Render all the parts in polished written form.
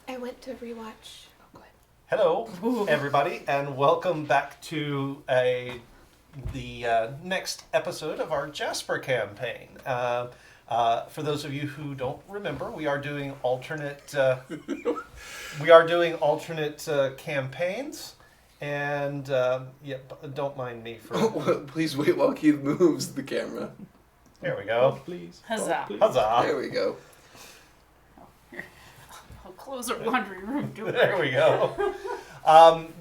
I went to rewatch. Oh, go ahead. Hello, everybody, and welcome back to the next episode of our Jasper campaign. For those of you who don't remember, we are doing alternate campaigns, and don't mind me for. Please wait while Keith moves the camera. There we go. Please. Huzzah. Please. Huzzah! There we go. I'll close our laundry room door. There we go.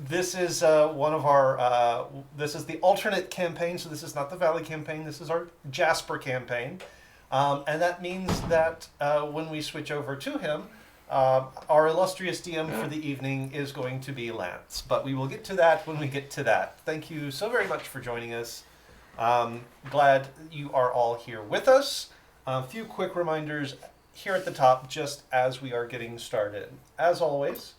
This is one of our. This is the alternate campaign, so this is not the Valley campaign. This is our Jasper campaign, and that means that when we switch over to him, our illustrious DM for the evening is going to be Lance. But we will get to that when we get to that. Thank you so very much for joining us. Glad you are all here with us. A few quick reminders here at the top, just as we are getting started. As always,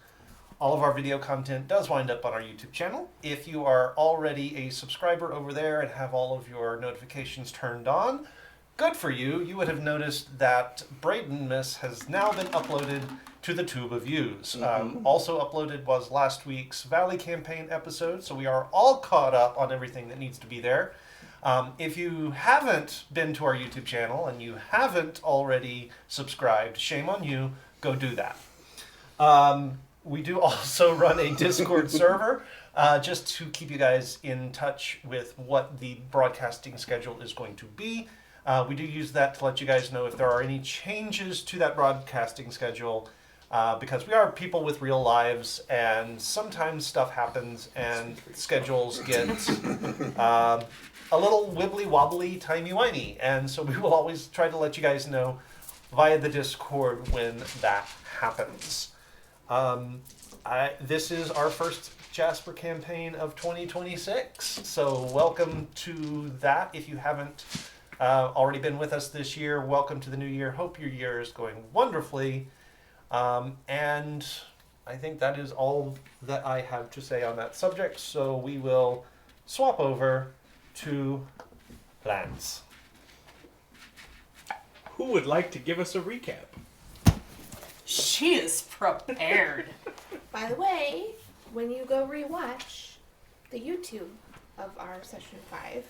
all of our video content does wind up on our YouTube channel. If you are already a subscriber over there and have all of your notifications turned on, good for you. You would have noticed that Braden Miss has now been uploaded to the Tube of Views. Also uploaded was last week's Valley campaign episode, so we are all caught up on everything that needs to be there. If you haven't been to our YouTube channel and you haven't already subscribed, shame on you, go do that. We do also run a Discord server just to keep you guys in touch with what the broadcasting schedule is going to be. We do use that to let you guys know if there are any changes to that broadcasting schedule because we are people with real lives and sometimes stuff happens and schedules get a little wibbly wobbly, timey wimey, and so we will always try to let you guys know via the Discord when that happens. This is our first Jasper campaign of 2026, so welcome to that. If you haven't already been with us this year, welcome to the new year. Hope your year is going wonderfully, and I think that is all that I have to say on that subject, so we will swap over to Lance. Who would like to give us a recap? She is prepared. By the way, when you go rewatch the YouTube of our session 5,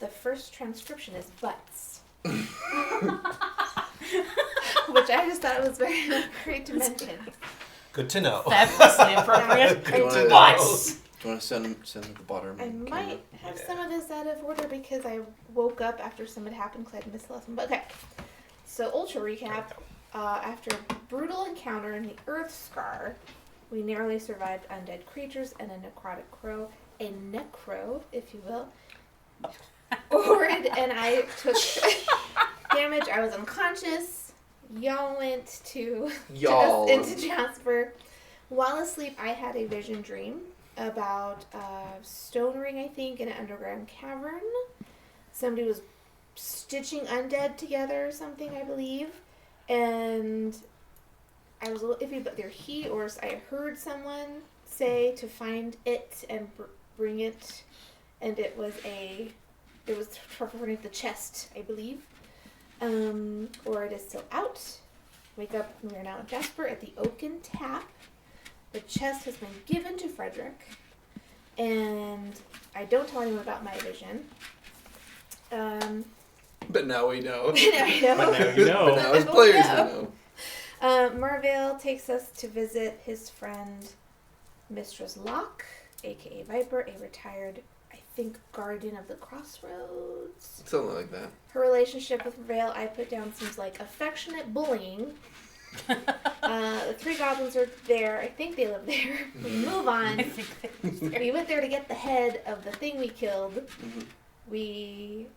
the first transcription is butts. Which I just thought it was very great to mention. Good to know. Fabulously appropriate. Do you want What? to send at the bottom? I might have some of this out of order because I woke up after some had happened because I'd missed the lesson. But okay. So, ultra recap. After a brutal encounter in the Earth Scar, we narrowly survived undead creatures and a necrotic crow. A necro, if you will. Orid and I took damage. I was unconscious. Y'all went to into Jasper. While asleep, I had a vision dream about a stone ring, I think, in an underground cavern. Somebody was stitching undead together or something, I believe. And I was a little iffy, but they're he or I heard someone say to find it and bring it. And it was referring to the chest, I believe. Or it is still out. Wake up, we are now in Jasper at the Oaken Tap. The chest has been given to Frederick, and I don't tell anyone about my vision. But now we know. Now I know. But now you know. But now as players we know. Marvale takes us to visit his friend Mistress Locke, aka Viper, a retired, I think, guardian of the Crossroads. Something like that. Her relationship with Vale, I put down, seems like affectionate bullying. The three goblins are there. I think they live there. We move on. We went there to get the head of the thing we killed. We,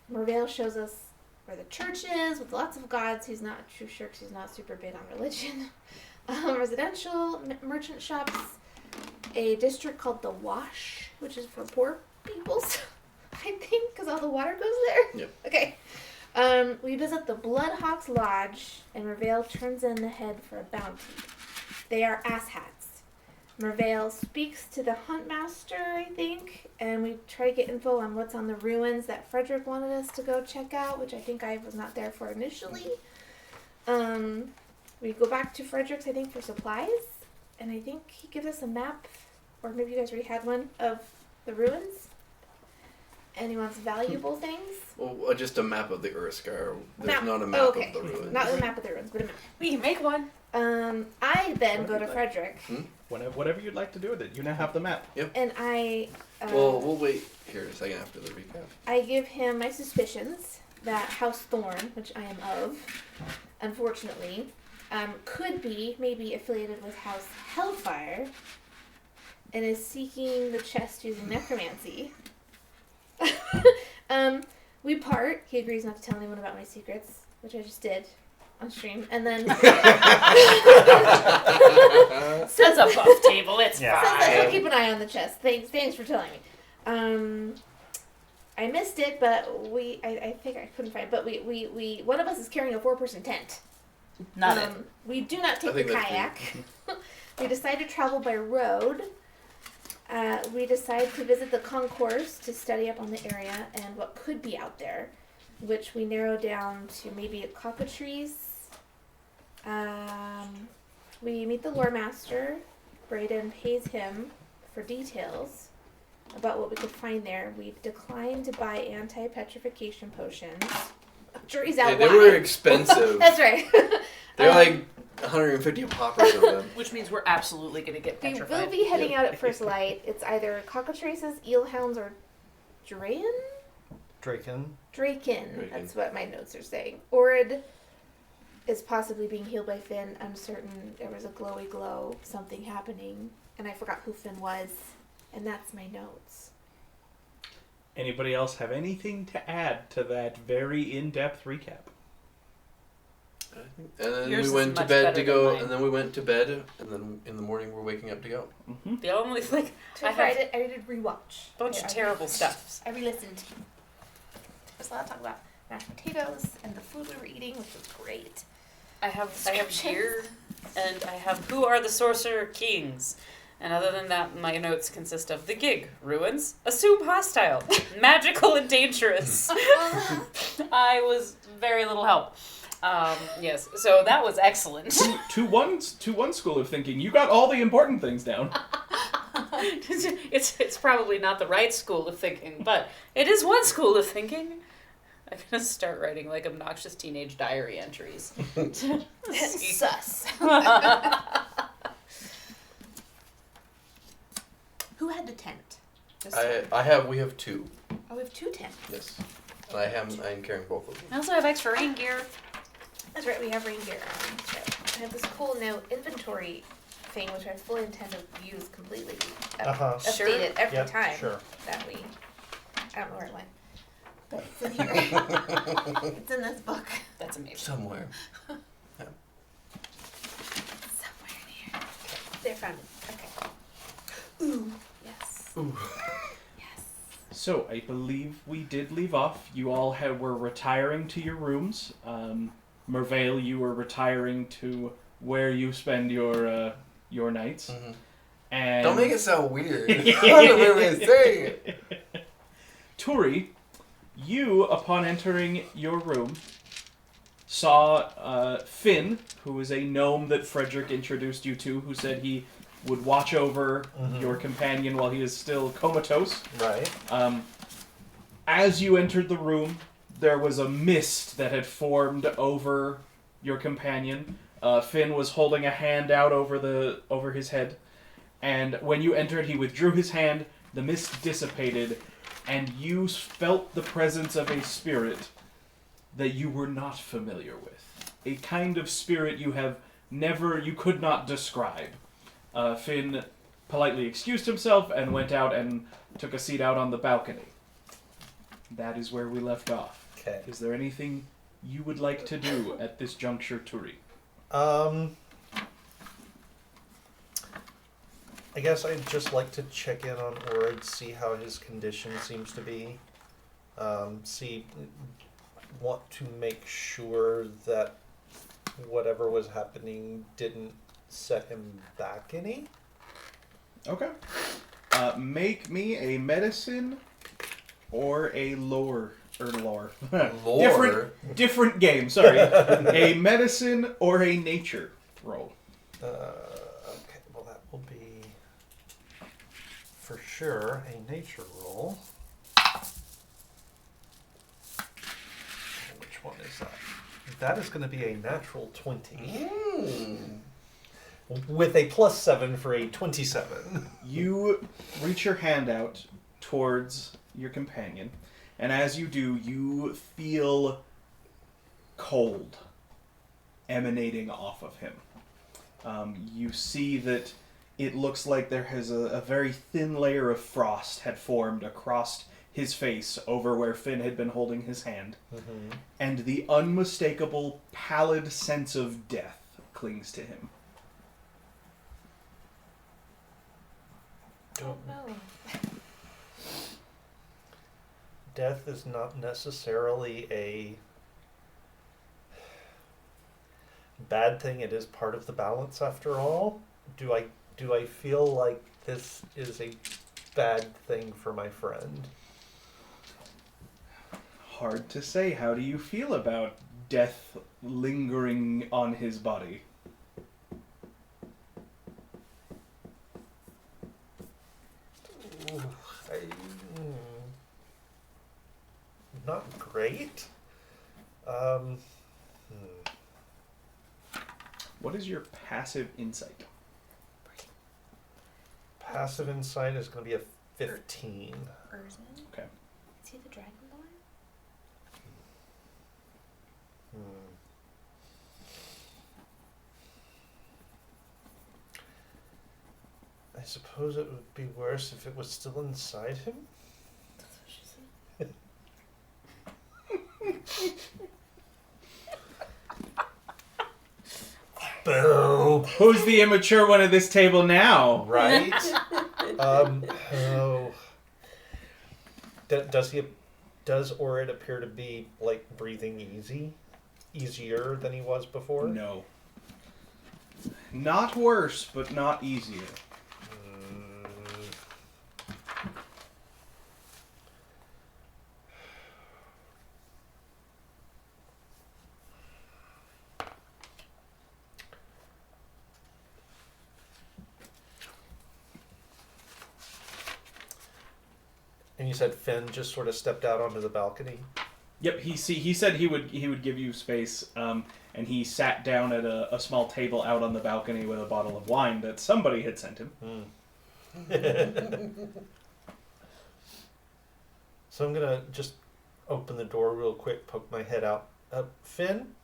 Mervale shows us where the church is with lots of gods. He's not too sure because he's not super big on religion. Residential merchant shops. A district called the Wash, which is for poor peoples, I think, because all the water goes there. Yep. Okay. We visit the Bloodhawks Lodge, and Mervale turns in the head for a bounty. They are asshats. Mervale speaks to the Huntmaster, I think, and we try to get info on what's on the ruins that Frederick wanted us to go check out, which I think I was not there for initially. we go back to Frederick's, I think, for supplies. And I think he gives us a map, or maybe you guys already had one, of the ruins. And he wants valuable things. Well, just a map of the Urskar. There's Map. not a map Okay. of the ruins. Not a map of the ruins, but a map. We can make one. I then go to Frederick, Whatever you'd like to do with it. You now have the map. and I. Well, we'll wait here a second after the recap. I give him my suspicions that House Thorn, which I am of, unfortunately, could be maybe affiliated with House Hellfire, and is seeking the chest using necromancy. We part. He agrees not to tell anyone about my secrets, which I just did on stream, and then That's a buff table. It's Yeah. says that he'll fine. keep an eye on the chest. Thanks for telling me. I missed it, but I think I couldn't find it. But we one of us is carrying a 4-person tent. Not it. We do not I take the think that's kayak. We decide to travel by road. We decide to visit the concourse to study up on the area and what could be out there, which we narrow down to maybe a cockatrice. We meet the lore master. Brayden pays him for details about what we could find there. We declined to buy anti-petrification potions. Jury's out. Hey, they were expensive. That's right. They're like 150 a pop or something. Which means we're absolutely going to get We petrified. will be heading out at first light. It's either cockatrices, eelhounds, or Draken? Draken. Draken. That's what my notes are saying. Orid is possibly being healed by Finn. Uncertain. There was a glowy glow. Something happening. And I forgot who Finn was. And that's my notes. Anybody else have anything to add to that very in-depth recap? And then Yours we is went to much bed better to than go, mine. and then we went to bed, and then in the morning we're waking up to go. Mm-hmm. The only thing So I have I did rewatch. a bunch of terrible stuff. I re-listened. There's a lot of talk about mashed potatoes and the food we were eating, which was great. I have beer, and I have Who Are the Sorcerer Kings? And other than that, my notes consist of the gig, ruins, assume hostile, magical and dangerous. I was very little help. Yes, so that was excellent. to one school of thinking, you got all the important things down. It's probably not the right school of thinking, but it is one school of thinking. I'm gonna start writing like obnoxious teenage diary entries. Sus. Who had the tent? We have two. Oh, we have 2 tents. Yes. And I'm carrying both of them. I also have extra rain gear. That's right, we have reindeer. So I have this cool note inventory thing, which I fully intend to use completely. Update Sure. it every Yep, time sure. that we. I don't know where it went, but it's in here. It's in this book That's amazing. Somewhere. somewhere in here. There, found it. Okay. Ooh, yes. Ooh. Yes. So, I believe we did leave off. You all were retiring to your rooms. Mervale, you were retiring to where you spend your nights. Mm-hmm. And Don't make it sound weird. I don't know what I'm saying. Turi, you, upon entering your room, saw Finn, who is a gnome that Frederick introduced you to, who said he would watch over your companion while he is still comatose. Right. As you entered the room, there was a mist that had formed over your companion. Finn was holding a hand out over his head, and when you entered, he withdrew his hand. The mist dissipated, and you felt the presence of a spirit that you were not familiar with. A kind of spirit you could not describe. Finn politely excused himself and went out and took a seat out on the balcony. That is where we left off. Okay. Is there anything you would like to do at this juncture, Turi? I guess I'd just like to check in on Orid, see how his condition seems to be. Want to make sure that whatever was happening didn't set him back any. Okay. Make me a medicine or a lore lore. Lore? Different game, sorry. A medicine or a nature roll. Okay, well that will be for sure a nature roll. Which one is that? That is going to be a natural 20. With a +7 for a 27. You reach your hand out towards your companion, and as you do, you feel cold emanating off of him. You see that it looks like there has a very thin layer of frost had formed across his face over where Finn had been holding his hand, and the unmistakable pallid sense of death clings to him. Oh no. Death is not necessarily a bad thing. It is part of the balance after all. Do I feel like this is a bad thing for my friend? Hard to say. How do you feel about death lingering on his body? Ooh, not great. What is your passive insight? Passive insight is going to be a 15. Urzen? Okay. Is he the Dragonborn? I suppose it would be worse if it was still inside him. That's what she said. Boo! Who's the immature one at this table now? Right? Oh. Does Orid appear to be, like, breathing easier than he was before? No. Not worse, but not easier. And you said Finn just sort of stepped out onto the balcony? Yep, he said he would give you space, and he sat down at a small table out on the balcony with a bottle of wine that somebody had sent him. So I'm gonna just open the door real quick, poke my head out. Finn?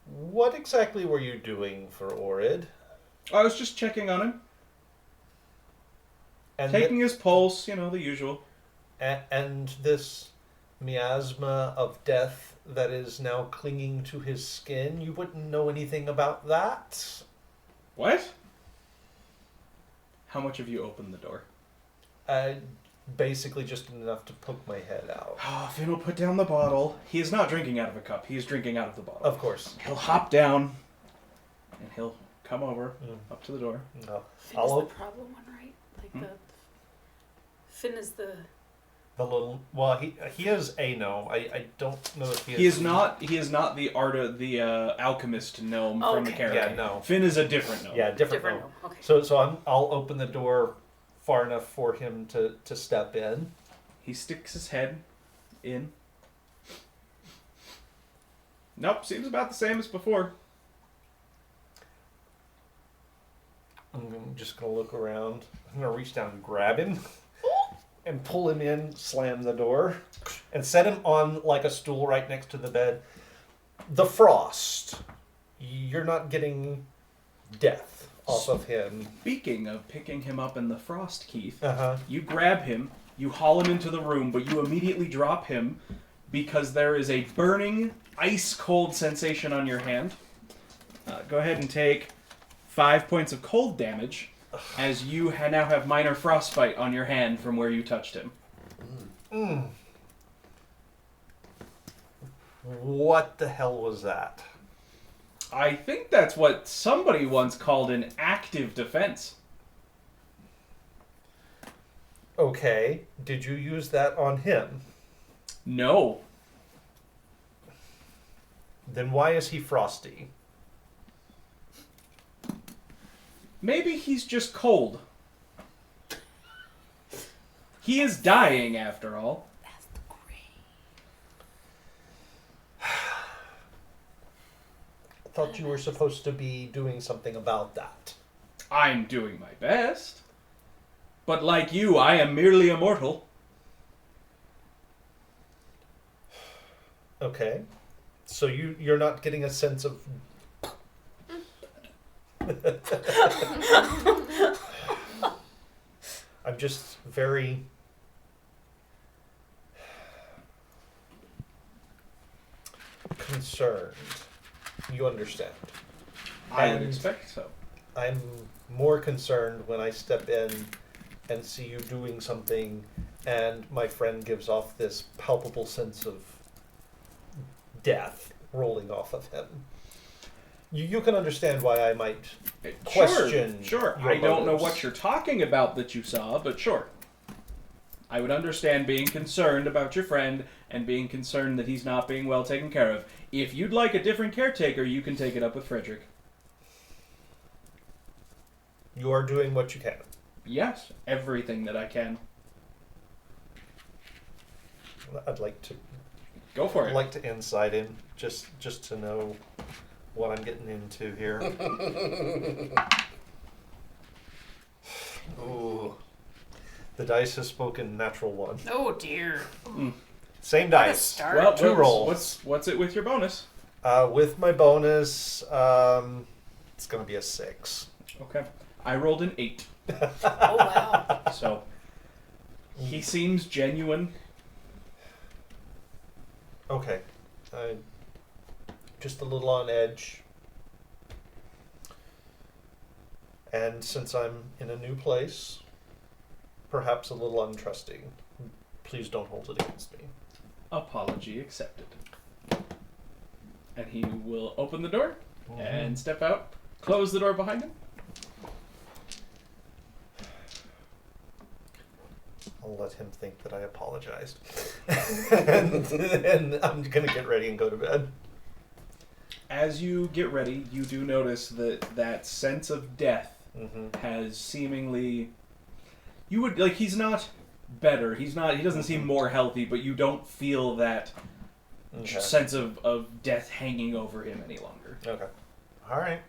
What exactly were you doing for Orid? I was just checking on him. And Taking his pulse, you know, the usual. and this miasma of death that is now clinging to his skin, you wouldn't know anything about that? What? How much have you opened the door? Basically just enough to poke my head out. Oh, Finn will put down the bottle. He is not drinking out of a cup. He is drinking out of the bottle. Of course. He'll hop down, and he'll come over up to the door. No. Finn is the problem one, right? Like the Finn is the little. Well, he is a gnome. I don't know if he is. He is not the alchemist gnome from the Okay. character. Yeah, no. Finn is a different gnome. Yeah, different different. gnome. Okay. So I'll open the door far enough for him to step in. He sticks his head in. Nope, seems about the same as before. I'm just gonna look around. I'm gonna reach down and grab him and pull him in, slam the door, and set him on like a stool right next to the bed. The frost. You're not getting death off of him. Speaking of picking him up in the frost, Keith, Uh-huh. you grab him, you haul him into the room, but you immediately drop him because there is a burning, ice-cold sensation on your hand. Go ahead and take 5 points of cold damage as you now have minor frostbite on your hand from where you touched him. What the hell was that? I think that's what somebody once called an active defense. Okay. Did you use that on him? No. Then why is he frosty? Maybe he's just cold. He is dying, after all. That's the gray. I thought you were supposed to be doing something about that. I'm doing my best. But like you, I am merely a mortal. Okay. So you're not getting a sense of... I'm just very... concerned. You understand. I would And expect so. I'm more concerned when I step in and see you doing something and my friend gives off this palpable sense of death rolling off of him. You can understand why I might question Sure. your I don't know motives. what you're talking about that you saw, but sure. I would understand being concerned about your friend and being concerned that he's not being well taken care of. If you'd like a different caretaker, you can take it up with Frederick. You are doing what you can. Yes, everything that I can. I'd like to Go for it. like to insight him just to know what I'm getting into here. Ooh. The dice has spoken natural one. Oh dear. Same What a dice. start. Well, Two rolls. What's it with your bonus? With my bonus, it's going to be a 6. Okay. I rolled an 8. Oh wow. So he seems genuine. Okay. Just a little on edge. And since I'm in a new place, perhaps a little untrusting. Please don't hold it against me. Apology accepted. And he will open the door and step out, close the door behind him. I'll let him think that I apologized. and I'm going to get ready and go to bed. As you get ready, you do notice that that sense of death Mm-hmm. has seemingly... You would, like, he's not better. He doesn't seem more healthy, but you don't feel that Okay. sense of death hanging over him any longer. Okay. All right.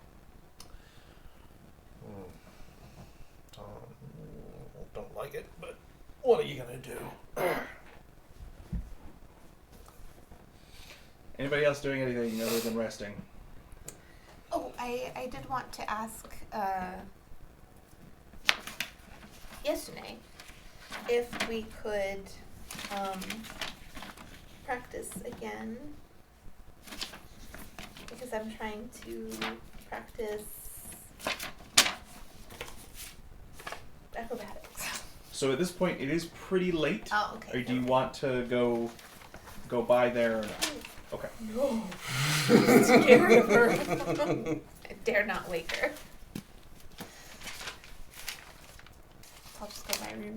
Don't like it, but what are you going to do? Anybody else doing anything other than resting? Oh, I did want to ask yesterday if we could practice again, because I'm trying to practice acrobatics. So at this point, it is pretty late. Oh, okay. Or do you want to go by there or not? Okay. No. I'm scared of her. I dare not wake her. I'll just go to my room.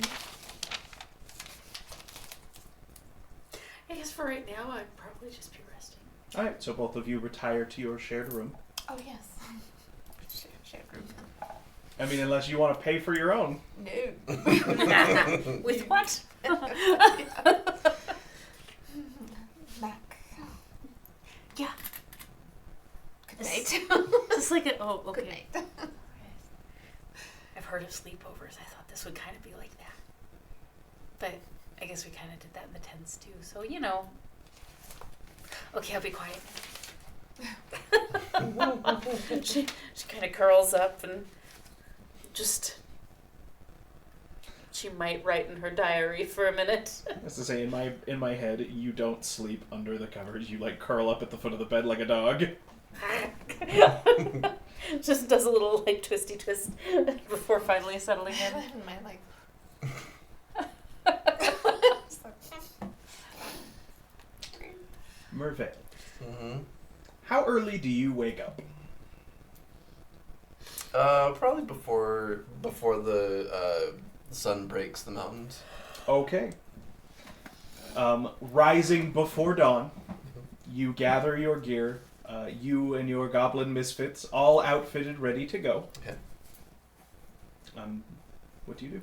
I guess for right now, I'd probably just be resting. All right. So both of you retire to your shared room. Oh, yes. Shared room. I mean, unless you want to pay for your own. No. With what? Mac. Yeah. Good night. Just like a, oh, okay. Good night. I've heard of sleepovers. I thought this would kind of be like that. But I guess we kind of did that in the tents too. So, you know. Okay, I'll be quiet. she kind of curls up and just... She might write in her diary for a minute. As to say, in my head, you don't sleep under the covers. You like curl up at the foot of the bed like a dog. Just does a little like twisty twist before finally settling I in. have in my like. Merve, Mm-hmm. how early do you wake up? Probably before the the sun breaks the mountains. Okay. Rising before dawn, you gather your gear. You and your goblin misfits, all outfitted, ready to go. Okay. What do you do?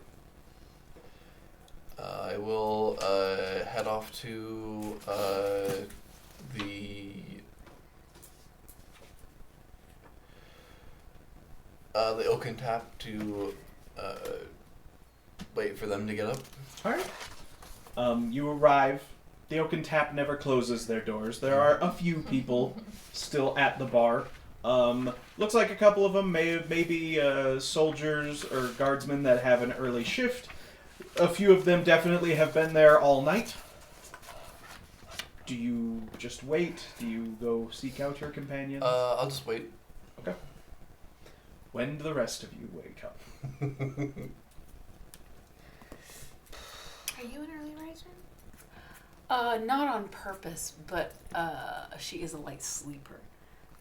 I will head off to the Oaken Tap to wait for them to get up. All right. You arrive. The Oaken Tap never closes their doors. There are a few people still at the bar. Looks like a couple of them may be soldiers or guardsmen that have an early shift. A few of them definitely have been there all night. Do you just wait? Do you go seek out your companions? I'll just wait. Okay. When do the rest of you wake up? Are you an early riser? Not on purpose, but she is a light sleeper.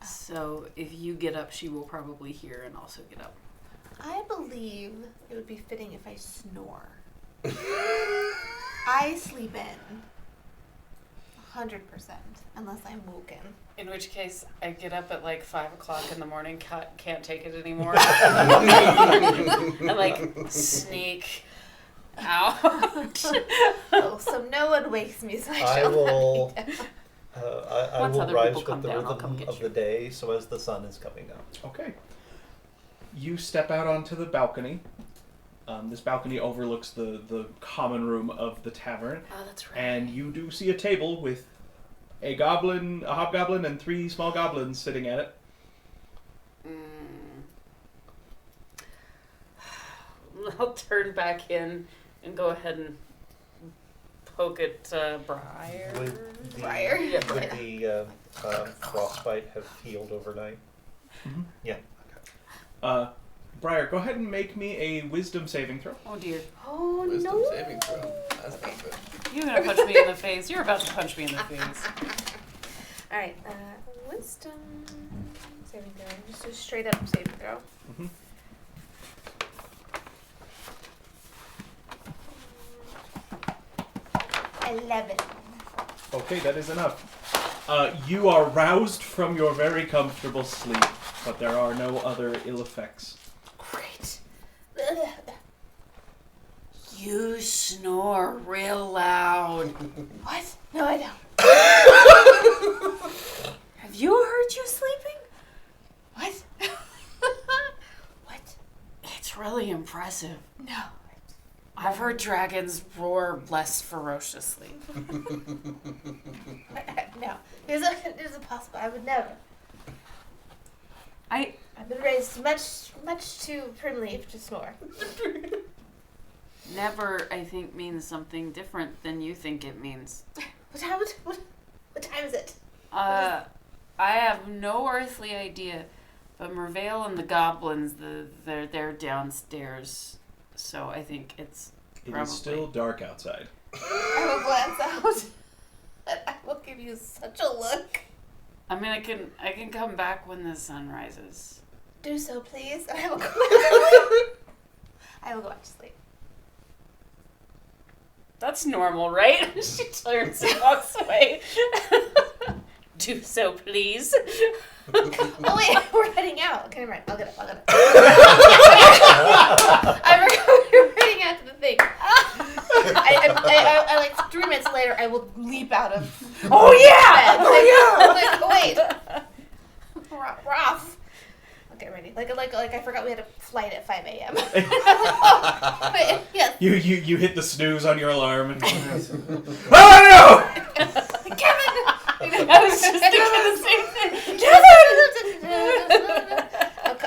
So if you get up, she will probably hear and also get up. I believe it would be fitting if I snore. I sleep in 100% unless I'm woken. In which case, I get up at like 5 o'clock in the morning, can't take it anymore. I sneak out. Oh, so no one wakes me, so I I shall will. not be down. I Once will other rise people come with the down, I'll come rhythm get of you. the day, so as the sun is coming up. Okay. You step out onto the balcony. This balcony overlooks the common room of the tavern. Oh, that's right. And you do see a table with a goblin, a hobgoblin, and 3 small goblins sitting at it. I'll turn back in and go ahead and poke at Briar. Briar? Yeah, Would Briar. the frostbite have healed overnight? Mhm. Yeah. Briar, go ahead and make me a wisdom saving throw. Oh dear. Oh Wisdom no! saving throw. That's not good. You're gonna punch me in the face. You're about to punch me in the face. Alright, wisdom saving throw. Just a straight up saving throw. Mhm. Mm-hmm. 11. Okay, that is enough. You are roused from your very comfortable sleep, but there are no other ill effects. Great. You snore real loud. What? No, I don't. Have you heard you sleeping? What? What? It's really impressive. No. I've heard dragons roar less ferociously. No. There's a possible. I would never. I've been raised much too primly to snore. Never, I think, means something different than you think it means. What time is it? I have no earthly idea, but Mervale and the goblins, they're downstairs, so I think it's It probably. is still dark outside. I will glance out. I will give you such a look. I mean, I can come back when the sun rises. Do so, please. And I will go back to sleep. That's normal, right? She turns and walks away. Do so, please. Oh wait, we're heading out. Okay, right. I'll get up. I forgot we were heading out to the thing. I like 3 minutes later, I will leap out of. Oh yeah! bed. Wait. We're off. Okay, ready. Like I forgot we had a flight at 5 a.m. Wait, yes. You hit the snooze on your alarm. And oh no! Kevin. I was just thinking the same thing.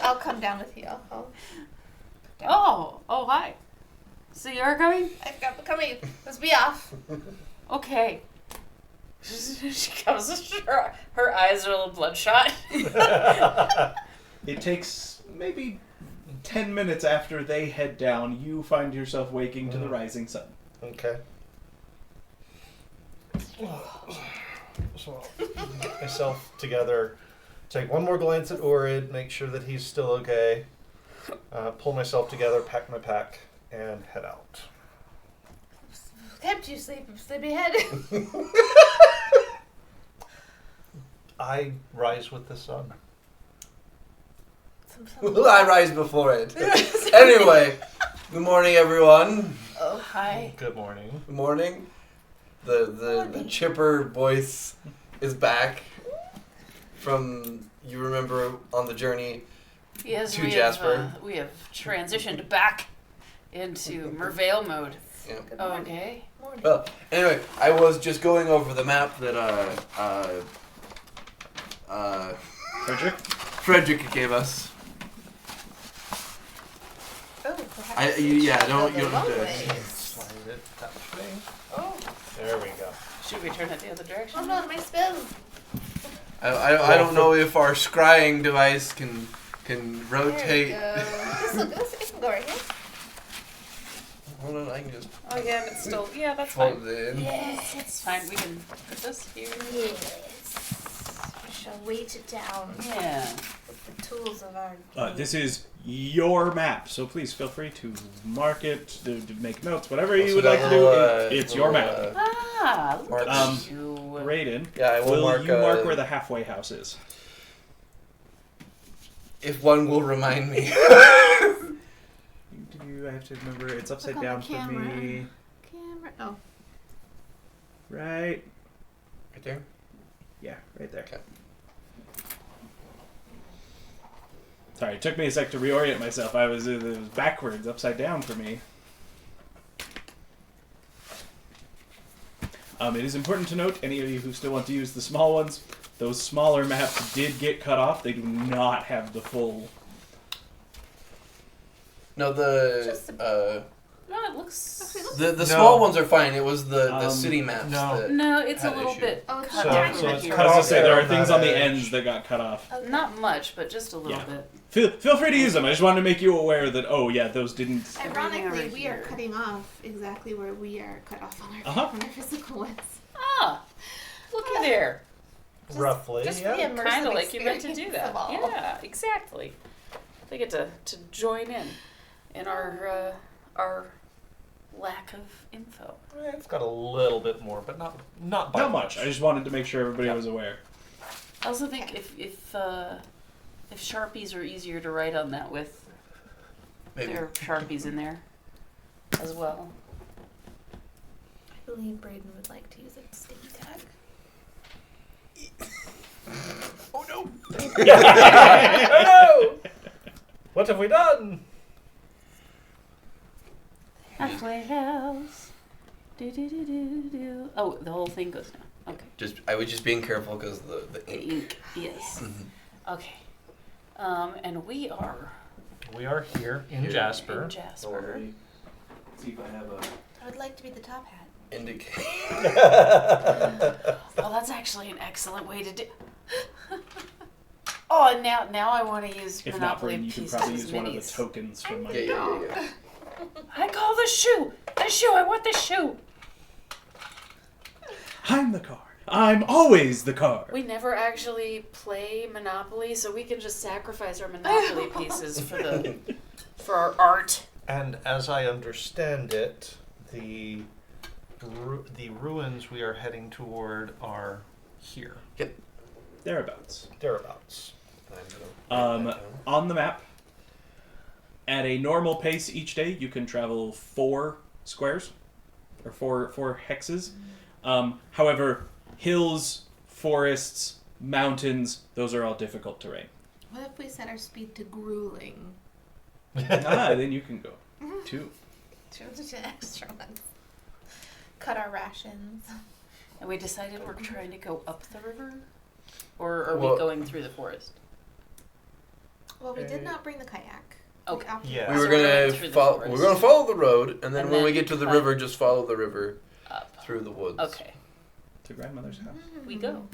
I'll come down with you. Oh, hi. So you're going? I'm coming. Let's be off. Okay. She comes. Her eyes are a little bloodshot. It takes maybe 10 minutes after they head down, you find yourself waking to the rising sun. Okay. So I'll get myself together, take one more glance at Orid, make sure that he's still okay, pull myself together, pack my pack, and head out. Kept you sleepyhead. I rise with the sun. I rise before it. Anyway, good morning, everyone. Oh, hi. Good morning. Good morning. The chipper voice is back from, you remember, on the journey Yes, to we Jasper. we have transitioned back into Merveil mode. Yeah. Okay. Morning. Well, anyway, I was just going over the map that Frederick? Frederick gave us. Oh, perhaps You don't the have long to. way. Slide it that way. Oh, There we go. Should we turn it the other direction? oh no, my spell. I don't know if our scrying device can rotate. There we go. This will go. It can go right here. Hold on, I can just Oh yeah, and it's still that's fold fine. it in. Yes. It's fine. We can put this here. Yes. We shall weight it down Yeah. with the tools of our. This is your map, so please feel free to mark it, to make notes, whatever you Also would got like to do. little, It's your map. little, Ah, look marks. at you. Raiden, Yeah, I will will mark. you mark where the halfway house is? If one will remind me. I have to remember it's upside Look on down the for camera. me. Camera. Oh. Right. Right there. Yeah, right there. Okay. Sorry, it took me a sec to reorient myself. It was backwards, upside down for me. It is important to note, any of you who still want to use the small ones, those smaller maps did get cut off. They do not have the full... No, Just No, it looks. Okay, the small ones are fine. It was the city maps. no. that- No, it's a Had little issue. bit Oh, it's cut so- off. so right it's here. cut I was off gonna say, there are on things that on the edge. ends that got cut off. Okay. Not much, but just a little Yeah. bit. Feel free to use them. I just wanted to make you aware that, oh yeah, those didn't... Ironically, Everything over we are here. cutting off exactly where we are cut off on our, Uh-huh. on our physical ones. Ah, looky there. Roughly, Just yeah. the immersive Kind of like you meant to do experience that. of all. Yeah, exactly. They get to join in our lack of info. It's got a little bit more, but not by Not much. I just wanted to make sure everybody Yeah. was aware. I also think if Sharpies are easier to write on that with, Maybe. there are Sharpies in there as well. I believe Braden would like to use a sticky tag. Oh no! Oh no! What have we done? Halfway house. Do do do do do. Oh, the whole thing goes down. Okay. I was just being careful because the The ink. ink. Yes. Okay. And we are We are here in Here. Jasper. in Jasper. See if I have a I would like to be the top hat. indicate. Oh, that's actually an excellent way to do. Oh, and now I want to use If not, Monopoly Braden, you could pieces probably as use one of the minis. tokens from my... Yeah. I call the shoe. The shoe. I want the shoe. I'm the car. I'm always the car. We never actually play Monopoly, so we can just sacrifice our Monopoly pieces for our art. And as I understand it, the ruins we are heading toward are here, Thereabouts. thereabouts. On the map, at a normal pace each day, you can travel 4 squares, or four hexes. However, hills, forests, mountains, those are all difficult terrain. What if we set our speed to grueling? Then you can go 2. Just an extra one. Cut our rations. And we decided we're trying to go up the river, or are Well- we going through the forest? Well, we did not bring the kayak. Okay. opted Yeah. We for were So we're gonna going through the follow. forest. We're gonna follow the road, and then And when we then get to the cut. river, just follow the river Up. through the woods. Okay. To grandmother's house. We go.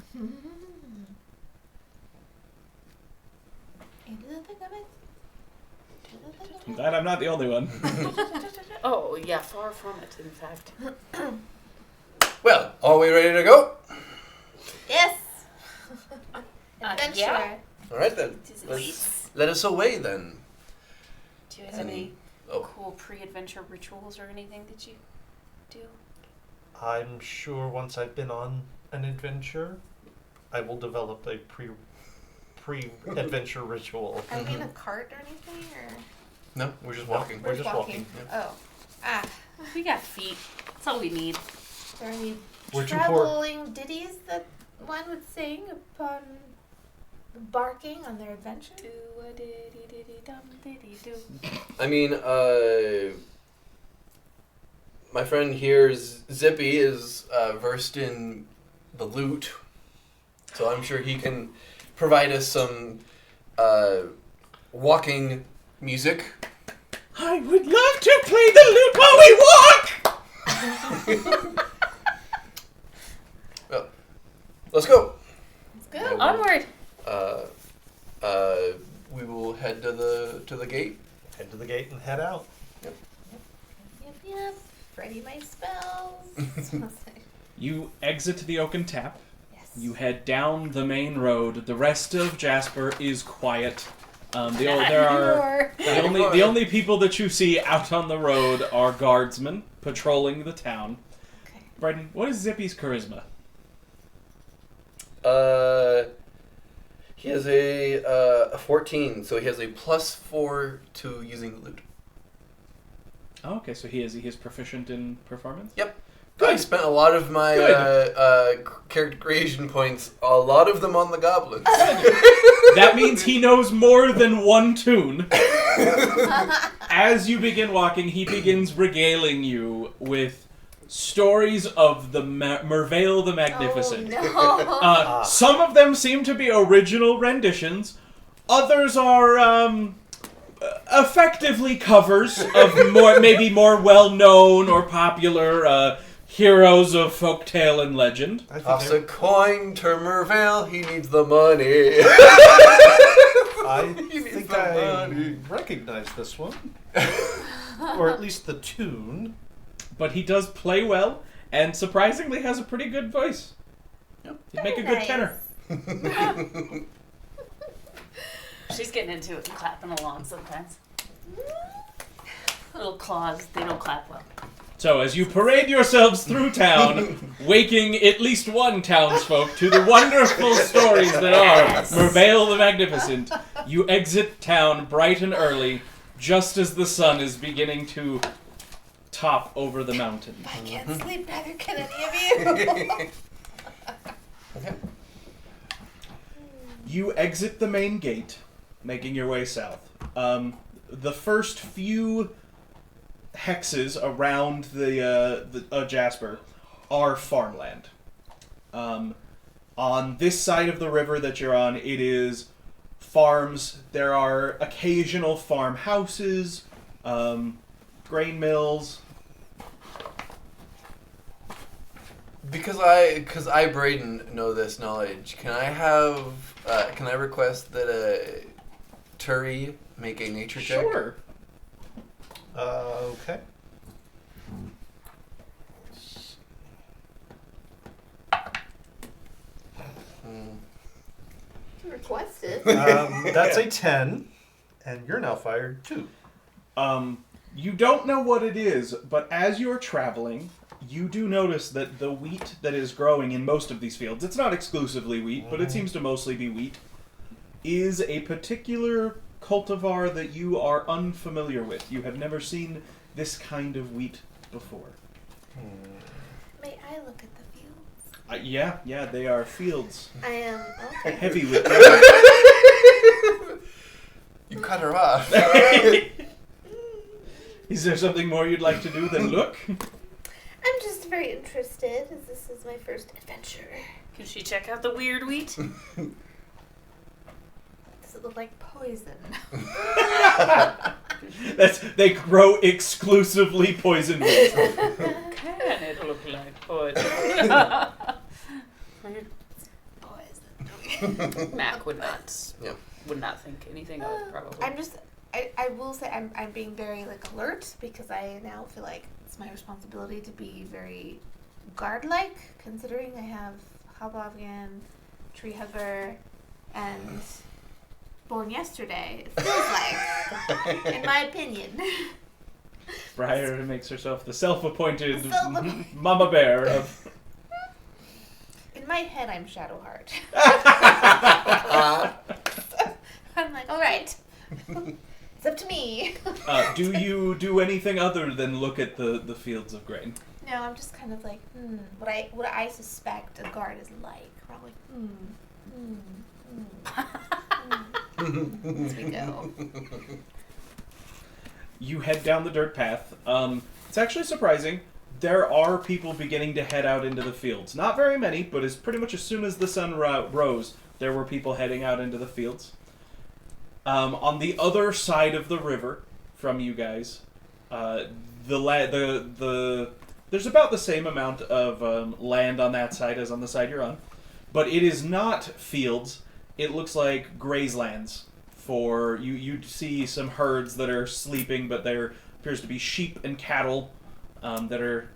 I'm glad I'm not the only one. Oh yeah, far from it. In fact. Well, are we ready to go? Yes. Adventure. Yeah. All right then. Tis Let's late. let us away then. Do you have any? Oh. cool pre-adventure rituals or anything that you do? I'm sure once I've been on an adventure, I will develop a pre-adventure ritual. Are we in a cart or anything? Or No, we're just walking. We're just walking. Oh. Ah. We got feet. That's all we need. Are there any We're too poor. traveling ditties that one would sing upon embarking on their adventure? I mean, my friend here's Zippy is versed in the lute, so I'm sure he can provide us some walking music. I would love to play the lute while we walk! Well, let's go. Let's go. Yeah. Onward. We will head to the gate. Head to the gate and head out. Yep. Ready my spells. You exit the Oaken Tap. Yes. You head down the main road. The rest of Jasper is quiet. The only people that you see out on the road are guardsmen patrolling the town. Okay. Bryden, what is Zippy's charisma? He has a 14, so he has a +4 to using the lute. Oh, okay, so he is proficient in performance? Yep. Good. I spent a lot of my character creation points, a lot of them on the goblins. That means he knows more than one tune. As you begin walking, he begins regaling you with stories of the Mervale the Magnificent. Oh, no. Some of them seem to be original renditions. Others are effectively covers of maybe more well-known or popular heroes of folktale and legend. Toss a coin to Mervale, he needs the money. I He needs think the I money. recognize this one. Or at least the tune. But he does play well, and surprisingly has a pretty good voice. Yep. He'd make a good tenor. She's getting into it and clapping along sometimes. Little claws, they don't clap well. So as you parade yourselves through town, waking at least one townsfolk to the wonderful stories that are Mervale the Magnificent, you exit town bright and early, just as the sun is beginning to top over the mountain. I can't sleep, neither can any of you. Okay. You exit the main gate, making your way south. The first few hexes around the Jasper are farmland. On this side of the river that you're on, it is farms. There are occasional farmhouses, grain mills. Because I Braden know this knowledge, can I request that Turi make a nature check? Sure. Okay. Requested. That's a 10, and you're now fired 2. You don't know what it is, but as you're traveling, you do notice that the wheat that is growing in most of these fields, it's not exclusively wheat, but it seems to mostly be wheat, is a particular cultivar that you are unfamiliar with. You have never seen this kind of wheat before. May I look at the fields? Yeah, they are fields. I am. Okay. Heavy with You cut her off. Is there something more you'd like to do than look? I'm just very interested, as this is my first adventure. Can she check out the weird wheat? Does it look like poison? They grow exclusively poison wheat. Can it look like poison? Poison. Mac would not. Yep. Would not think anything of probably. I will say I'm being very alert because I now feel like it's my responsibility to be very guard-like, considering I have Hobgoblin, Tree Hugger, and Born Yesterday. It feels like, in my opinion. Briar makes herself the self-appointed Self-appointed. mama bear of... In my head, I'm Shadowheart. I'm like, all right, it's up to me. Do you do anything other than look at the fields of grain? No, I'm just kind of like, what I suspect a guard is like. Probably, As we go. You head down the dirt path. It's actually surprising. There are people beginning to head out into the fields. Not very many, but it's pretty much as soon as the sun rose, there were people heading out into the fields. On the other side of the river from you guys, there's about the same amount of land on that side as on the side you're on, but it is not fields. It looks like grazelands. For you see some herds that are sleeping, but there appears to be sheep and cattle that are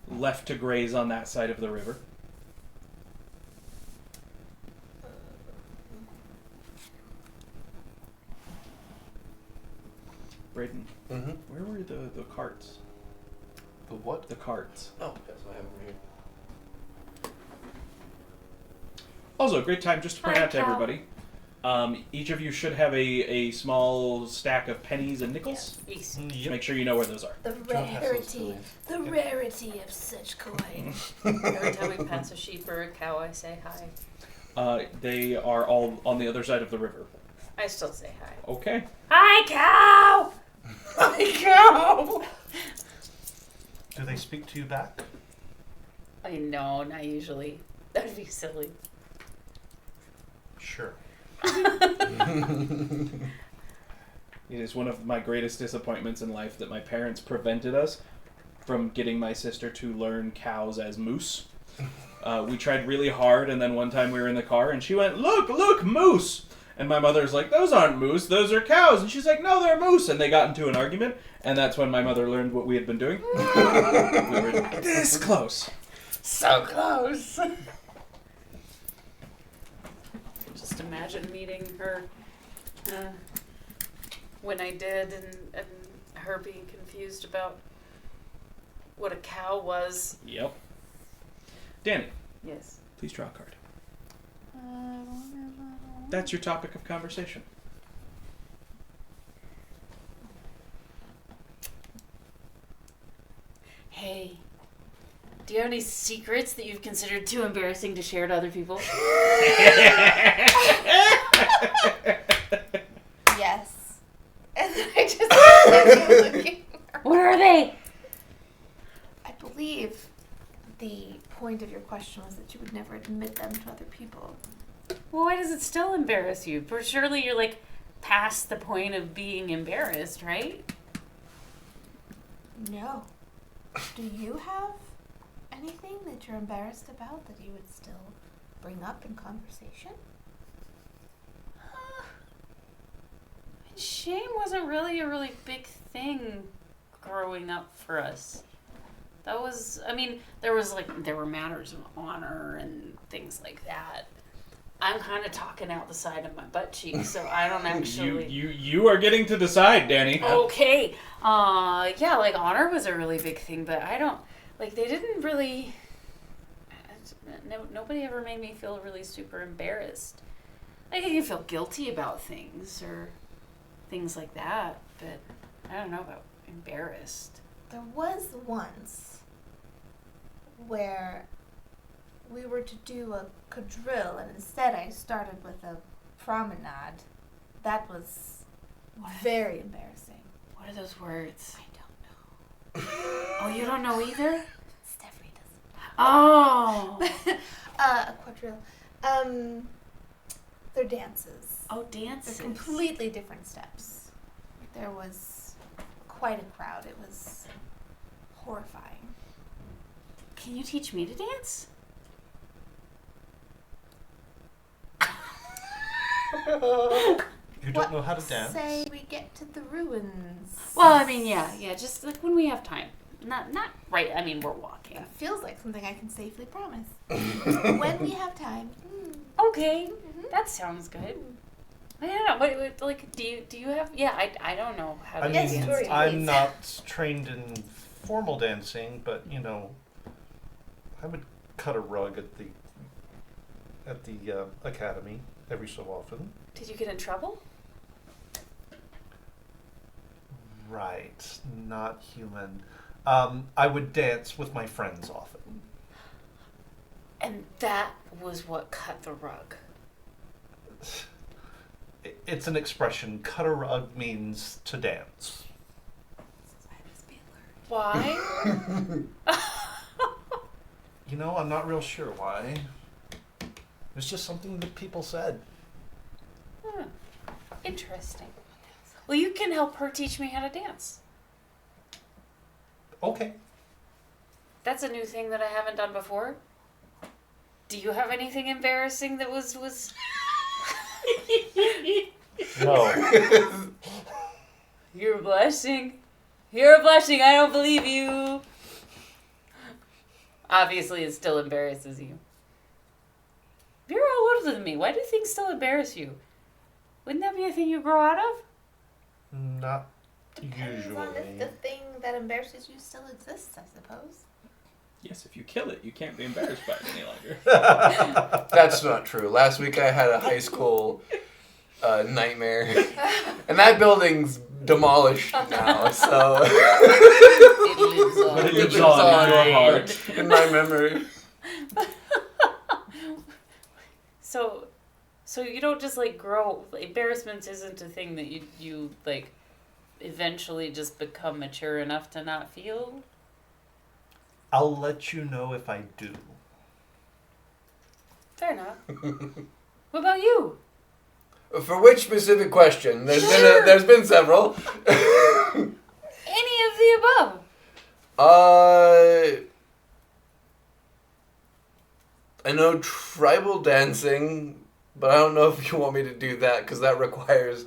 left to graze on that side of the river. Braden, where were the carts? The what? The carts. Oh, yes, I have them here. Also, a great time just to point Hi, out to Cal. everybody. Each of you should have a small stack of pennies and nickels. Yes. Just make sure you know where those are. The Don't have those rarity, the rarity of such coin. Every time we pass a sheep or a cow, I say hi. They are all on the other side of the river. I still say hi. Okay. Hi, cow! Hi, cow! Do they speak to you back? I know, not usually. That'd be silly. Sure. It is one of my greatest disappointments in life that my parents prevented us from getting my sister to learn cows as moose. We tried really hard, and then one time we were in the car, and she went, look, moose! And my mother's like, those aren't moose, those are cows. And she's like, no, they're moose. And they got into an argument, and that's when my mother learned what we had been doing. We were this close. So close. Just imagine meeting her when I did, and her being confused about what a cow was. Yep. Danny, Yes. please draw a card. That's your topic of conversation. Hey, do you have any secrets that you've considered too embarrassing to share to other people? Yes. And then I just keep looking. What are they? I believe the point of your question was that you would never admit them to other people. Well, why does it still embarrass you? For surely you're like past the point of being embarrassed, right? No. Do you have anything that you're embarrassed about that you would still bring up in conversation? Shame wasn't really a really big thing growing up for us. That was, I mean, there were matters of honor and things like that. I'm kind of talking out the side of my butt cheek, so I don't actually. You are getting to decide, Danny. Okay. Yeah, like honor was a really big thing, but I don't, like, they didn't really, nobody ever made me feel really super embarrassed. Like, I can feel guilty about things or things like that, but I don't know about embarrassed. There was once where we were to do a quadrille, and instead I started with a promenade. That was very embarrassing. What are those words? I don't know. Oh, you don't know either? Stephanie doesn't. Oh. A quadrille. They're dances. Oh, dances. They're completely different steps. There was quite a crowd. It was horrifying. Can you teach me to dance? You don't know how to dance? Say we get to the ruins. Well, I mean, yeah, just like when we have time. Not right. I mean, we're walking. That feels like something I can safely promise. When we have time. Okay, that sounds good. I don't know. Like, do you have? Yeah, I don't know how to I Yes, mean, dance. story. I'm not trained in formal dancing, but I would cut a rug at the academy every so often. Did you get in trouble? Right, not human. I would dance with my friends often. And that was what cut the rug. It's an expression. Cut a rug means to dance. Why? I'm not real sure why. It's just something that people said. Interesting. Well, you can help her teach me how to dance. Okay. That's a new thing that I haven't done before. Do you have anything embarrassing that was? No. You're blushing. You're blushing. I don't believe you. Obviously, it still embarrasses you. You're all older than me. Why do things still embarrass you? Wouldn't that be a thing you grow out of? Not Depends on if usually. the thing that embarrasses you still exists, I suppose. Yes, if you kill it, you can't be embarrassed by it any longer. That's not true. Last week I had a high school nightmare, and that building's demolished now. So It lives on. But it lives lives on on. in your heart. in my memory. So you don't just like grow. Embarrassment isn't a thing that you like eventually just become mature enough to not feel. I'll let you know if I do. Fair enough. What about you? For which specific question? Sure. There's been several. Any of the above. I know tribal dancing, but I don't know if you want me to do that because that requires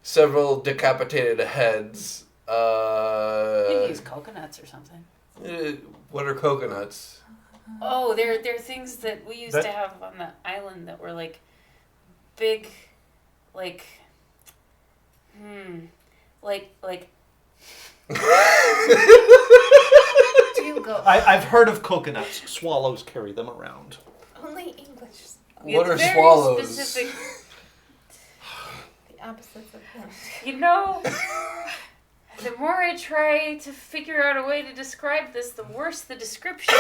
several decapitated heads. You can use coconuts or something. What are coconuts? Oh, they're things that we used That- to have on the island that were like big, like like Do you go? I've heard of coconuts. Swallows carry them around. Only English. What are it's very swallows? specific. The opposites of them. You know, the more I try to figure out a way to describe this, the worse the description.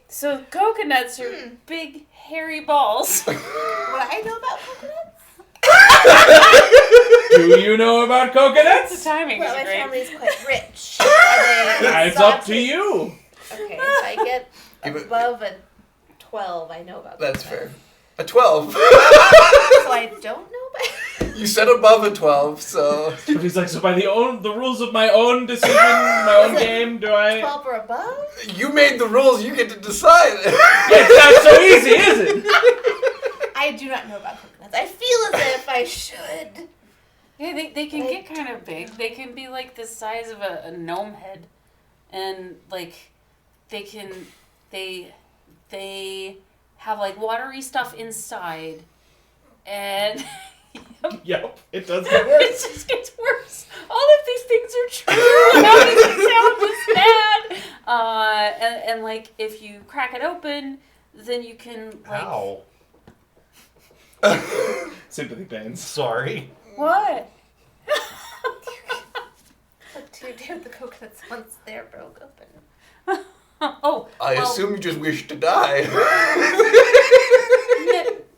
So coconuts are big, hairy balls. What I know about coconuts? Do you know about The coconuts? timing Well, is my great. family's quite rich. Are they It's up to exotic? you. Okay, so I get Give it- above a 12. I know about That's coconuts. fair. A 12. So I don't know about. You said above a 12, so But he's like, so by the rules of my own decision, my own game, do I? 12 or above? you made the rules. You get to decide. It's not so easy, is it? I do not know about coconuts. I feel as if I should. Yeah, they can get kind of big. They can be like the size of a gnome head, and like they have like watery stuff inside, and Yep, it does get worse. it just gets worse. All of these things are true. None of these sound this bad. And like if you crack it open, then you can like Ow. Sympathy pains. Sorry. what? What do you do with the coconuts once they're broke open? Oh, I well, assume you just wish to die.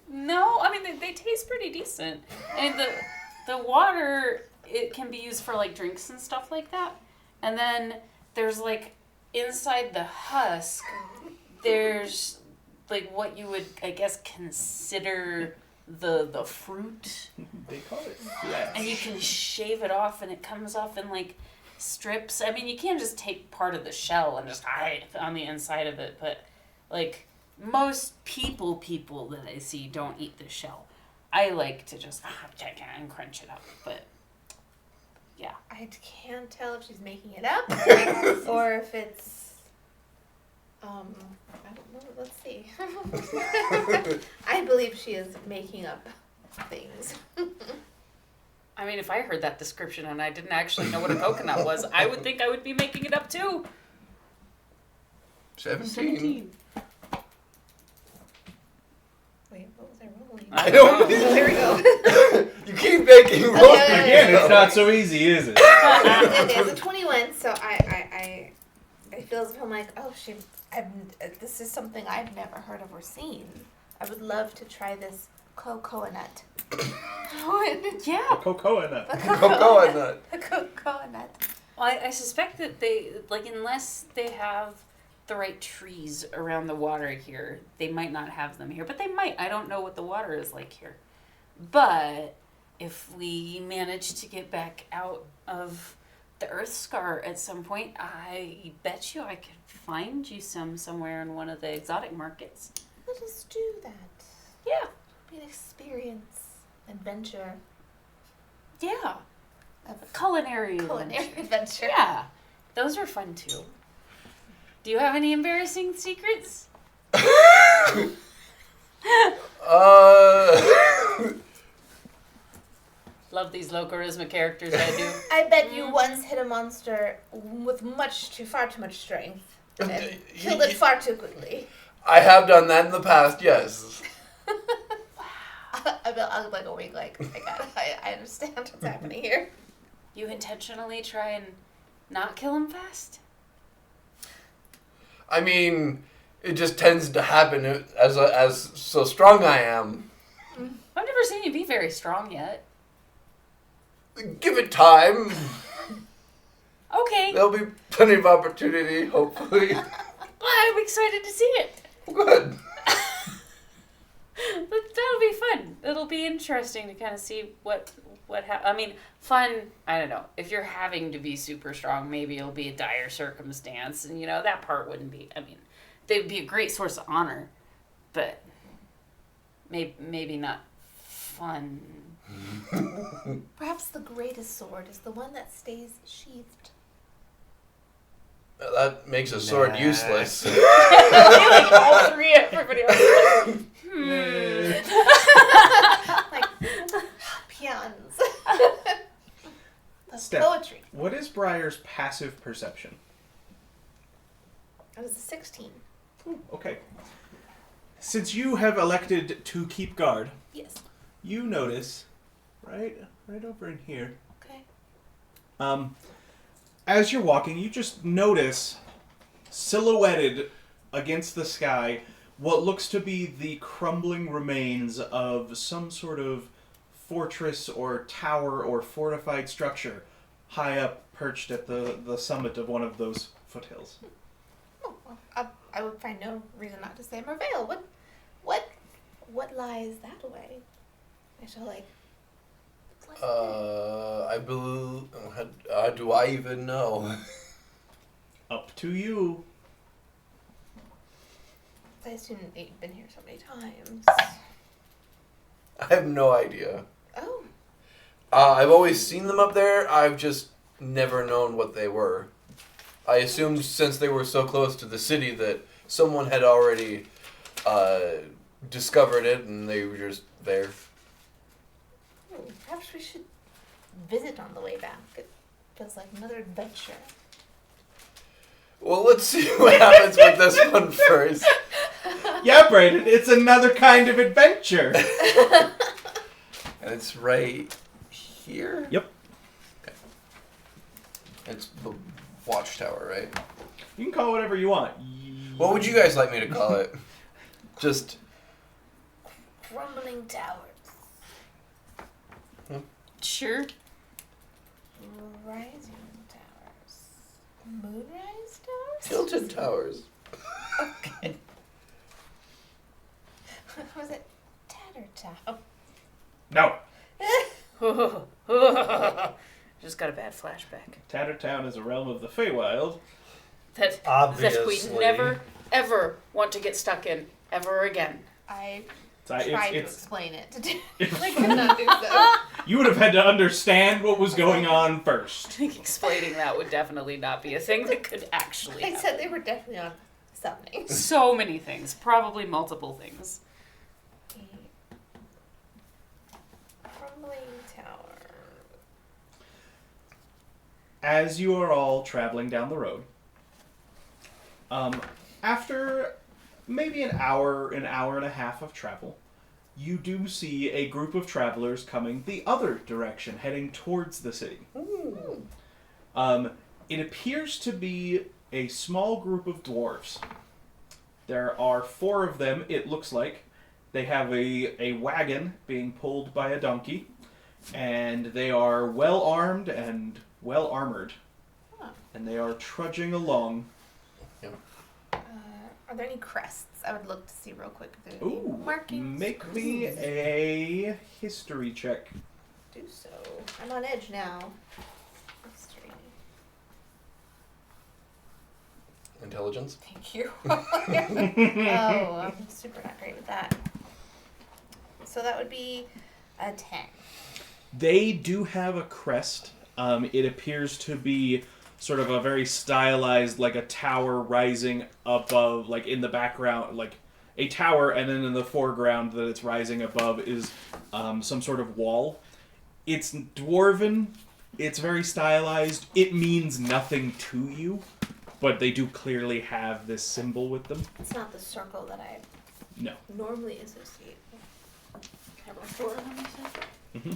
No, I mean they taste pretty decent, and the water it can be used for like drinks and stuff like that. And then there's like inside the husk, there's like what you would I guess consider the fruit, They call it flesh. and you can shave it off, and it comes off in like strips. I mean, you can't just take part of the shell and just hide on the inside of it, but like. Most people that I see don't eat the shell. I like to just check it and crunch it up, but yeah. I can't tell if she's making it up or if it's I don't know. Let's see. I believe she is making up things. I mean, if I heard that description and I didn't actually know what a coconut was, I would think I would be making it up too. 17. Wait, what was I rolling? I don't Oh, there we go. You keep making rolls. Okay. Again, it's not so easy, is it? It's a 21, so I feel as if I'm like, oh, this is something I've never heard of or seen. I would love to try this coconut. Yeah. Cocoa nut. Cocoa nut. The coconut. Well, I suspect that they, like, unless they have the right trees around the water here, they might not have them here. But they might. I don't know what the water is like here. But if we manage to get back out of the Earth Scar at some point, I bet you I could find you somewhere in one of the exotic markets. Let us do that. Yeah. Be an experience, adventure, Yeah. A culinary adventure. Yeah. Those are fun too. Do you have any embarrassing secrets? Love these low charisma characters, I do. I bet you once hit a monster with far too much strength and killed it far too quickly. I have done that in the past, yes. I'm like a week, like, I understand what's happening here. You intentionally try and not kill him fast? I mean, it just tends to happen as so strong I am. I've never seen you be very strong yet. Give it time. Okay. There'll be plenty of opportunity, hopefully. Well, I'm excited to see it. Good. That'll be fun. It'll be interesting to kind of see what I mean, fun, I don't know. If you're having to be super strong, maybe it'll be a dire circumstance. And, that part wouldn't be, I mean, they'd be a great source of honor. But maybe not fun. Perhaps the greatest sword is the one that stays sheathed. That makes a sword useless. Like all three, everybody else is like, Like, peons. The Steph. poetry. What is Briar's passive perception? It was a 16. Okay. Since you have elected to keep guard, Yes. you notice right over in here. Okay. As you're walking, you just notice silhouetted against the sky what looks to be the crumbling remains of some sort of fortress or tower or fortified structure high up, perched at the summit of one of those foothills. Oh, well, I would find no reason not to say Merveil. What lies that way? I shall I believe. Do I even know? Up to you. I assume that you've been here so many times. I have no idea. Oh. I've always seen them up there. I've just never known what they were. I assumed since they were so close to the city that someone had already discovered it and they were just there. Perhaps we should visit on the way back. It feels like another adventure. Well, let's see what happens with this one first. Yeah, Brayden, it's another kind of adventure. And it's right here? Yep. Okay. It's the watchtower, right? You can call it whatever you want. What would you guys like me to call it? Just... Crumbling towers. Sure. Rising towers. Moonrise towers? Tilted towers. Okay. Was it Tatter Tower? No. Just got a bad flashback. Tattertown is a realm of the Feywild. That Obviously. we never, ever want to get stuck in ever again. I It's, tried to it's, explain it to do. I could not do so. you would have had to understand what was going on first. I think explaining that would definitely not be a thing that could actually I happen. said they were definitely on summoning. So many things. Probably multiple things. Crumbling tower. As you are all traveling down the road, after maybe an hour and a half of travel, you do see a group of travelers coming the other direction, heading towards the city. It appears to be a small group of dwarves. There are 4 of them, it looks like. They have a wagon being pulled by a donkey, and they are well armed and well armored. Huh. And they are trudging along. Are there any crests? I would look to see real quick if there are any Ooh, markings. make me a history check. Do so. I'm on edge now. History. Intelligence. Thank you. Oh, I'm super not great with that. So that would be a 10. They do have a crest. It appears to be sort of a very stylized, like a tower rising above, like in the background, like a tower, and then in the foreground that it's rising above is some sort of wall. It's dwarven. It's very stylized. It means nothing to you, but they do clearly have this symbol with them. It's not the circle that I No. normally associate with. Mm-hmm.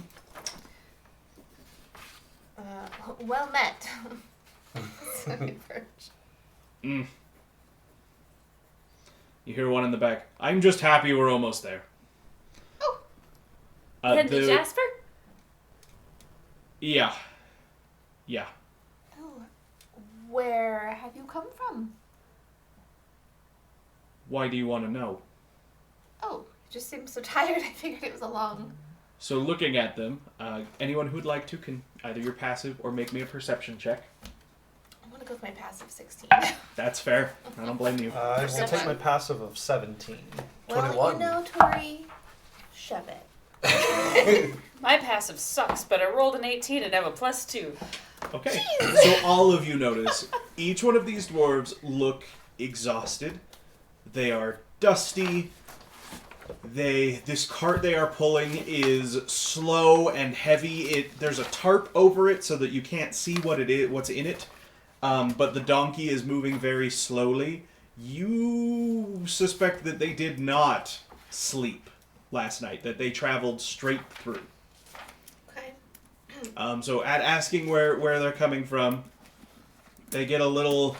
Well met. Mm. You hear one in the back. I'm just happy we're almost there. Oh. Head to Jasper? Yeah. Yeah. Oh, where have you come from? Why do you want to know? Oh, you just seemed so tired. I figured it was a long. So looking at them, anyone who'd like to can either your passive or make me a perception check. I'm gonna go with my passive 16. That's fair. I don't blame you. I will take my passive of 17. Well, 21. you know, Tori, shove it. My passive sucks, but I rolled an 18 and have a +2. Okay. So all of you notice each one of these dwarves look exhausted. They are dusty. This cart they are pulling is slow and heavy. There's a tarp over it so that you can't see what's in it. But the donkey is moving very slowly. You suspect that they did not sleep last night, that they traveled straight through. Okay. So at asking where they're coming from, they get a little...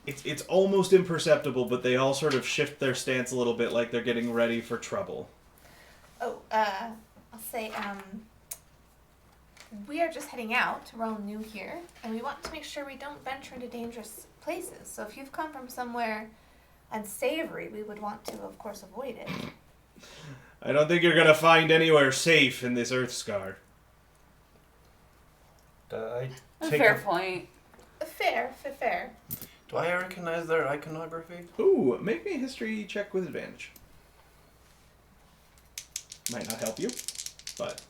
It's almost imperceptible, but they all sort of shift their stance a little bit like they're getting ready for trouble. Oh, I'll say, we are just heading out. We're all new here, and we want to make sure we don't venture into dangerous places. So if you've come from somewhere unsavory, we would want to, of course, avoid it. I don't think you're going to find anywhere safe in this Earth Scar. I A take fair a- point. Fair. Do I recognize their iconography? Ooh, make me a history check with advantage. Might not help you, but...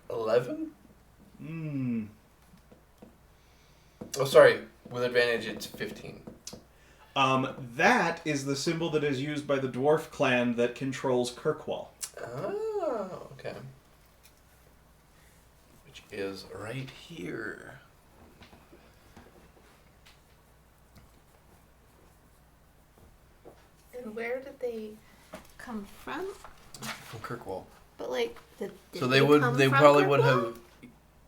11? Oh, Oh, sorry. With advantage, it's 15. That is the symbol that is used by the dwarf clan that controls Kirkwall. Oh, okay. Which is right here. And where did they come from? From Kirkwall. But like, did So they probably would have.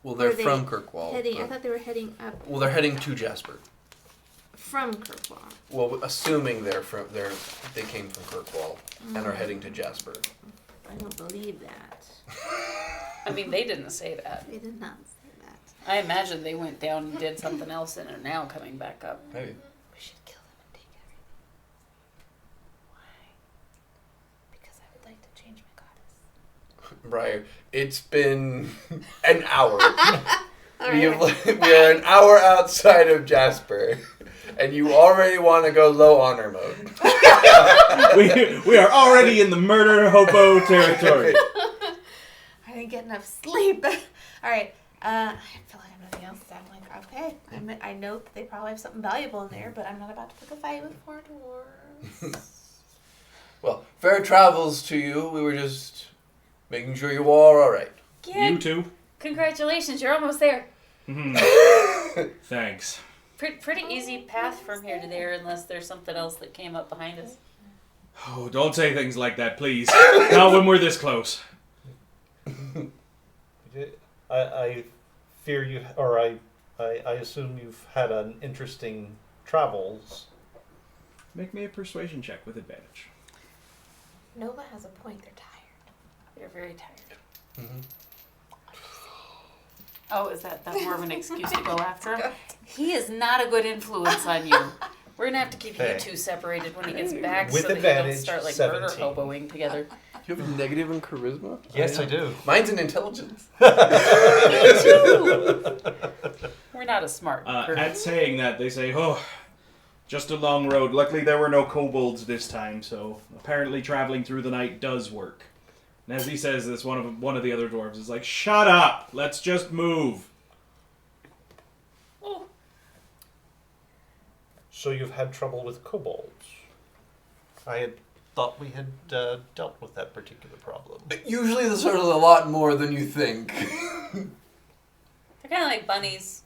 Well, they're Or they from Kirkwall. heading. I but- thought they were heading up well, they're heading to Jasper. from Kirkwall. Well, assuming they came from Kirkwall and are heading to Jasper. I don't believe that. I mean, they didn't say that. They did not say that. I imagine they went down and did something else and are now coming back up. Maybe. We should kill them and take everything. Why? Because I would like to change my goddess. Briar, it's been an hour. All we right. are an hour outside of Jasper, and you already want to go low honor mode. we are already in the murder hobo territory. I didn't get enough sleep. All right. I feel like I'm everything else, I'm like, okay, I know that they probably have something valuable in there, but I'm not about to pick a fight with 4 dwarves. Well, fair travels to you. We were just making sure you were all right. Gig, You too. congratulations, you're almost there. Thanks. Pretty easy path from here to there, unless there's something else that came up behind us. Oh, don't say things like that, please. Not when we're this close. I fear you, or I assume you've had an interesting travels. Make me a persuasion check with advantage. Nova has a point, they're tired. They're very tired. Mm-hmm. Oh, is that more of an excuse to go after him? He is not a good influence on you. We're gonna have to keep Hey. you two separated when he gets back, With so that you don't advantage, start like 17. murder hoboing together. You have a negative in charisma? Yes, I do. Mine's in intelligence. Me too. We're not a smart group. At saying that, they say, "Oh, just a long road. Luckily, there were no kobolds this time, so apparently traveling through the night does work." And as he says this, one of the other dwarves is like, "Shut up! Let's just move." Oh, So you've had trouble with kobolds. I had thought we had dealt with that particular problem. Usually this hurts a lot more than you think. they're kind of like bunnies.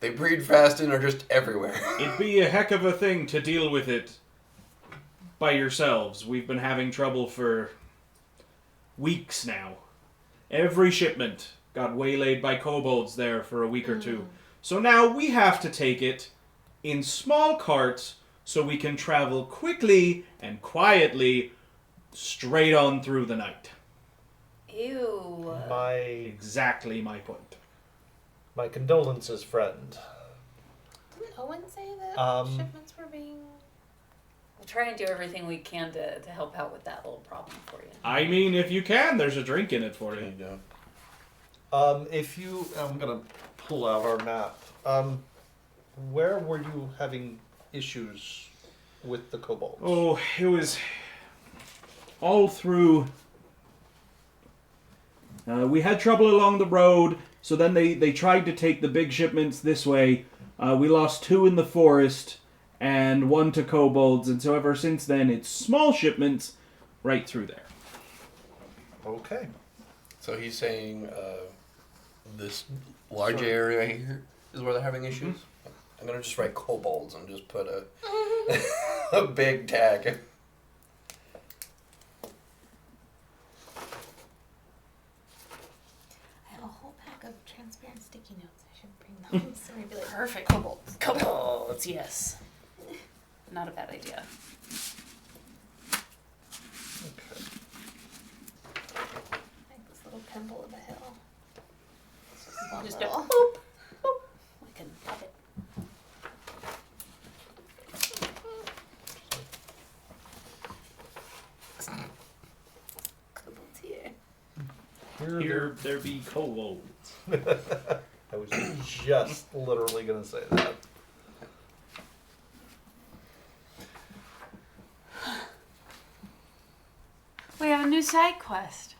They breed fast and are just everywhere. It'd be a heck of a thing to deal with it by yourselves. We've been having trouble for weeks now. Every shipment got waylaid by kobolds there for a week or two. So now we have to take it in small carts so we can travel quickly and quietly straight on through the night. Ew. Exactly my point. My condolences, friend. Didn't Owen say that shipments were being... We'll try and do everything we can to help out with that little problem for you. I mean, if you can, there's a drink in it for There you. you go. I'm gonna pull out our map. Where were you having issues with the kobolds? Oh, it was all through. We had trouble along the road, so then they tried to take the big shipments this way. We lost 2 in the forest and 1 to kobolds, and so ever since then it's small shipments right through there. Okay. So he's saying this large area here is where they're having issues? I'm going to just write kobolds and just put a big tag. I have a whole pack of transparent sticky notes. I should bring them. So maybe like, Perfect. kobolds. Kobolds, yes. Not a bad idea. Okay. Like this little pimple of a hill. It's just one Just little. boop, boop. We can pop it. Kobolds here. Here there be kobolds. I was just literally gonna say that. We have a new side quest.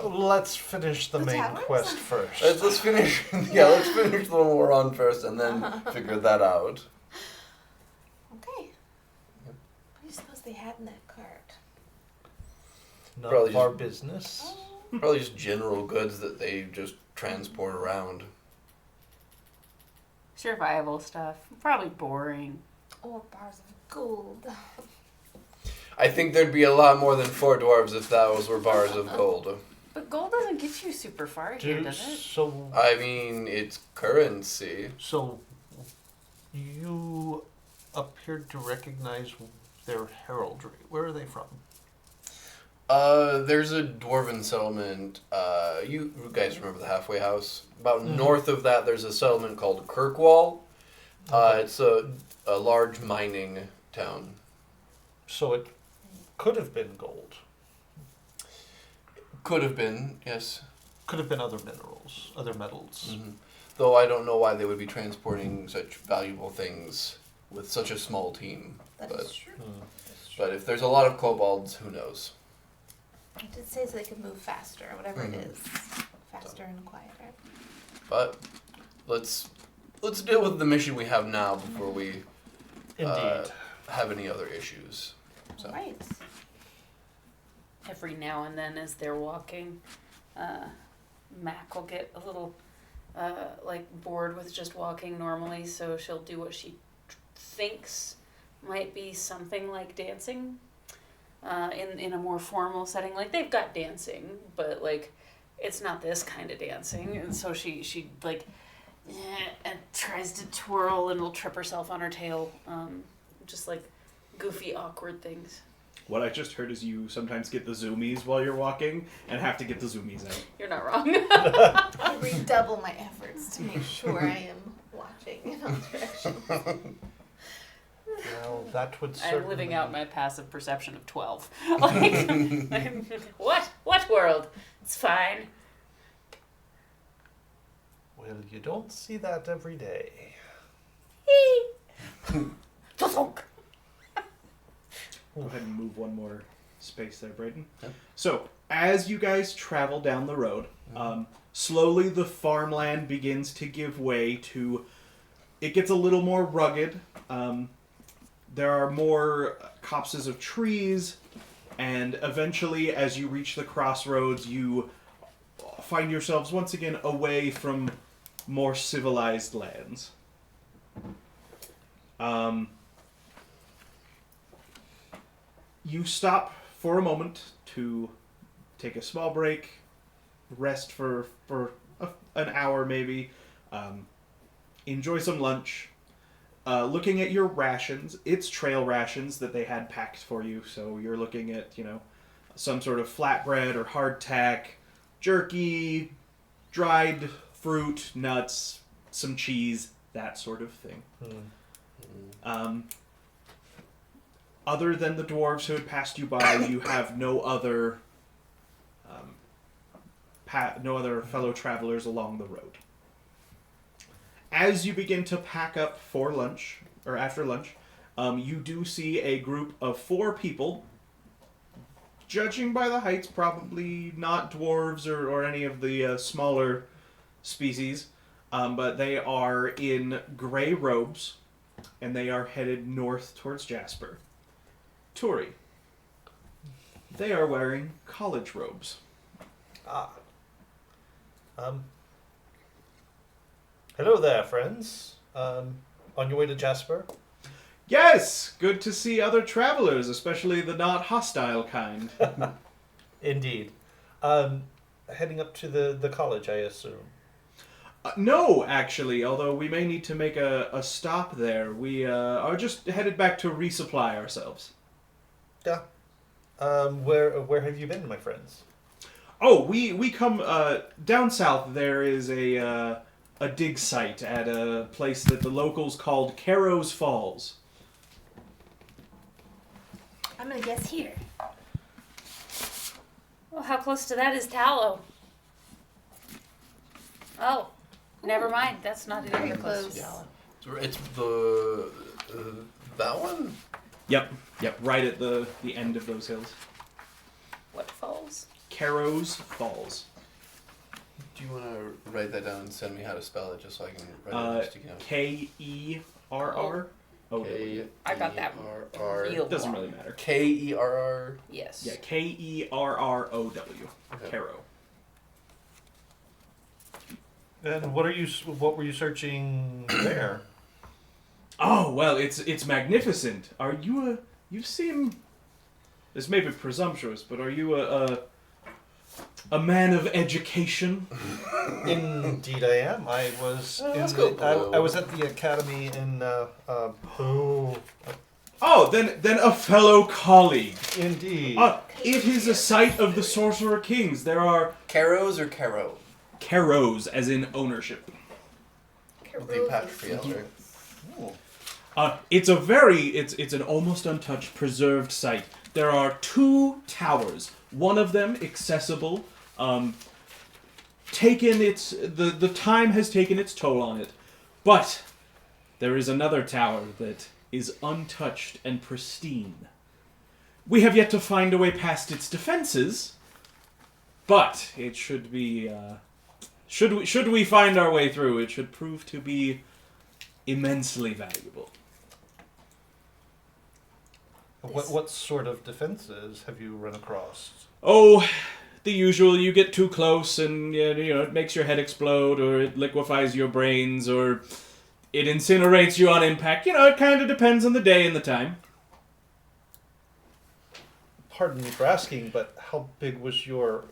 Let's finish the The main towers? quest first. Let's finish. Yeah, let's finish the one we're on first, and then figure that out. Okay. What do you suppose they had in that cart? None Probably of our just- business. Probably just general goods that they just transport around. Survival stuff. Probably boring. Or bars of gold. I think there'd be a lot more than 4 dwarves if those were bars of gold. But gold doesn't get you super far here, does it? So, I mean, it's currency. so you appeared to recognize their heraldry. Where are they from? There's a dwarven settlement. You guys remember the halfway house? About north of that, there's a settlement called Kirkwall. It's a large mining town. So it could have been gold. Could have been, yes. Could have been other minerals, other metals. Mm-hmm. Though I don't know why they would be transporting such valuable things with such a small team. That But- is true. But if there's a lot of kobolds, who knows? It did say so they could move faster, whatever it is. Faster and quieter. But let's deal with the mission we have now before we Indeed. have any other issues. So. Right. Every now and then, as they're walking, Mac will get a little bored with just walking normally, so she'll do what she thinks might be something like dancing in a more formal setting. Like, they've got dancing, but like it's not this kind of dancing, and so she and tries to twirl and will trip herself on her tail, just like goofy, awkward things. What I just heard is you sometimes get the zoomies while you're walking and have to get the zoomies out. You're not wrong. I redouble my efforts to make sure I am watching in all directions. Well, that would certainly... I'm living out my passive perception of 12. What world? It's fine. Well, you don't see that every day. Thunk. Go ahead and move one more space there, Brayden. Yep. So, as you guys travel down the road, slowly the farmland begins to give way to... It gets a little more rugged. There are more copses of trees, and eventually, as you reach the crossroads, you find yourselves once again away from more civilized lands. You stop for a moment to take a small break, rest for an hour maybe, enjoy some lunch. Looking at your rations, it's trail rations that they had packed for you, so you're looking at, some sort of flatbread or hardtack, jerky, dried fruit, nuts, some cheese, that sort of thing. Other than the dwarves who had passed you by, you have no other fellow travelers along the road. As you begin to pack up for lunch, or after lunch, you do see a group of 4 people. Judging by the heights, probably not dwarves or any of the smaller species, but they are in gray robes, and they are headed north towards Jasper. Tori, they are wearing college robes. Hello there, friends. On your way to Jasper? Yes! Good to see other travelers, especially the not hostile kind. Indeed. Heading up to the college, I assume. No, actually, although we may need to make a stop there. We are just headed back to resupply ourselves. Yeah. Where have you been, my friends? Oh, we come down south. There is a dig site at a place that the locals called Carrow's Falls. I'm gonna guess here. Well, how close to that is Tallow? Oh, never mind. That's not Very even close. close. It's the that one. Yep, right at the end of those hills. What falls? Carrow's Falls. Do you want to write that down and send me how to spell it, just so I can write it sticky note? Kerrrow. I got that real Doesn't wrong. really matter. Kerr. Yes. Yeah, Kerrow. Okay. Carrow. And what were you searching there? Oh well, it's magnificent. Are you you seem, this may be presumptuous, but are you a man of education? Indeed, I am. I was. let's go. I was at the academy in. Oh, then a fellow colleague. Indeed. It is a site of the Sorcerer Kings. There are Carrows or Carrow? Carrows, as in ownership. With the apostrophe L, right? It's an almost untouched, preserved site. There are 2 towers. One of them accessible. The time has taken its toll on it, but there is another tower that is untouched and pristine. We have yet to find a way past its defenses, but it should be should we find our way through, it should prove to be immensely valuable. What sort of defenses have you run across? Oh, the usual. You get too close and it makes your head explode, or it liquefies your brains, or it incinerates you on impact. It kind of depends on the day and the time. Pardon me for asking, but how big was your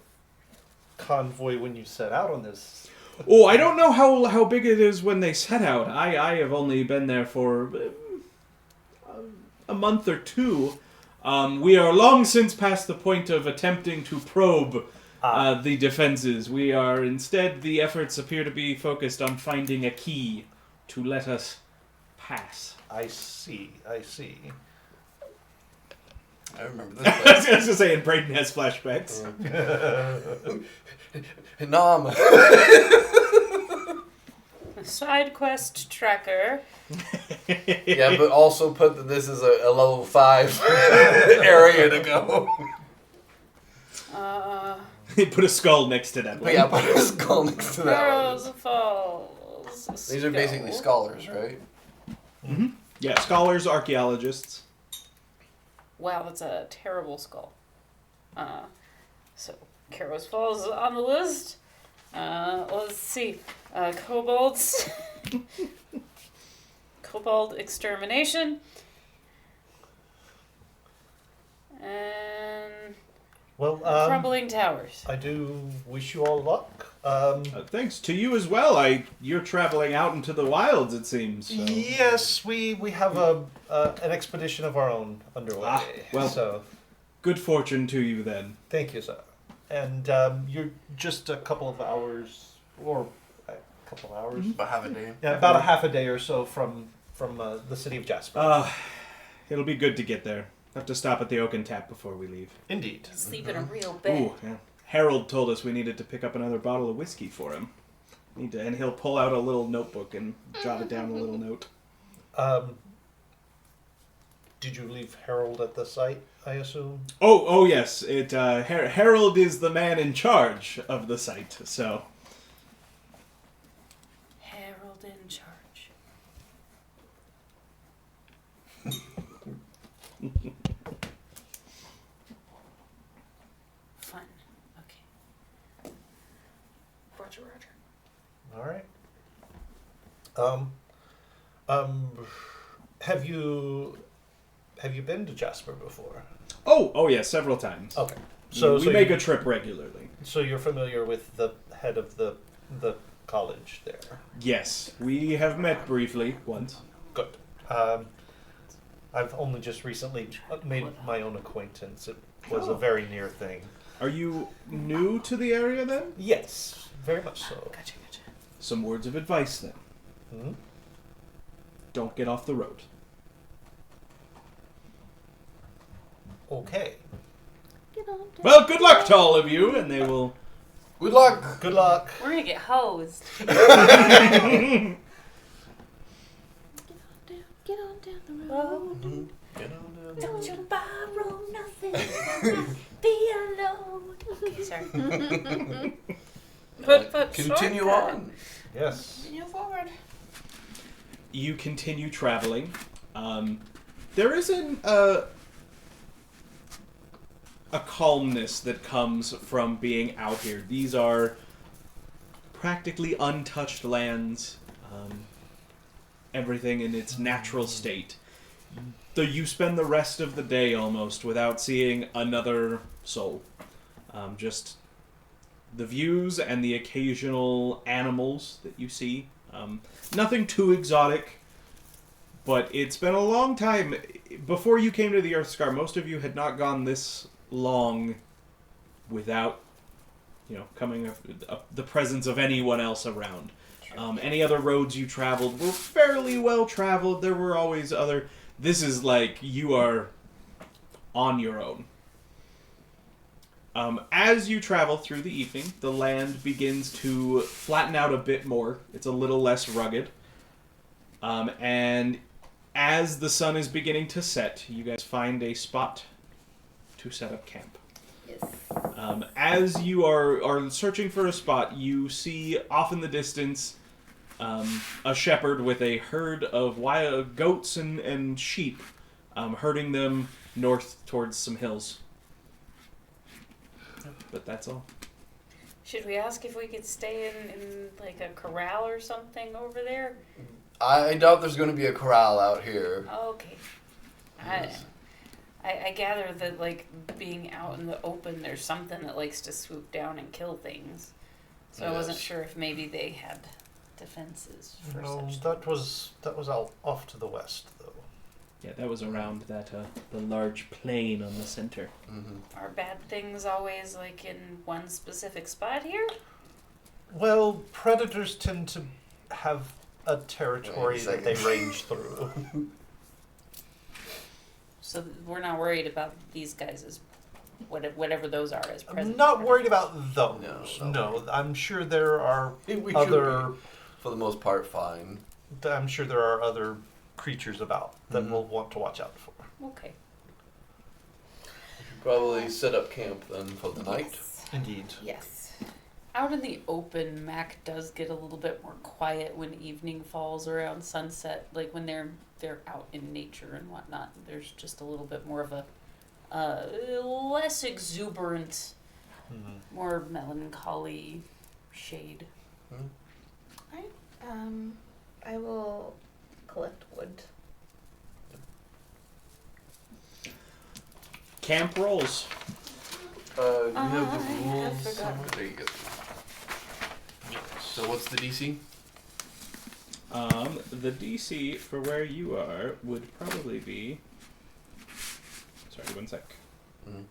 convoy when you set out on this? Oh, I don't know how big it is when they set out. I have only been there for a month or two. We are long since past the point of attempting to probe the defenses. We are instead, the efforts appear to be focused on finding a key to let us pass. I see. I remember I was this. going to say, and Brayden has flashbacks. Nom. Side quest tracker. Yeah, but also put that this is a level 5 area to go. He put a skull next to that one. But yeah, put a skull next to that Arrows one. Falls. These are basically scholars, right? Mm-hmm. Yeah, scholars, archaeologists. Wow, that's a terrible skull. So, Carros Falls is on the list. Let's see. Kobolds. Kobold extermination. And Well, crumbling towers. I do wish you all luck. Thanks to you as well. You're traveling out into the wilds, it seems. So. Yes, we have an expedition of our own underway. Well, so good fortune to you then. thank you, sir. And you're just a couple of hours, or a couple of hours. About half a day. Yeah, about a half a day or so from the city of Jasper. It'll be good to get there. Have to stop at the Oak and Tap before we leave. Indeed. Sleep in a real bed. Ooh, yeah. Harold told us we needed to pick up another bottle of whiskey for him. And he'll pull out a little notebook and jot it down a little note. Did you leave Harold at the site, I assume? Oh yes. Harold is the man in charge of the site, so... Harold in charge. Fun. Okay. Roger. All right. Have you been to Jasper before? Oh yeah, several times. Okay. We make a trip regularly. So you're familiar with the head of the college there? Yes, we have met briefly once. Good. I've only just recently made my own acquaintance. It was a very near thing. Are you new to the area then? Yes, very much so. Gotcha. Some words of advice then. Hmm? Don't get off the road. Okay. Well, good luck to all of you, and they will... Good luck. Good luck. We're gonna get hosed. Get on down the road. Get on down. Don't you borrow nothing. Be alone. Okay, sorry. But Continue shortcut. on. Yes. Continue forward. You continue traveling. There is a calmness that comes from being out here. These are practically untouched lands. Everything in its natural state. You spend the rest of the day almost without seeing another soul. Just the views and the occasional animals that you see. Nothing too exotic, but it's been a long time. Before you came to the Earthscar, most of you had not gone this long without, coming up the presence of anyone else around. Any other roads you traveled were fairly well traveled. There were always other... This is like you are on your own. As you travel through the evening, the land begins to flatten out a bit more. It's a little less rugged. And as the sun is beginning to set, you guys find a spot to set up camp. Yes. As you are searching for a spot, you see off in the distance a shepherd with a herd of wild goats and sheep, herding them north towards some hills. But that's all. Should we ask if we could stay in like a corral or something over there? I doubt there's going to be a corral out here. Okay. I gather that, like, being out in the open, there's something that likes to swoop down and kill things. So I wasn't Yes. sure if maybe they had defenses for No, such. that was out off to the west, though. Yeah, that was around that the large plain on the center. Mm-hmm. Are bad things always, like, in one specific spot here? Well, predators tend to have a territory Wait a that they second. range through. So we're not worried about these guys as whatever those are as I'm present. not worried about those. No. No, I'm sure there are We other. should be, for the most part, fine. I'm sure there are other creatures about that Mhm. we'll want to watch out for. Okay. Probably set up camp then for the night. Yes. Indeed. Yes. Out in the open, Mac does get a little bit more quiet when evening falls around sunset. Like when they're out in nature and whatnot. There's just a little bit more of a less exuberant, more melancholy shade. I will collect wood. Camp rolls. Do you have I the have rules forgotten. somewhere? There you go. So what's the DC? The DC for where you are would probably be. Sorry, one sec. Mm.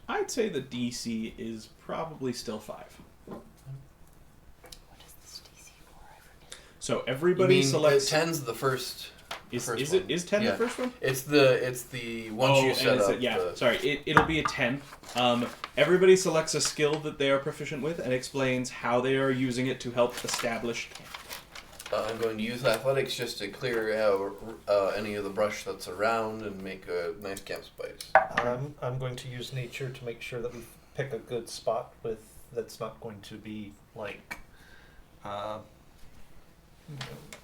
I'd say the DC is probably still 5. What is this DC for? I forget. So everybody selects. 10's the first. Is first it one. is 10 Yeah. the first one? It's the once you and set it's up. yeah. the, Sorry, it'll be a 10. Everybody selects a skill that they are proficient with and explains how they are using it to help establish camp. I'm going to use athletics just to clear out any of the brush that's around and make a nice camp space. I'm going to use nature to make sure that we pick a good spot that's not going to be like.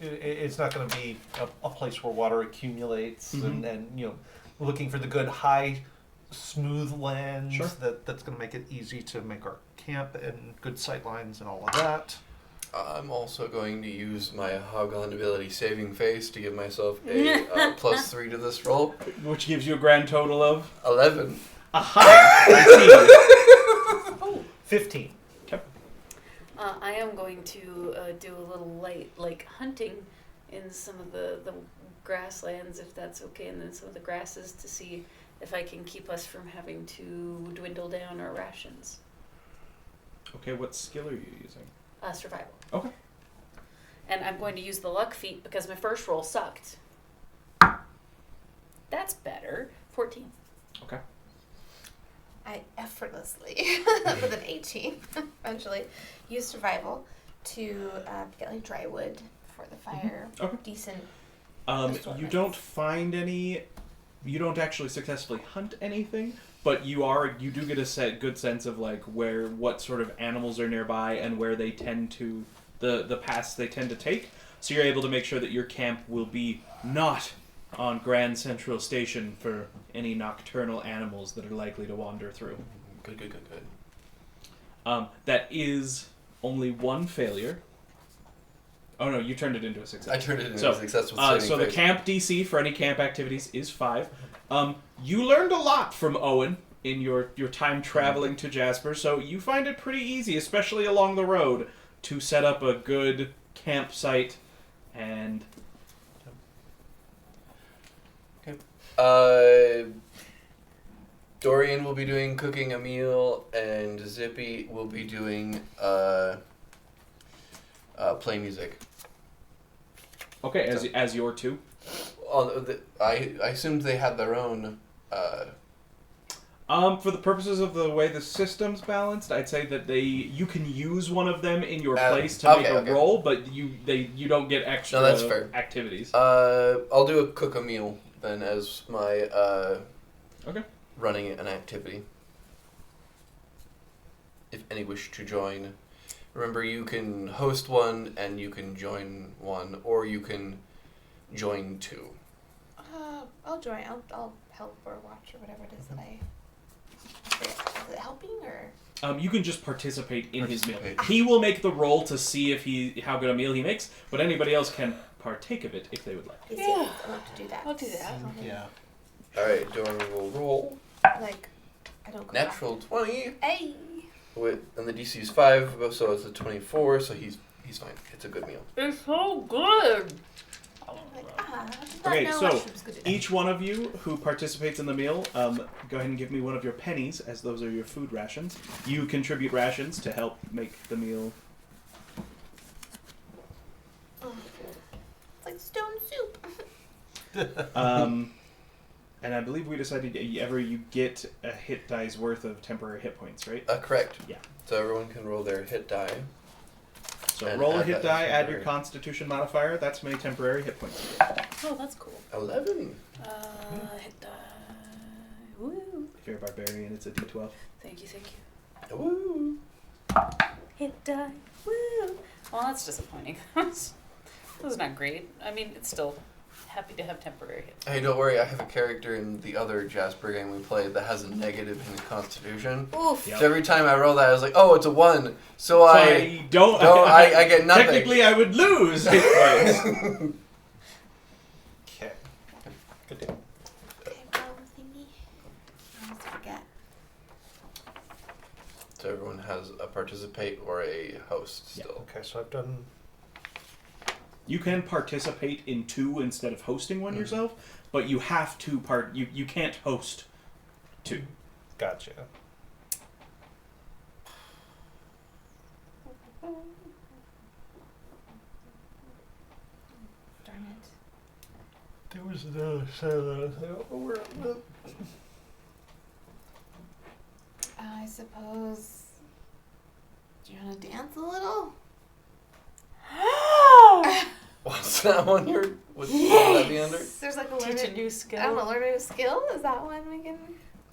It's not going to be a place where water accumulates, Mhm. and looking for the good high, smooth land Sure. that's going to make it easy to make our camp and good sight lines and all of that. I'm also going to use my Hogland ability saving face to give myself a +3 to this roll. Which gives you a grand total of 11. aha. I see. 15. I am going to do a little light, like, hunting in some of the grasslands, if that's okay, and then some of the grasses to see if I can keep us from having to dwindle down our rations. Okay, what skill are you using? Survival. Okay. And I'm going to use the luck feat because my first roll sucked. That's better. 14. Okay. I effortlessly, with an 18, eventually, use survival to get like dry wood for the fire. Okay. Decent. You assortments. don't find any. You don't actually successfully hunt anything, but you do get a good sense of like what sort of animals are nearby and where they tend to the paths they tend to take. So you're able to make sure that your camp will be not on Grand Central Station for any nocturnal animals that are likely to wander through. Good. That is only one failure. Oh no, you turned it into a success. I turned it into So, a success with saving so the face. camp DC for any camp activities is 5. You learned a lot from Owen in your time traveling to Jasper, so you find it pretty easy, especially along the road, to set up a good campsite and... Dorian will be cooking a meal, and Zippy will be doing play music. Okay, as your 2. I assumed they had their own. For the purposes of the way the system's balanced, I'd say that you can use one of them in your place to make a roll, but you don't get extra No, that's fair. activities. I'll do a cook a meal then as my Okay. running an activity. If any wish to join, remember you can host one and you can join one, or you can join two. I'll join. I'll help or watch or whatever it is that I. Is it helping or? You can just participate in his meal. Participate. He will make the roll to see if how good a meal he makes, but anybody else can partake of it if they would like. Yes, Yeah. yes, I'll have to do that. I'll do that. Yeah. Alright, Doran will roll. Like, I don't go Natural 20. back. Hey. And the DC is 5, so it's a 24, so he's fine. It's a good meal. It's so good. Like, I did not Okay, know so mushrooms could do that. each one of you who participates in the meal, go ahead and give me one of your pennies, as those are your food rations. You contribute rations to help make the meal. It's like stone soup. And I believe we decided you get a hit die's worth of temporary hit points, right? Correct. Yeah. So everyone can roll their hit die. So And roll a add hit that die, add your temporary. Constitution modifier. That's many temporary hit points. Oh, that's cool. 11. Hit die. Woo. If you're a barbarian, it's a D12. Thank you. Woo. Hit die. Woo. Well, that's disappointing. That was not great. I mean, it's still happy to have temporary hit. Hey, don't worry. I have a character in the other Jasper game we played that has a negative in his Constitution. Oof. Yep. So every time I roll that, I was like, oh, it's a 1. So I don't. I get nothing. Technically, I would lose hit points. Okay. Good deal. Okay, roll thingy. I almost forget. So everyone has a participate or a host Yeah. still. Okay, so I've done. You can participate in two instead of hosting one Mhm. yourself, but you have to You can't host two. Gotcha. Darn it. There was another side. I suppose. Do you want to dance a little? What's that one you're... What will that be under? There's like a Teach a learning. new I don't skill. know, learning a skill? Is that one we can.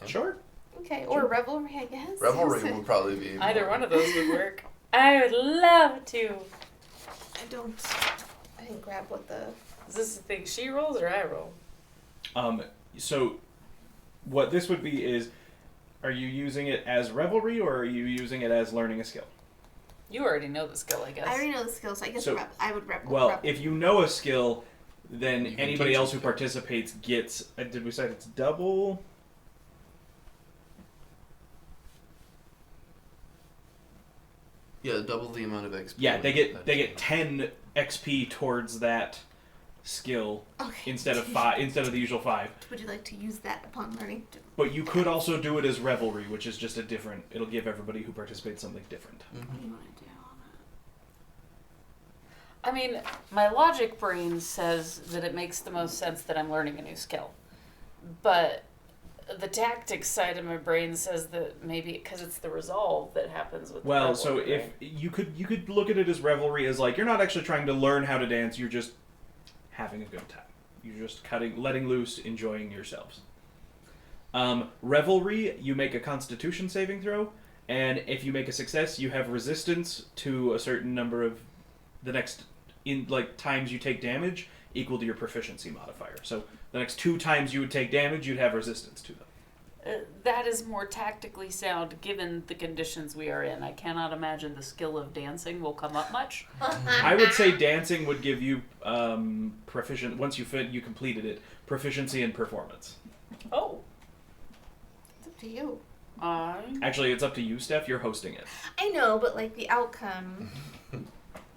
Sure. Okay, or revelry, I guess. Revelry will probably be... Either one of those would work. I would love to. I didn't grab what the. Is this the thing she rolls or I roll? So, what this would be is, are you using it as revelry or are you using it as learning a skill? You already know the skill, I guess. I already know the skill, so I guess So- I would revel. Well, revel. if you know a skill, then You can anybody teach else a who skill. participates gets. Did we say it's double? Yeah, double the amount of XP. Yeah, when they you get 10 XP towards that skill Okay. instead of the usual 5. Would you like to use that upon learning? But you could also do it as revelry, which is just a different. It'll give everybody who participates something different. What Mhm. do you want to do? I mean, my logic brain says that it makes the most sense that I'm learning a new skill. But the tactics side of my brain says that maybe because it's the resolve that happens with Well, the so revelry, if right? you could look at it as revelry as like you're not actually trying to learn how to dance, you're just having a good time. You're just letting loose, enjoying yourselves. Revelry, you make a Constitution saving throw, and if you make a success, you have resistance to a certain number of the next times you take damage equal to your proficiency modifier. So the next 2 times you would take damage, you'd have resistance to them. That is more tactically sound given the conditions we are in. I cannot imagine the skill of dancing will come up much. I would say dancing would give you proficient once you completed it, proficiency in performance. Oh. It's up to you. Actually, it's up to you, Steph. You're hosting it. I know, but like the outcome,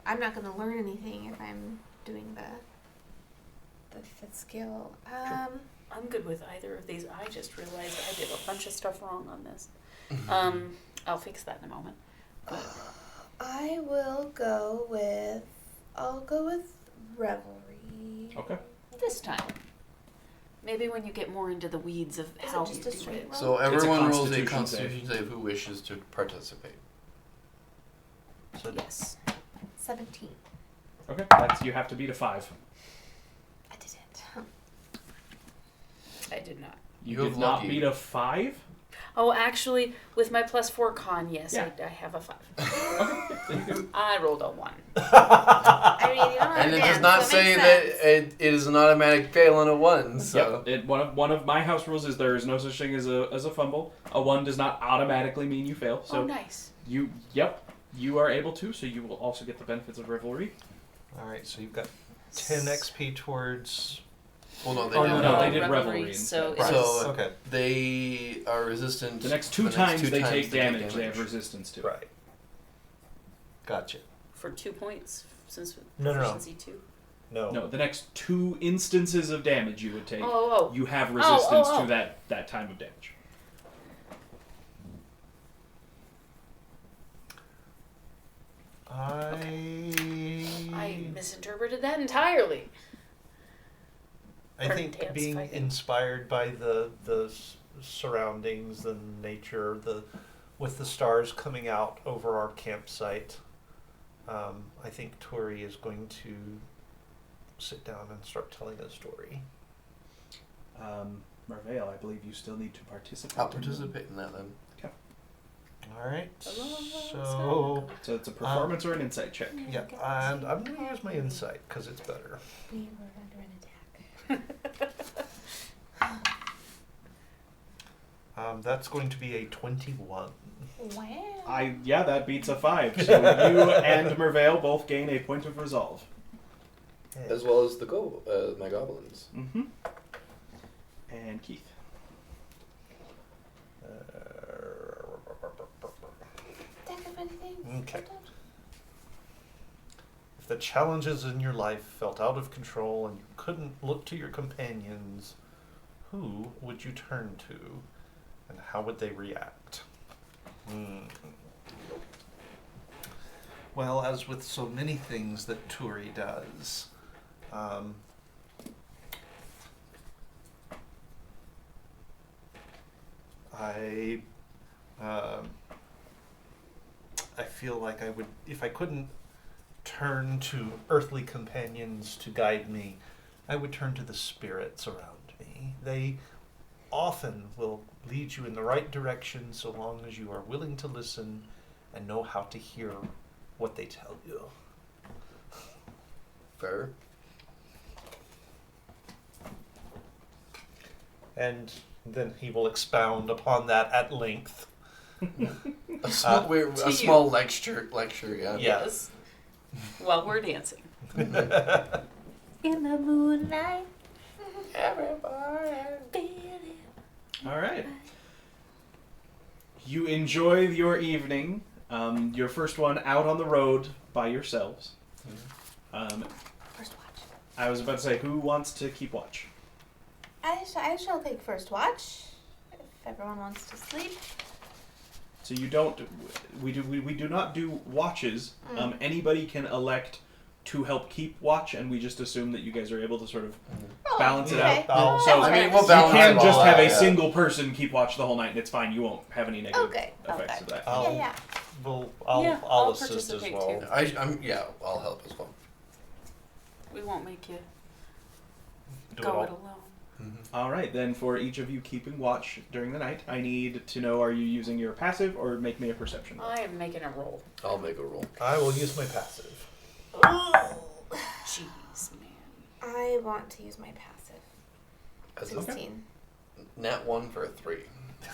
I'm not going to learn anything if I'm doing the fifth skill. I'm good with either of these. I just realized I did a bunch of stuff wrong on this. I'll fix that in a moment. But I'll go with revelry. Okay. this time, maybe when you get more into the weeds of Is how it just you a do straight it. roll? So everyone rolls a Constitution Constitution save who wishes to participate. So Yes. 17. Okay. You have to beat a 5. I did it. I did not. You You did have not lucky. beat a 5? Oh, actually, with my +4 con, yes, Yeah. I have a 5. Okay, then you can- I rolled a 1. I mean, you don't And it does understand, not so say makes that sense. it is an automatic fail on a 1. So Yep. One of my house rules is there is no such thing as a fumble. A 1 does not automatically mean you fail. So Oh, nice. you are able to. So you will also get the benefits of Revelry. All right, so you've got 10 XP towards. hold on, Oh, no, they did Revelry, Revelry so instead. it's So Okay. they are resistant. The next two times they take damage, they have resistance to. Right. Gotcha. for 2 points since No, no, no. proficiency 2. No. No, the next 2 instances of damage you would take, Oh, you have resistance oh. to that time of damage. I misinterpreted that entirely. I Or think dance being fighting. inspired by the surroundings, the nature, with the stars coming out over our campsite, I think Tori is going to sit down and start telling a story. Marvale, I believe you still need to participate. I'll participate in that then. All right. So- So it's a performance or an insight check. Yeah, and I'm going to use my insight because it's better. We were under an attack. That's going to be a 21. Wow. That beats a 5. So you and Mervale both gain a point of resolve. As well as my goblins. Mm-hmm. And Keith. Deck of anything? Okay. If the challenges in your life felt out of control and you couldn't look to your companions, who would you turn to, and how would they react? Well, as with so many things that Turi does, I feel like I would, if I couldn't turn to earthly companions to guide me, I would turn to the spirits around me. They often will lead you in the right direction so long as you are willing to listen and know how to hear what they tell you. Fair. And then he will expound upon that at length. A small lecture, yeah. Yes. While we're dancing. In the moonlight. All right. You enjoy your evening. Your first one out on the road by yourselves. First watch. I was about to say, who wants to keep watch? I shall take first watch. If everyone wants to sleep. So you don't. We do not do watches. Anybody can elect to help keep watch, and we just assume that you guys are able to sort of balance it out. I'll- So I mean, we'll you balance can it just all have out, a yeah. single person keep watch the whole night, and it's fine. You won't have any negative Okay, effects okay. of that. I'll, Yeah. I'll assist as participate well. too. I'll help as well. We won't make you Do go it it all. alone. All right, then for each of you keeping watch during the night, I need to know: are you using your passive or make me a perception roll? I am making a roll. I'll make a roll. I will use my passive. Jeez, man. I want to use my passive. As a 16. nat 1 for a 3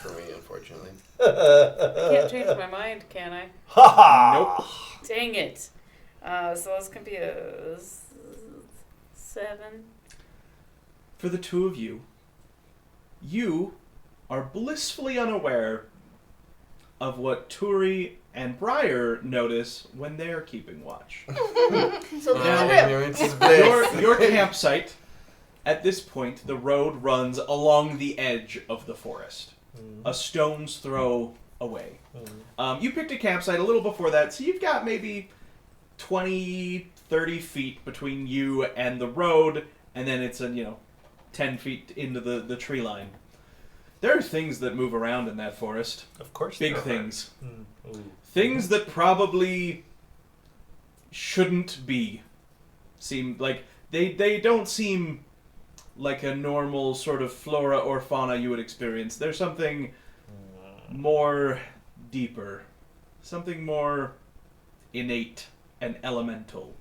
for me, unfortunately. I can't change my mind, can I? Ha ha! Dang it. So this could be a 7. For the two of you, you are blissfully unaware of what Turi and Briar notice when they're keeping watch. So Now, Ignorance is bliss. your campsite, at this point, the road runs along the edge of the forest, a stone's throw away. You picked a campsite a little before that, so you've got maybe 20, 30 feet between you and the road, and then it's 10 feet into the tree line. There are things that move around in that forest. Of course, Big there are. things. Ooh. Things that probably shouldn't be. Seem like they don't seem like a normal sort of flora or fauna you would experience. There's something more deeper, something more innate and elemental,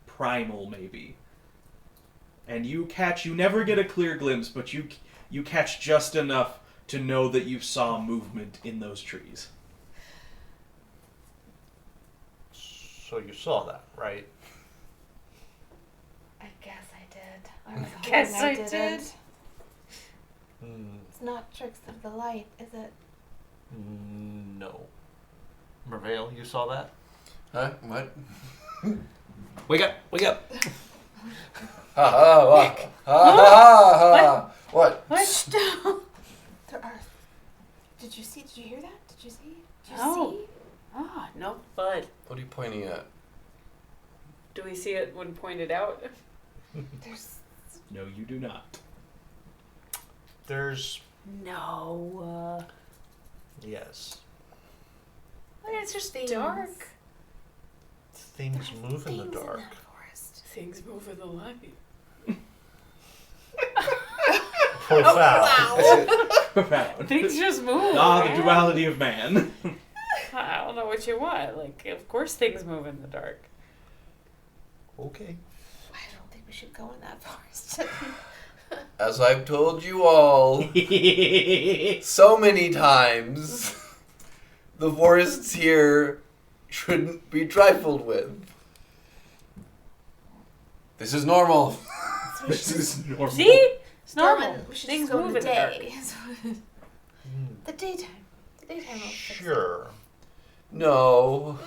primal maybe. And you never get a clear glimpse, but you catch just enough to know that you saw movement in those trees. So you saw that, right? I guess I did. I was Guess hoping I didn't. did. It's not tricks of the light, is it? No. Mervale, you saw that? Huh? What? Wake up! Wake up! Ha ha! What? Ha ha ha! What? What? There are. Did you hear that? Did you see? Did you No. see? Ah, no, but What are you pointing at? do we see it when pointed out? There's. No, you do not. There's... No. Yes. It's just Things. dark. Things move in the Things dark. that forest. Things move in the light. Profound. Profound. Things just move. Ah, the man. duality of man. I don't know what you want. Like, of course things move in the dark. Okay. I don't think we should go in that forest. As I've told you all so many times, the forests here shouldn't be trifled with. This is normal. So we This should is normal. See? It's go normal. in- we should Things just go move in in the the dark. day. The daytime. The daytime will fix it. Sure. No.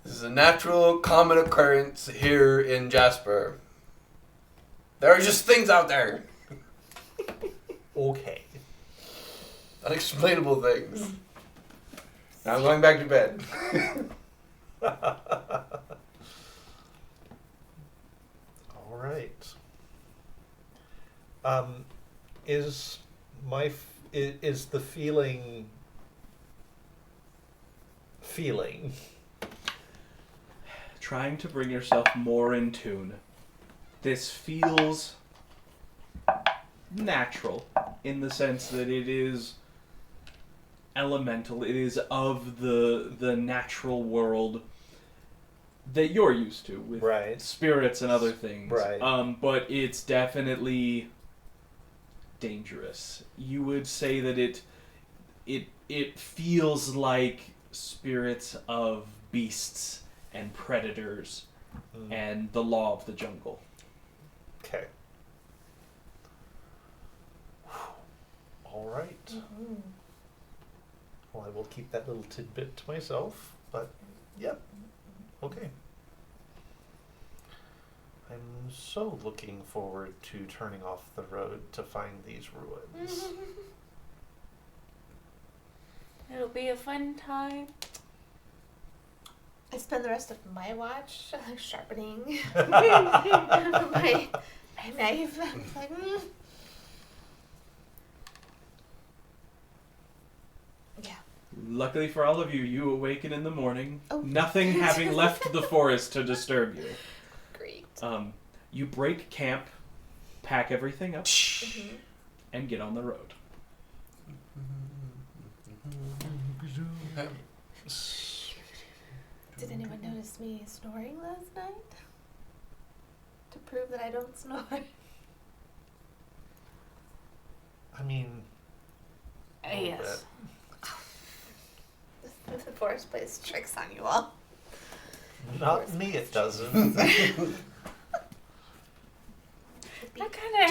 This is a natural, common occurrence here in Jasper. There are just things out there. Okay. Unexplainable things. Now I'm going back to bed. All right. Is the feeling Trying to bring yourself more in tune. This feels natural in the sense that it is elemental. It is of the natural world that you're used to with right? spirits and other things. Right. But it's definitely dangerous. You would say that it feels like spirits of beasts and predators and the law of the jungle. Okay. All right. Well, I will keep that little tidbit to myself, but yep. Okay. I'm so looking forward to turning off the road to find these ruins. It'll be a fun time. I spend the rest of my watch sharpening my knife. It's like, Yeah. Luckily for all of you, you awaken in the morning, Oh. nothing having left the forest to disturb you. Great. You break camp, pack everything up, Mhm. and get on the road. Did anyone notice me snoring last night? To prove that I don't snore. I mean, a little Yes. The forest plays tricks on you all. bit. Not me, it doesn't. That kind of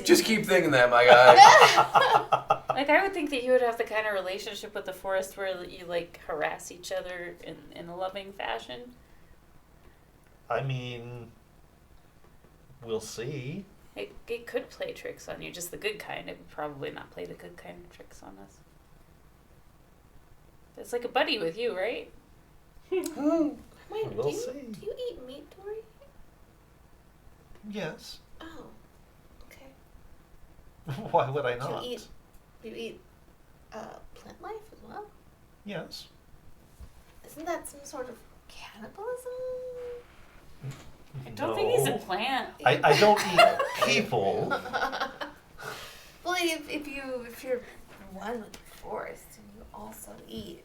Just keep thinking that, my guy. Like, I would think that you would have the kind of relationship with the forest where you, like, harass each other in a loving fashion. I mean, we'll see. It could play tricks on you, just the good kind. It would probably not play the good kind of tricks on us. It's like a buddy with you, right? Wait, We'll see. do you eat meat, Dory? Yes. Oh, okay. Why would I Do not? you eat plant life as well? Yes. Isn't that some sort of cannibalism? I don't think he's a plant. I don't eat people. Well, if you're one with the forest and you also eat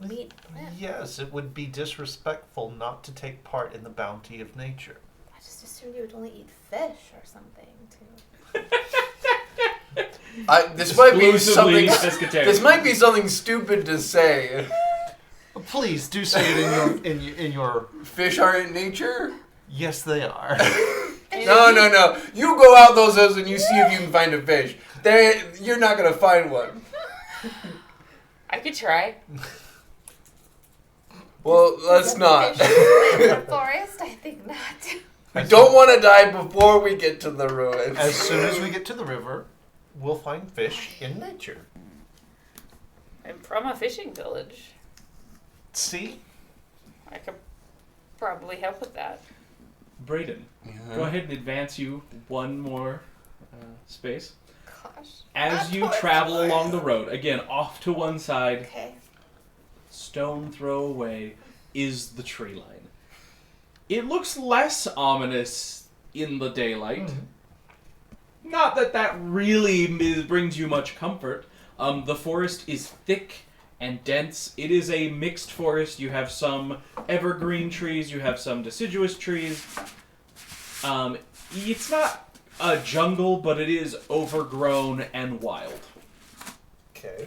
meat plants, Yes, it would be disrespectful not to take part in the bounty of nature. I just assumed you would only eat fish or something too. This might be Exclusively something. pescatarian. This might be something stupid to say. Please do say it in your. Fish aren't nature. Yes, they are. No. You go out those hills and you see if you can find a fish. You're not gonna find one. I could try. Well, let's not. Fish in the forest? I think not. We don't want to die before we get to the ruins. As soon as we get to the river, we'll find fish in nature. I'm from a fishing village. See? I could probably help with that. Brayden, go ahead and advance you one more space. Gosh. As Not you towards travel the along the road, again, off to one side, Okay. stone throw away, is the tree line. It looks less ominous in the daylight. Not that that really brings you much comfort. The forest is thick and dense. It is a mixed forest. You have some evergreen trees, you have some deciduous trees. It's not a jungle, but it is overgrown and wild. Okay.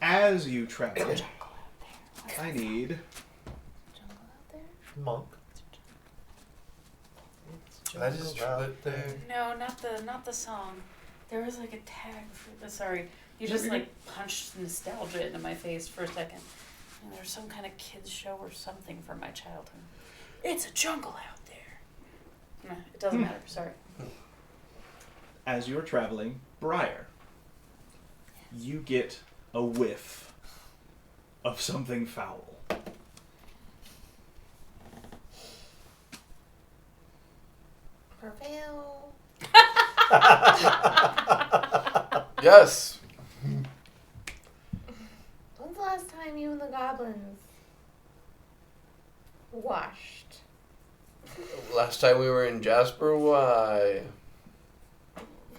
As you travel, I need... Jungle out there? Monk. That is out there. No, not the song. There was like a tag for the. Sorry, you just like punched nostalgia into my face for a second. And there's some kind of kids show or something from my childhood. It's a jungle out there. Nah, it doesn't matter. Sorry. As you're traveling, Briar, you get a whiff of something foul. Prevail. Yes. When's the last time you and the goblins washed? Last time we were in Jasper, why?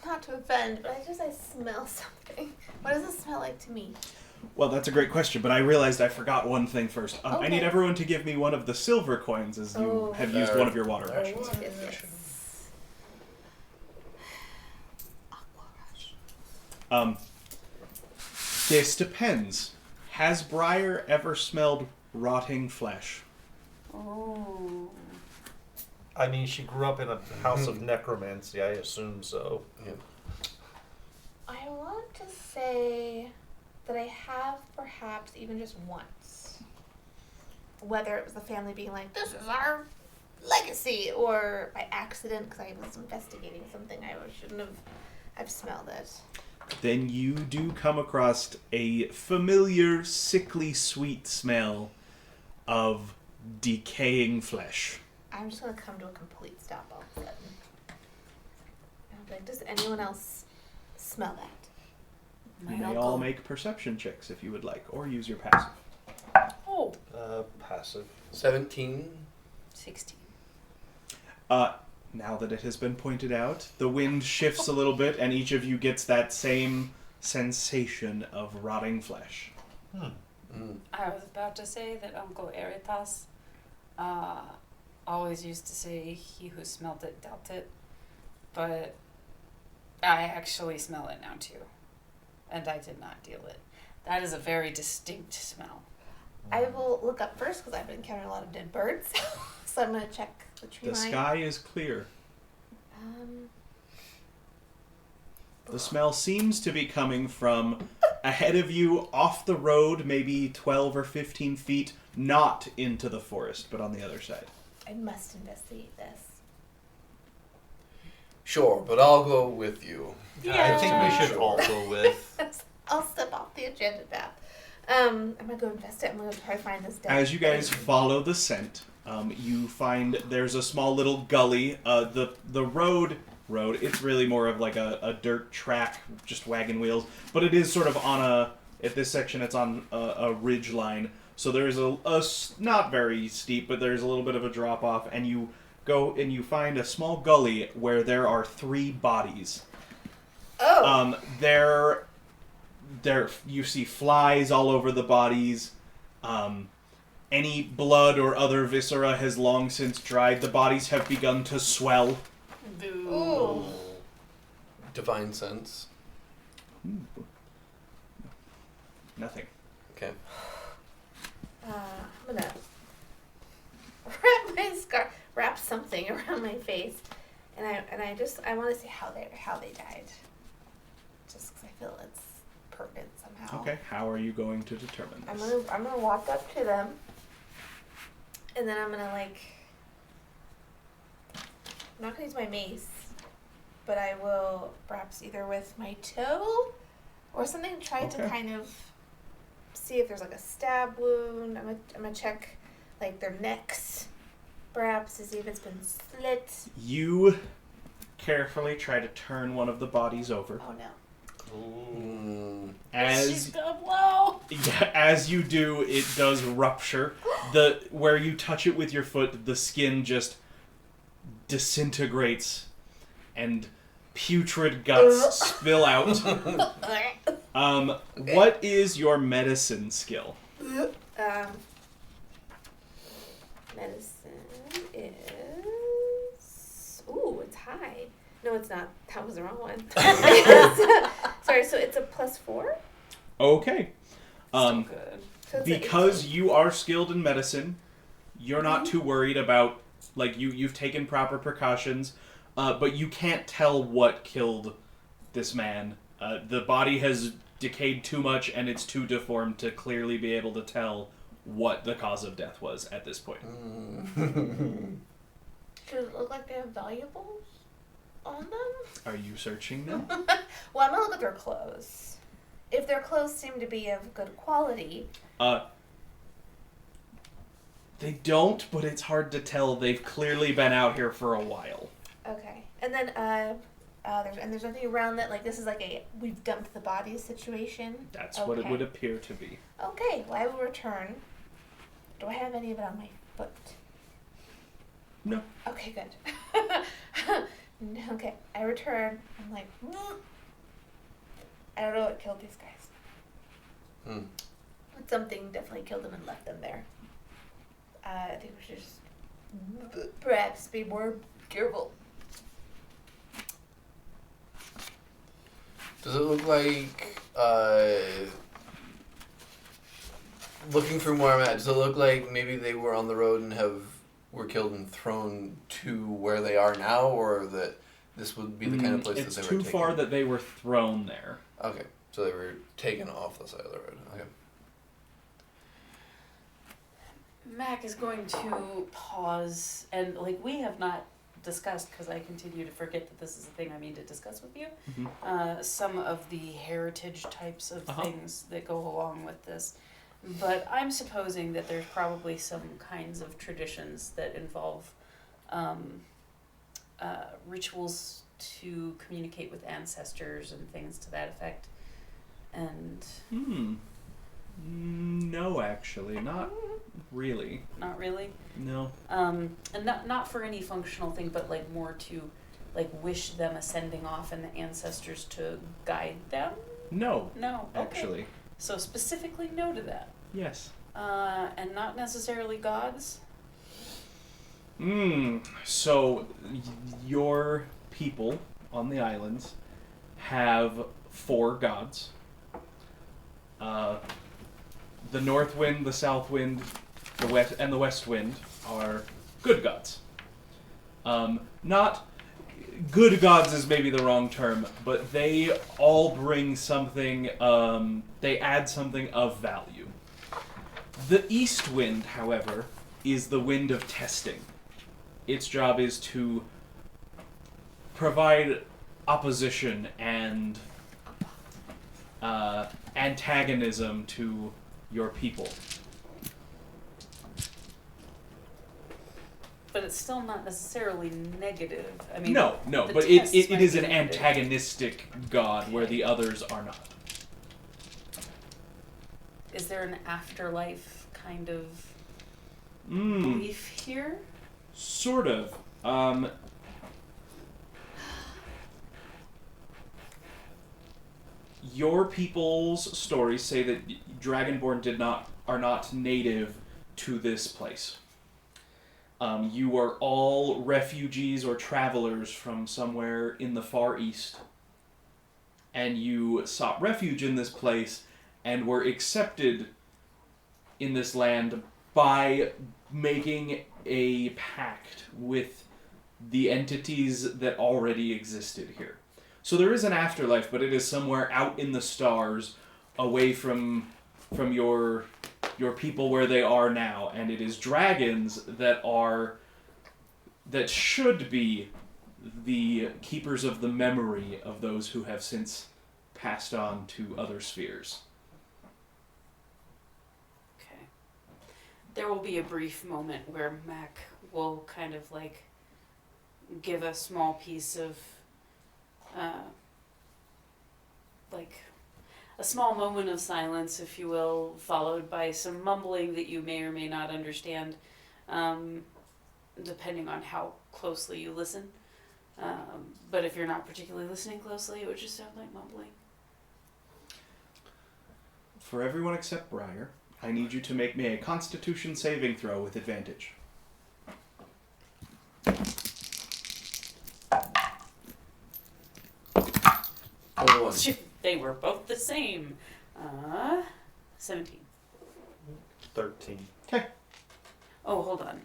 Not to offend, but I smell something. What does it smell like to me? Well, that's a great question, but I realized I forgot one thing first. I need Okay. everyone to give me one of the silver coins as you Oh. have used one of your water potions. Yes. Aqua rush. This depends. Has Briar ever smelled rotting flesh? Oh. I mean, she grew up in a house of necromancy. I assume so. Yeah. I want to say that I have perhaps even just once. Whether it was the family being like, this is our legacy, or by accident because I was investigating something I shouldn't have. I've smelled it. Then you do come across a familiar, sickly sweet smell of decaying flesh. I'm just going to come to a complete stop all of a sudden. And I'll be like, does anyone else smell that? My You may uncle. all make perception checks if you would like, or use your passive. Oh. Passive. 17. 16. Now that it has been pointed out, the wind shifts a little bit, and each of you gets that same sensation of rotting flesh. I was about to say that Uncle Eritas always used to say, he who smelt it dealt it. But I actually smell it now too. And I did not deal it. That is a very distinct smell. I will look up first because I've been encountering a lot of dead birds. So I'm going to check the tree The line. sky is clear. Um, The smell seems to be coming from ahead of you, off the road, maybe 12 or 15 feet, not into the forest, but on the other side. I must investigate this. Sure, but I'll go with you. I think we should Sure. all go with. I'll step off the agenda path. I'm going to go investigate. I'm going to try to find this dead As you guys thing. follow the scent, you find there's a small little gully. The road, it's really more of like a dirt track, just wagon wheels. But it is sort of on at this section, it's on a ridge line. So there's not very steep, but there's a little bit of a drop off, and you go and you find a small gully where there are 3 bodies. Oh. There you see flies all over the bodies. Any blood or other viscera has long since dried. The bodies have begun to swell. Ooh. Divine sense. Nothing. Okay. I'm gonna wrap something around my face, and I want to see how they died. Just because I feel it's pertinent somehow. Okay. How are you going to determine this? I'm gonna walk up to them, and then I'm gonna I'm not gonna use my mace, but I will perhaps either with my toe or something try to kind of see if there's like a stab wound. I'm gonna check like their necks, perhaps to see if it's been slit. You carefully try to turn one of the bodies over. Oh no. She's gonna blow. Yeah, as you do, it does rupture. Where you touch it with your foot, the skin just disintegrates, and putrid guts spill out. What is your medicine skill? Medicine is... Ooh, it's high. No, it's not. That was the wrong one. Sorry, so it's a +4? Okay. So good. So it's Because you are skilled in medicine, you're not too worried about, like, you've taken proper precautions, but you can't tell what killed this man. The body has decayed too much, and it's too deformed to clearly be able to tell what the cause of death was at this point. Does it look like they have valuables on them? Are you searching them? Well, I'm gonna look at their clothes. If their clothes seem to be of good quality. They don't, but it's hard to tell. They've clearly been out here for a while. Okay. And then, there's nothing around that, like, this is like a we've dumped the bodies situation? That's what it would appear to be. Okay, well, I will return. Do I have any of it on my foot? No. Okay, good. Okay, I return. I'm like, I don't know what killed these guys. But something definitely killed them and left them there. I think we should just perhaps be more careful. Does it look like, looking from where I'm at, does it look like maybe they were on the road and were killed and thrown to where they are now, or that this would be the kind of place that they were taken? It's too far that they were thrown there. Okay, so they were taken off the side of the road. Okay. Mac is going to pause, and like we have not discussed, because I continue to forget that this is a thing I mean to discuss with you, some of the heritage types of things that go along with this. But I'm supposing that there's probably some kinds of traditions that involve rituals to communicate with ancestors and things to that effect. And no, actually, not really. Not really? No. And not for any functional thing, but like more to like wish them ascending off and the ancestors to guide them? No. No. Okay. Actually. So specifically no to that. Yes. And not necessarily gods? So your people on the islands have 4 gods. The North Wind, the South Wind, the West, and the West Wind are good gods. Not good gods is maybe the wrong term, but they all bring something. They add something of value. The East Wind, however, is the wind of testing. Its job is to provide opposition and antagonism to your people. But it's still not necessarily negative. I mean, No, the but it tests is might an be negative. antagonistic god where the others are not. Is there an afterlife kind of Mm, belief here? sort of. Your people's stories say that Dragonborn are not native to this place. You are all refugees or travelers from somewhere in the Far East, and you sought refuge in this place and were accepted in this land by making a pact with the entities that already existed here. So there is an afterlife, but it is somewhere out in the stars, away from your people where they are now, and it is dragons that should be the keepers of the memory of those who have since passed on to other spheres. Okay. There will be a brief moment where Mac will kind of like give a small piece of like a small moment of silence, if you will, followed by some mumbling that you may or may not understand, depending on how closely you listen. But if you're not particularly listening closely, it would just sound like mumbling. For everyone except Briar, I need you to make me a Constitution saving throw with advantage. Oh, one. They were both the same. 17. 13. Oh, hold on.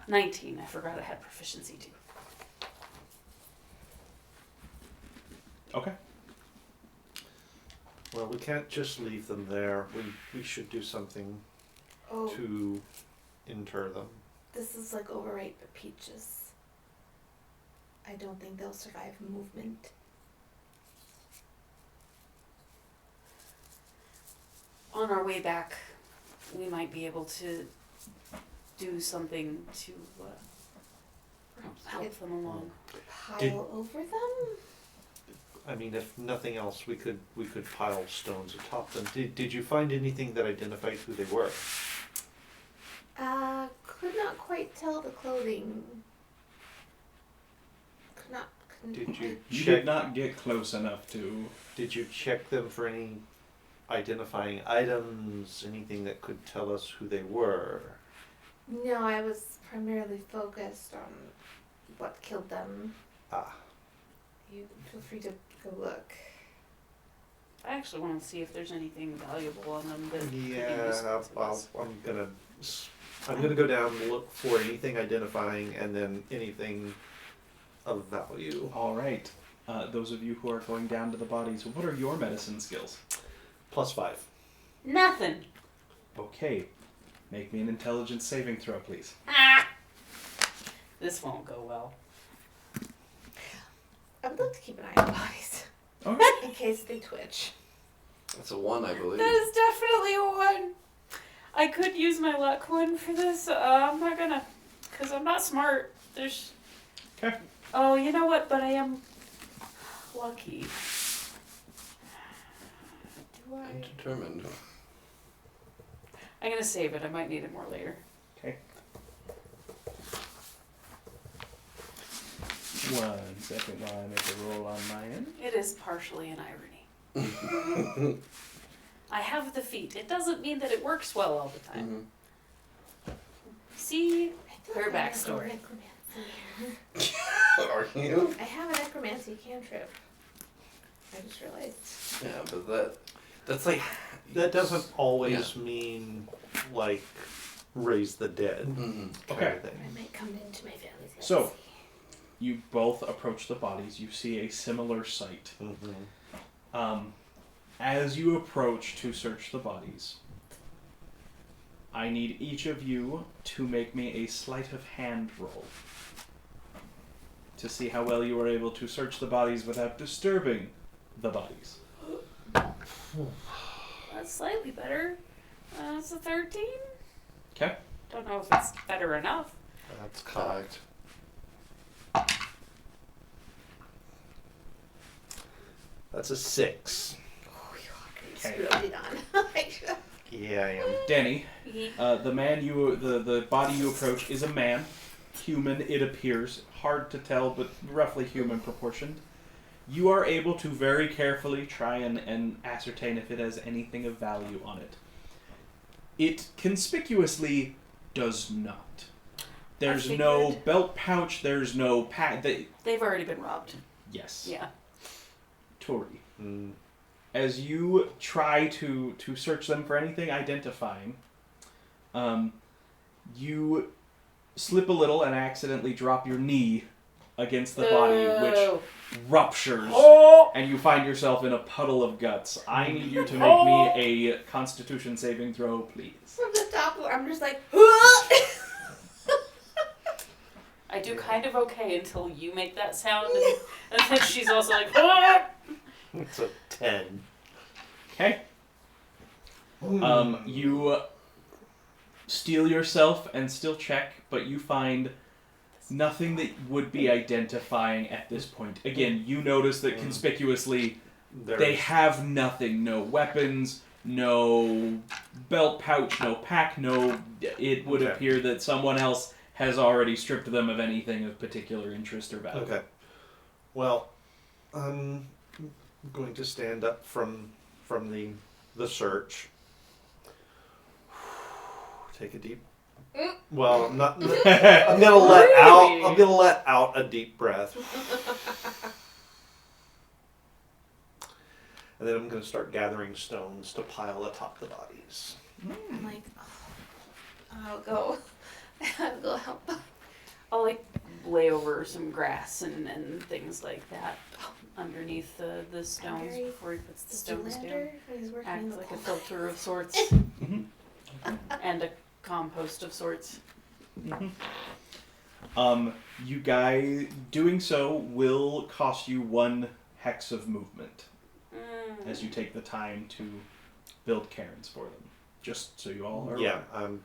19. I forgot I had proficiency too. Okay. Well, we can't just leave them there. We should do something Oh, to inter them. this is like overripe peaches. I don't think they'll survive movement. On our way back, we might be able to do something to help them along. Pile Did- over them? I mean, if nothing else, we could pile stones atop them. Did you find anything that identified who they were? Could not quite tell the clothing. Couldn't Did you You check? did not get close enough to... Did you check them for any identifying items? Anything that could tell us who they were? No, I was primarily focused on what killed them. Ah, You feel free to go look. I actually want to see if there's anything valuable on them that could be yeah. useful to us. I'm gonna go down and look for anything identifying, and then anything of value. All right. Those of you who are going down to the bodies, what are your medicine skills? +5. Nothing. Okay. Make me an intelligence saving throw, please. Ah! This won't go well. I would like to keep an eye on bodies Okay. in case they twitch. That's a 1, I believe. That is definitely a 1. I could use my luck one for this. I'm not gonna, because I'm not smart. There's. Okay. Oh, you know what? But I am lucky. Do I'm I? determined. I'm gonna save it. I might need it more later. Okay. 1 second while I make a roll on my end. It is partially an irony. I have the feat. It doesn't mean that it works well all the time. See? I feel Her like I have a backstory. necromancy. Are you? I have a necromancy cantrip. I just realized. Yeah, but that's like... That doesn't always mean like raise the dead. Mhm. kind Okay. of thing. I might come into my family's So- You both approach the bodies. You see a similar sight. Mhm. As you approach to search the bodies, I need each of you to make me a sleight of hand roll to see how well you are able to search the bodies without disturbing the bodies. That's slightly better. It's a 13. Okay. Don't know if it's better enough. That's cocked. That's a 6. Oh, you Okay. screwed it on. Yeah, I am. Danny, the body you approach is a man, human. It appears hard to tell, but roughly human proportioned. You are able to very carefully try and ascertain if it has anything of value on it. It conspicuously does not. There's no figured. belt pouch. There's no pack. They've already been robbed. Yes. Yeah. Tori. Mm. As you try to search them for anything identifying, you slip a little and accidentally drop your knee against the body, which ruptures, and you find yourself in a puddle of guts. I need you to make me a Constitution saving throw, please. From the top, I'm just like, I do kind of okay until you make that sound, and then she's also like, "Ah!" It's a 10. Okay. You steel yourself and still check, but you find nothing that would be identifying at this point. Again, you notice that conspicuously they have nothing. No weapons, no belt pouch, no pack, no... It would appear that someone else has already stripped them of anything of particular interest or value. Okay. Well, I'm going to stand up from the search. Take a deep. Well, I'm not. I'm gonna let out. I'm gonna let out a deep breath, and then I'm gonna start gathering stones to pile atop the bodies. I'm like, I'll go. I'll go help. I'll like lay over some grass and things like that underneath the stones Very before he puts the stones down. Zoolander, he's working Act in the like a cold. filter of sorts Mhm. and a compost of sorts. You guys doing so will cost you 1 hex of movement as you take the time to build cairns for them. Just so you all are Yeah, aware. I'm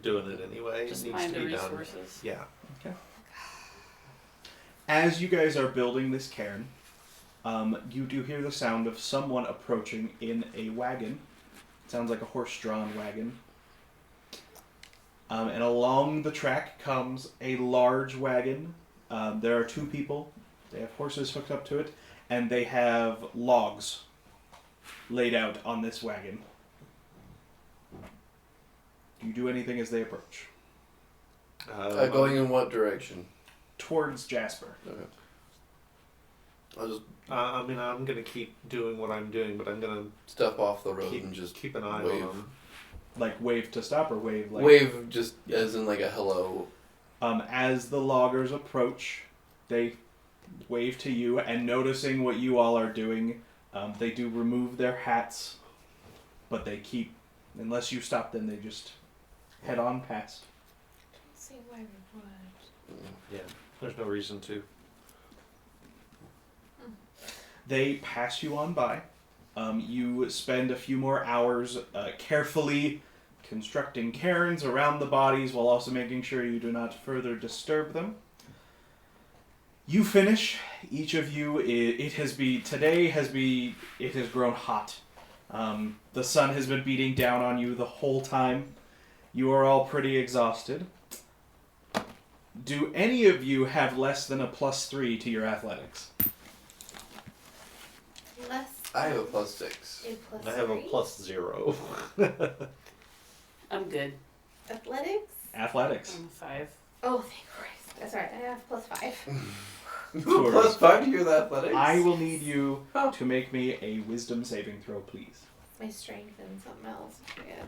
doing it anyway. Just it needs find to the be done. resources. Yeah. As you guys are building this cairn, you do hear the sound of someone approaching in a wagon. It sounds like a horse-drawn wagon. And along the track comes a large wagon. There are 2 people. They have horses hooked up to it, and they have logs laid out on this wagon. Do you do anything as they approach? Going in what direction? Towards Jasper. Okay. I'll just I mean, I'm gonna keep doing what I'm doing, but I'm gonna step off the road and just keep an eye wave. on them. Like wave to stop or wave like... Wave just as in like a hello. As the loggers approach, they wave to you, and noticing what you all are doing, they do remove their hats, but they keep, unless you stop them, they just head on past. Don't see why we would. Yeah, there's no reason to. They pass you on by. You spend a few more hours carefully constructing cairns around the bodies while also making sure you do not further disturb them. You finish. Each of you, it has grown hot. The sun has been beating down on you the whole time. You are all pretty exhausted. Do any of you have less than a +3 to your athletics? Less. I have a +6. A plus I have a 3. +0. I'm good. Athletics? Athletics. I'm a 5. Oh, thank Christ. That's right. I have +5. +5 to your athletics. I will need you to make me a wisdom saving throw, please. My strength and something else. Yeah.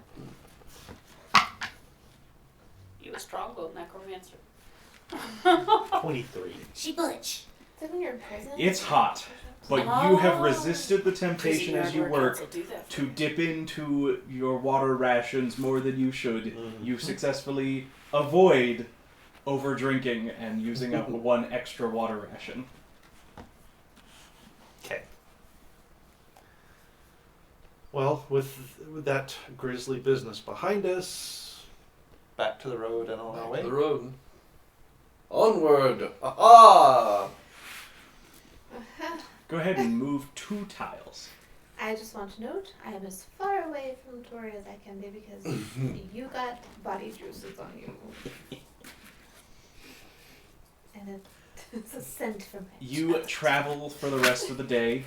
You a stronghold necromancer. 23. She butch. Is that when you're in prison? It's hot, but you have Oh. resisted the temptation as you work to dip into your water rations more than you should. Mhm. You successfully avoid over drinking and using up 1 extra water ration. Okay. Well, with that grisly business behind us, back to the road and on our way. The road. Onward. Ah. Go ahead and move 2 tiles. I just want to note, I am as far away from Tori as I can be because you got body juices on you. And it's a scent from my You chest. travel for the rest of the day.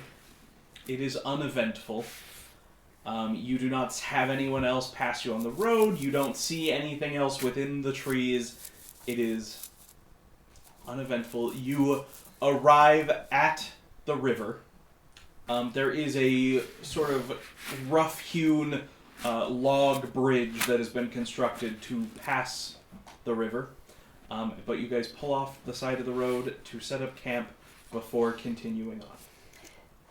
It is uneventful. You do not have anyone else pass you on the road. You don't see anything else within the trees. It is uneventful. You arrive at the river. There is a sort of rough-hewn log bridge that has been constructed to pass the river. But you guys pull off the side of the road to set up camp before continuing on.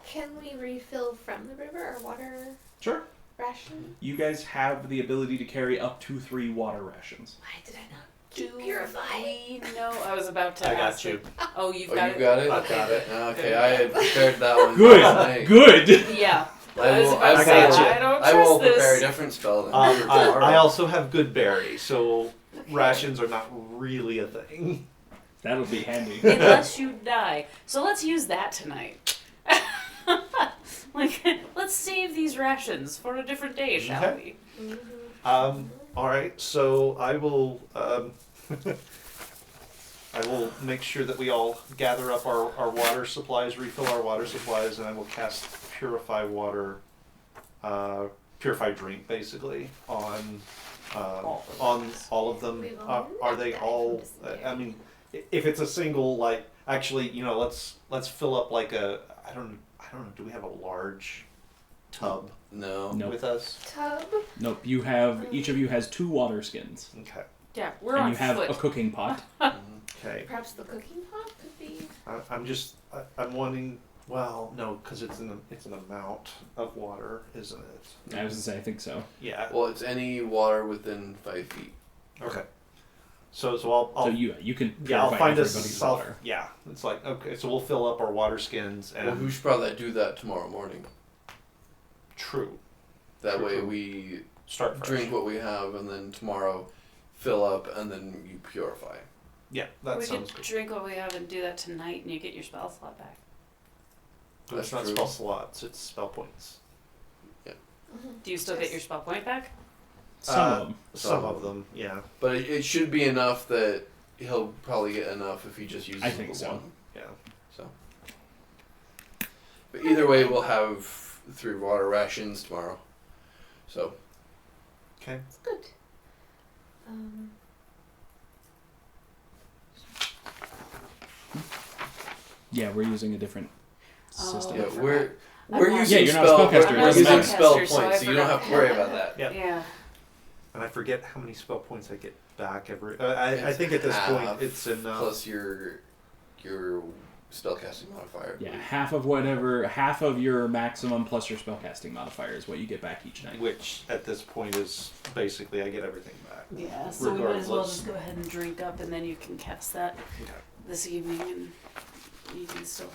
Can we refill from the river our water Sure. ration? You guys have the ability to carry up to 3 water rations. Why did I not Do purify? we know? I was about to I got ask you. Oh, you've Oh, got you it? got it? Okay. Got it. Okay, I had prepared that one. Good. Tonight. Good. Yeah. I I was will, about to I say, got you. I don't I trust will prepare a this. different spell then. I also have good berries, so rations are not really a thing. That'll be handy. Unless you die. So let's use that tonight. Let's save these rations for a different day, shall Okay. we? All right, so I will. I will make sure that we all gather up our water supplies, refill our water supplies, and I will cast Purify Water, Purify Drink, basically, on all of them. We will Are they not die all? from dysentery. I mean, if it's a single, like, actually, let's fill up like a. I don't know. Do we have a large tub No. Nope. with us? Tub? Nope. You have each of you has 2 water skins, Okay. Yeah, we're and on you have foot. a cooking pot. Okay. Perhaps the cooking pot could be. I'm wanting. Well, no, because it's an amount of water, isn't it? I was gonna say I think so. Yeah. Well, it's any water within 5 feet. Okay. So I'll So you can yeah, I'll purify find everybody's a water. yeah. It's like, okay, so we'll fill up our water skins and Well, who should probably do that tomorrow morning? true. That True, way true. we Start fresh. drink what we have, and then tomorrow fill up, and then you purify. Yeah, that we sounds could good. drink what we have and do that tonight, and you get your spell slot back. That's That's not true. spell slots, it's spell points. Do you still get your spell point back? Some of them. Some of them, yeah. But it should be enough that he'll probably get enough if he just uses I think the so. one. Yeah. So. But either way, we'll have 3 water rations tomorrow. So. Okay. It's good. Yeah, we're using a different system. Yeah, Oh, we're I'm using Yeah, you're not a spell. spellcaster, We're I'm not a using spellcaster, spell so points, I so you don't forgot. have to worry about that. Yeah. Yeah. And I forget how many spell points I get back every. I think at this point half it's enough. Plus your spellcasting modifier. Yeah, half of your maximum plus your spellcasting modifier is what you get back each night. Which at this point is basically I get everything back. Yeah, so we might as well Regardless. just go ahead and drink up, and then you can cast that Okay. this evening, and you can still.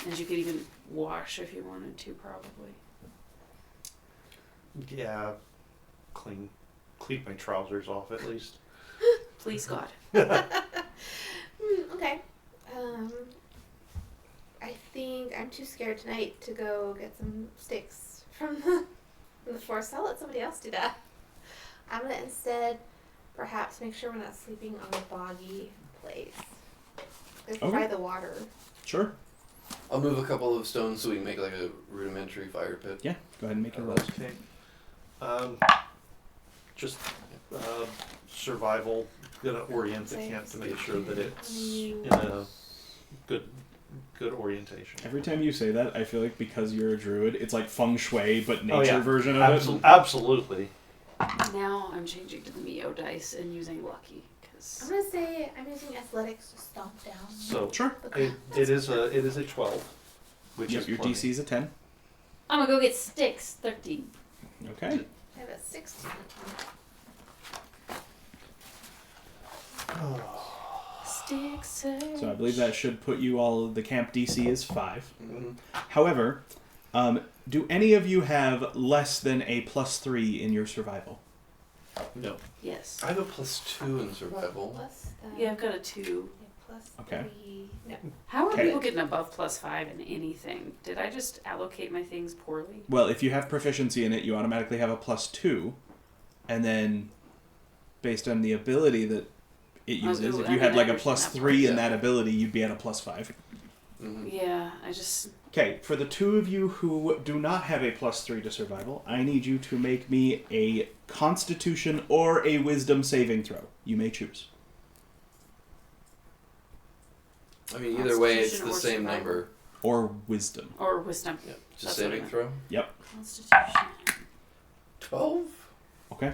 And you could even wash if you wanted to, probably. Yeah. Clean my trousers off at least. Please, God. Okay. I think I'm too scared tonight to go get some sticks from the forest. I'll let somebody else do that. I'm gonna instead perhaps make sure we're not sleeping on a boggy place. Let's Okay. try the water. Sure. I'll move a couple of stones so we can make like a rudimentary fire pit. Yeah, go ahead and make your roll. Okay. Just survival. Gonna orient the camp to make sure that it's in a good orientation. Every time you say that, I feel like because you're a druid, it's like feng shui, but nature yeah. version of it. Absolutely. Now I'm changing to the Mio dice and using lucky, I'm because gonna say I'm using athletics to stomp down. So Sure. it is a 12, which Yep, is your plenty. DC is a 10. I'm gonna go get sticks. 13. Okay. I have a 16. Sticks. So I believe that should put you all. The camp DC is 5. Mm-hmm. However, do any of you have less than a +3 in your survival? No. Yes. I have a +2 in survival. Plus that. Yeah, I've got a 2. plus Okay. 3. No. How are Okay. people getting above +5 in anything? Did I just allocate my things poorly? Well, if you have proficiency in it, you automatically have a +2, and then based on the ability that it uses, if you had like a +3 in that ability, you'd be at a +5. Mm-hmm. Yeah, I just... Okay, for the two of you who do not have a +3 to survival, I need you to make me a Constitution or a Wisdom saving throw. You may choose. I mean, either way, it's Constitution the or same survival. number. Or Wisdom. Or wisdom. Yeah, just That's what I saving meant. throw. Yep. Constitution. 12. Okay.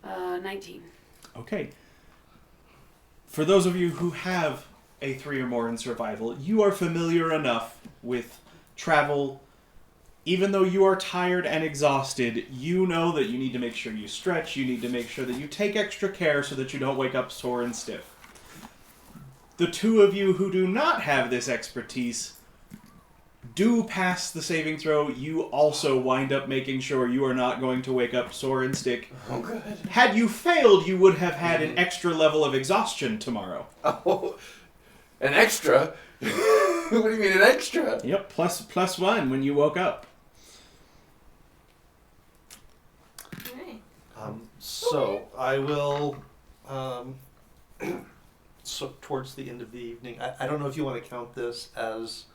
19. Okay. For those of you who have a 3 or more in survival, you are familiar enough with travel. Even though you are tired and exhausted, you know that you need to make sure you stretch, you need to make sure that you take extra care so that you don't wake up sore and stiff. The two of you who do not have this expertise do pass the saving throw. You also wind up making sure you are not going to wake up sore and stiff. Oh, good. Had you failed, you would have had an extra level of exhaustion tomorrow. Oh, an extra? What do you mean an extra? Yep, plus 1 when you woke up. Alright. So I will. So towards the end of the evening, I don't know if you want to count this as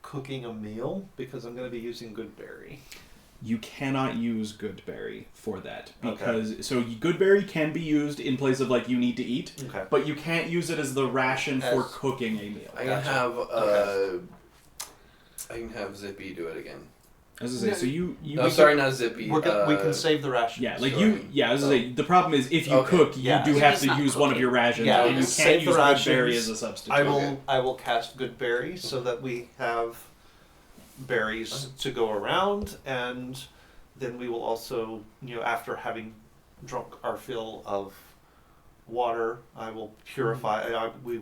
cooking a meal because I'm going to be using Goodberry. You cannot use Goodberry for that because so Goodberry can be used in place of like you need to eat, Okay. but you can't use it as the ration for As- cooking a meal. I can Gotcha. have Okay. I can have Zippy do it again. As I say, so you No, we sorry, can- not Zippy. We can save the ration. yeah, like Sorry. as I say, the problem is if you Okay. cook, you Yeah. do You're have just to not use one of cooking. your rations, Yeah, and you just can't save use the Goodberry rations. as a substitute. I will cast Goodberry so that we have berries to go around, and then we will also, after having drunk our fill of water, I will purify. We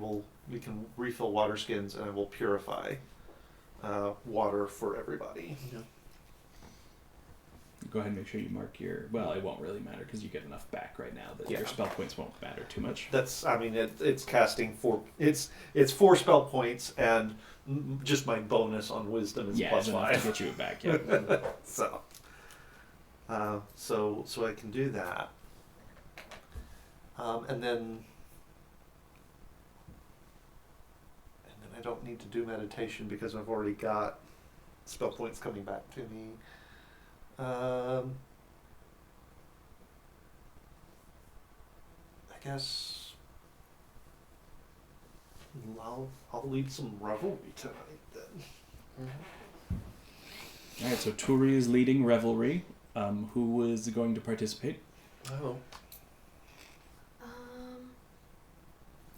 can refill water skins, and I will purify water for everybody. Go ahead and make sure you mark your. Well, it won't really matter because you get enough back right now that your Yeah. spell points won't matter too much. It's casting four. It's 4 spell points, and just my bonus on wisdom is Yeah, plus it's enough 5. to get you it back. Yeah. So I can do that, and then I don't need to do meditation because I've already got spell points coming back to me. I guess I'll lead some revelry tonight then. All right, so Turi is leading revelry. Who is going to participate? Oh.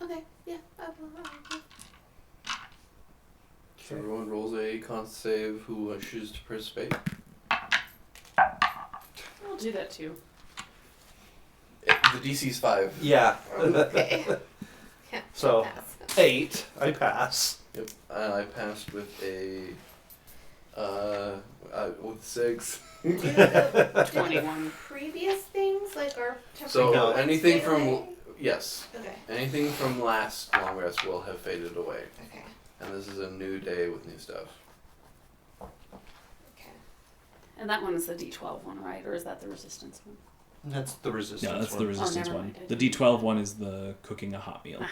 Okay, yeah, I will. So everyone rolls a con save who wishes to participate. I'll do that too. The DC's 5. Yeah. Okay. Yeah, So pass. 8, I pass. Yep. I passed with a with 6. Do the 21. previous things, like our So temporary points anything fade from away? yes, Okay, anything from last long rest will have faded away, okay, and this is a new day with new stuff. okay. And that one is the D12 one, right? Or is that the resistance one? That's the resistance. No, that's one. the resistance never one. mind, I The didn't- D12 one is the cooking a hot meal.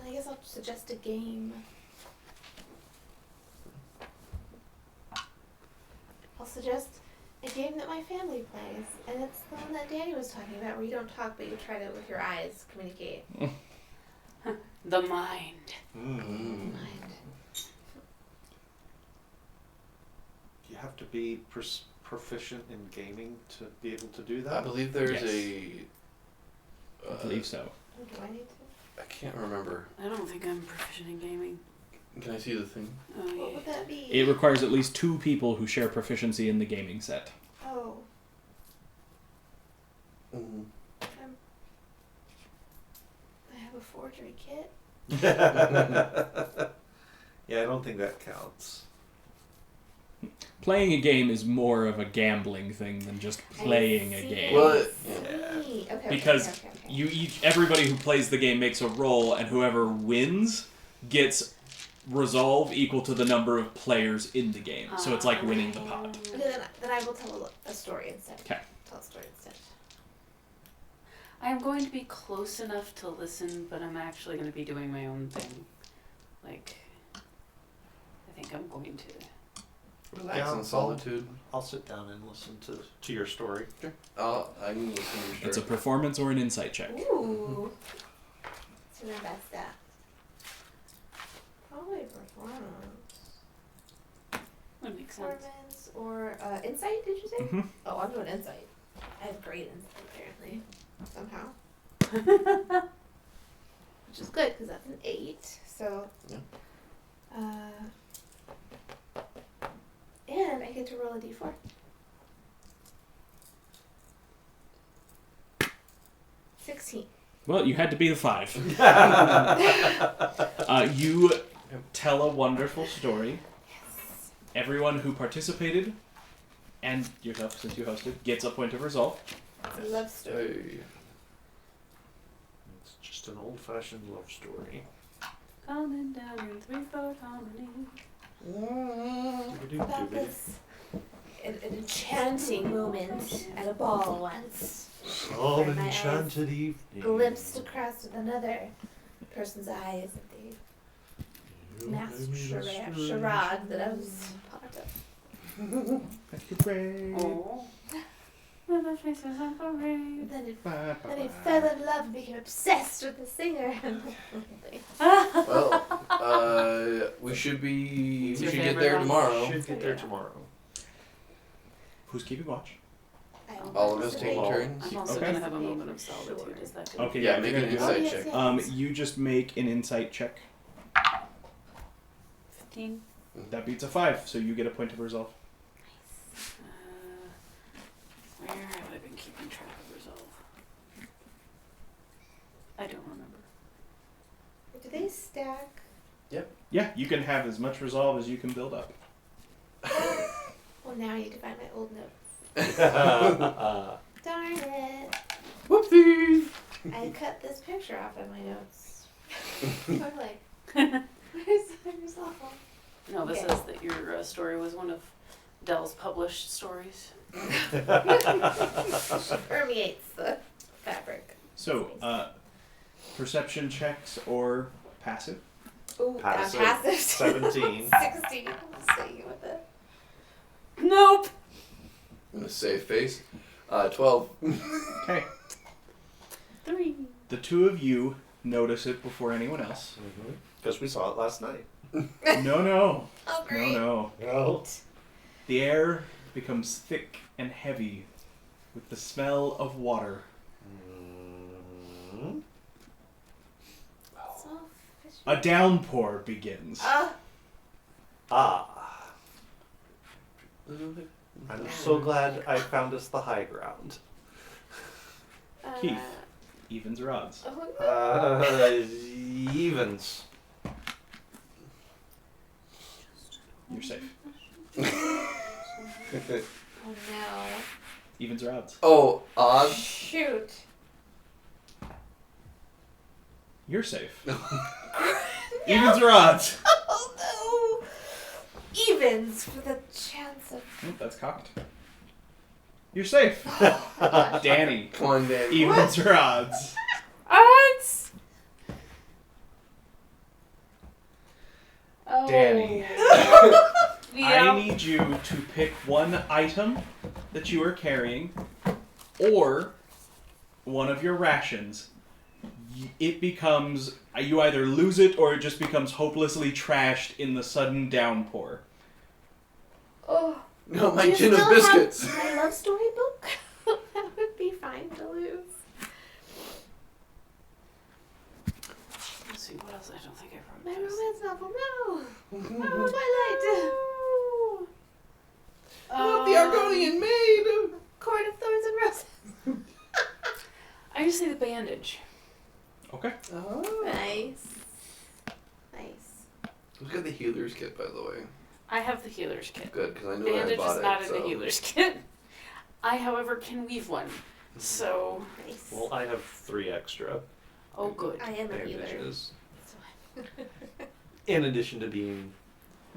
I guess I'll suggest a game. I'll suggest a game that my family plays, and it's the one that Danny was talking about, where you don't talk, but you try to, with your eyes, communicate. The mind. Mm. Mind. You have to be proficient in gaming to be able to do that. I believe there's Yes. I believe so. Oh, do I need to? I can't remember. I don't think I'm proficient in gaming. Can I see the thing? Oh, What yeah. would that be? It requires at least 2 people who share proficiency in the gaming set. Oh, Mm-hmm. I have a forgery kit. Yeah, I don't think that counts. Playing a game is more of a gambling thing than just playing a game. Well, Okay. Because okay. everybody who plays the game makes a roll, and whoever wins gets resolve equal to the number of players in the game. So it's like winning the pot. Okay, then I will tell a story instead. Okay. Tell a story instead. I am going to be close enough to listen, but I'm actually going to be doing my own thing. Like, I think I'm going to. Relax Yeah, in solitude. I'll sit down and listen to your story. I can listen to your story. It's a performance or an insight check. Ooh. What's your best at? Probably performance. That makes sense. Performance or insight, did you say? Mm-hmm. Oh, I'm doing insight. I have great insight, apparently. Somehow. Which is good, because that's an 8. So. Yeah. And I get to roll a d4. 16. Well, you had to beat a 5. You tell a wonderful story. Yes. Everyone who participated, and yourself, since you hosted, gets a point of resolve. It's a love story. Hey. It's just an old-fashioned love story. Coming down in 3/4 harmony. About this an enchanting moment at a ball once. Some Where my enchanted evening. Glimpsed across with another person's eyes at the masked charade that I was part of. Oh. Well, that face was on parade. Then he fell in love and became obsessed with the singer. Well, we should be. It's We your should get favorite there one? tomorrow. Should get there tomorrow. Who's keeping watch? All of us take turns. I'm also Okay. going to have a moment of solitude. Is that good? Okay, Yeah, if make you're an gonna do insight check. that, you just make an insight check. 15. That beats a 5, so you get a point of resolve. Where have I been keeping track of resolve? I don't remember. Do they stack? Yeah, you can have as much resolve as you can build up. Well, now I need to find my old notes. Darn it. Whoopsies! I cut this picture off of my notes. I'm like, where's my resolve? No, this Okay. says that your story was one of Dell's published stories. Permeates the fabric. So, perception checks or passive? Ooh, Passive. passive. 17. 16. I'm staying with it. Nope. In a safe face. 12. Okay. 3. The two of you notice it before anyone else. Because we saw it last night. No. Oh, great. No. No. The air becomes thick and heavy with the smell of water. Mm. So fishy. A downpour begins. Ah. I'm so glad I found us the high ground. Keith. Evens or odds? Oh no. Evens. You're safe. Oh no. Evens or odds? Oh, odds? Shoot. You're safe. Evens or odds? Oh no. Evens with a chance of. Oh, that's cocked. You're safe. Danny. Come on, Danny. Evens or odds? Odds! Oh. Danny. Yeah. I need you to pick one item that you are carrying or one of your rations. It becomes, you either lose it or it just becomes hopelessly trashed in the sudden downpour. Oh. No, my Do you tin of still biscuits. have my love story book? That would be fine to lose. Let's see, what else? I don't think I My wrote this. romance novel, no. Oh, Twilight. Not the Argonian maid. Court of Thorns and Roses. I just say the bandage. Okay. Oh. Nice. Nice. Who's got the healer's kit, by the way? I have the healer's kit. Good, because I knew I Bandage bought is not it. in the healer's kit. I, however, can weave one. So, Nice. Well, I have 3 extra oh good. I am a healer. bandages. In addition to being,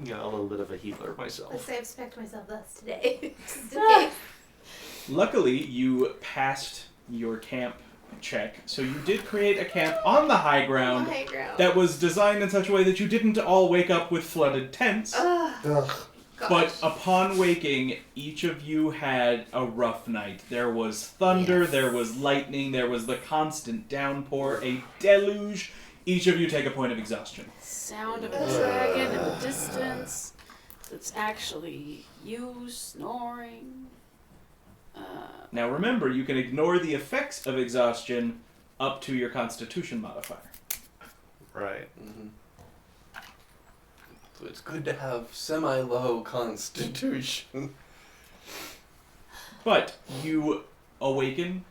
you know, a little bit of a healer myself. Let's say I've specced myself thus today. Just in Ah. case. Luckily, you passed your camp check, so you did create a camp on the high ground High ground. that was designed in such a way that you didn't all wake up with flooded tents. Ugh, Ugh. gosh. But upon waking, each of you had a rough night. There was thunder, Yes. there was lightning, there was the constant downpour, a deluge. Each of you take a point of exhaustion. Sound of a dragon in the distance. It's actually you snoring. Now remember, you can ignore the effects of exhaustion up to your constitution modifier. Right. Mm-hmm. So it's good to have semi-low constitution. But you awaken,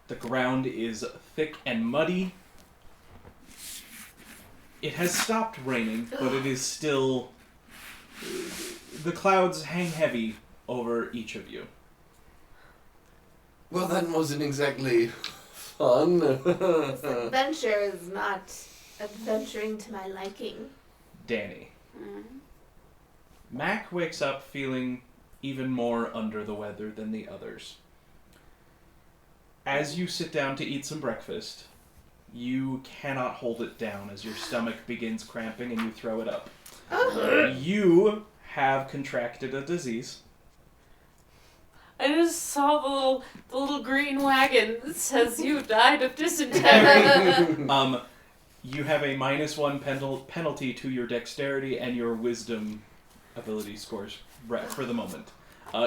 the ground is thick and muddy. It has stopped raining, but it is still... The clouds hang heavy over each of you. Well, that wasn't exactly fun. This adventure is not adventuring to my liking. Danny. Mm. Mac wakes up feeling even more under the weather than the others. As you sit down to eat some breakfast, you cannot hold it down as your stomach begins cramping and you throw it up. You have contracted a disease. I just saw the little green wagon that says you died of dysentery. You have a -1 penalty to your dexterity and your wisdom ability scores for the moment.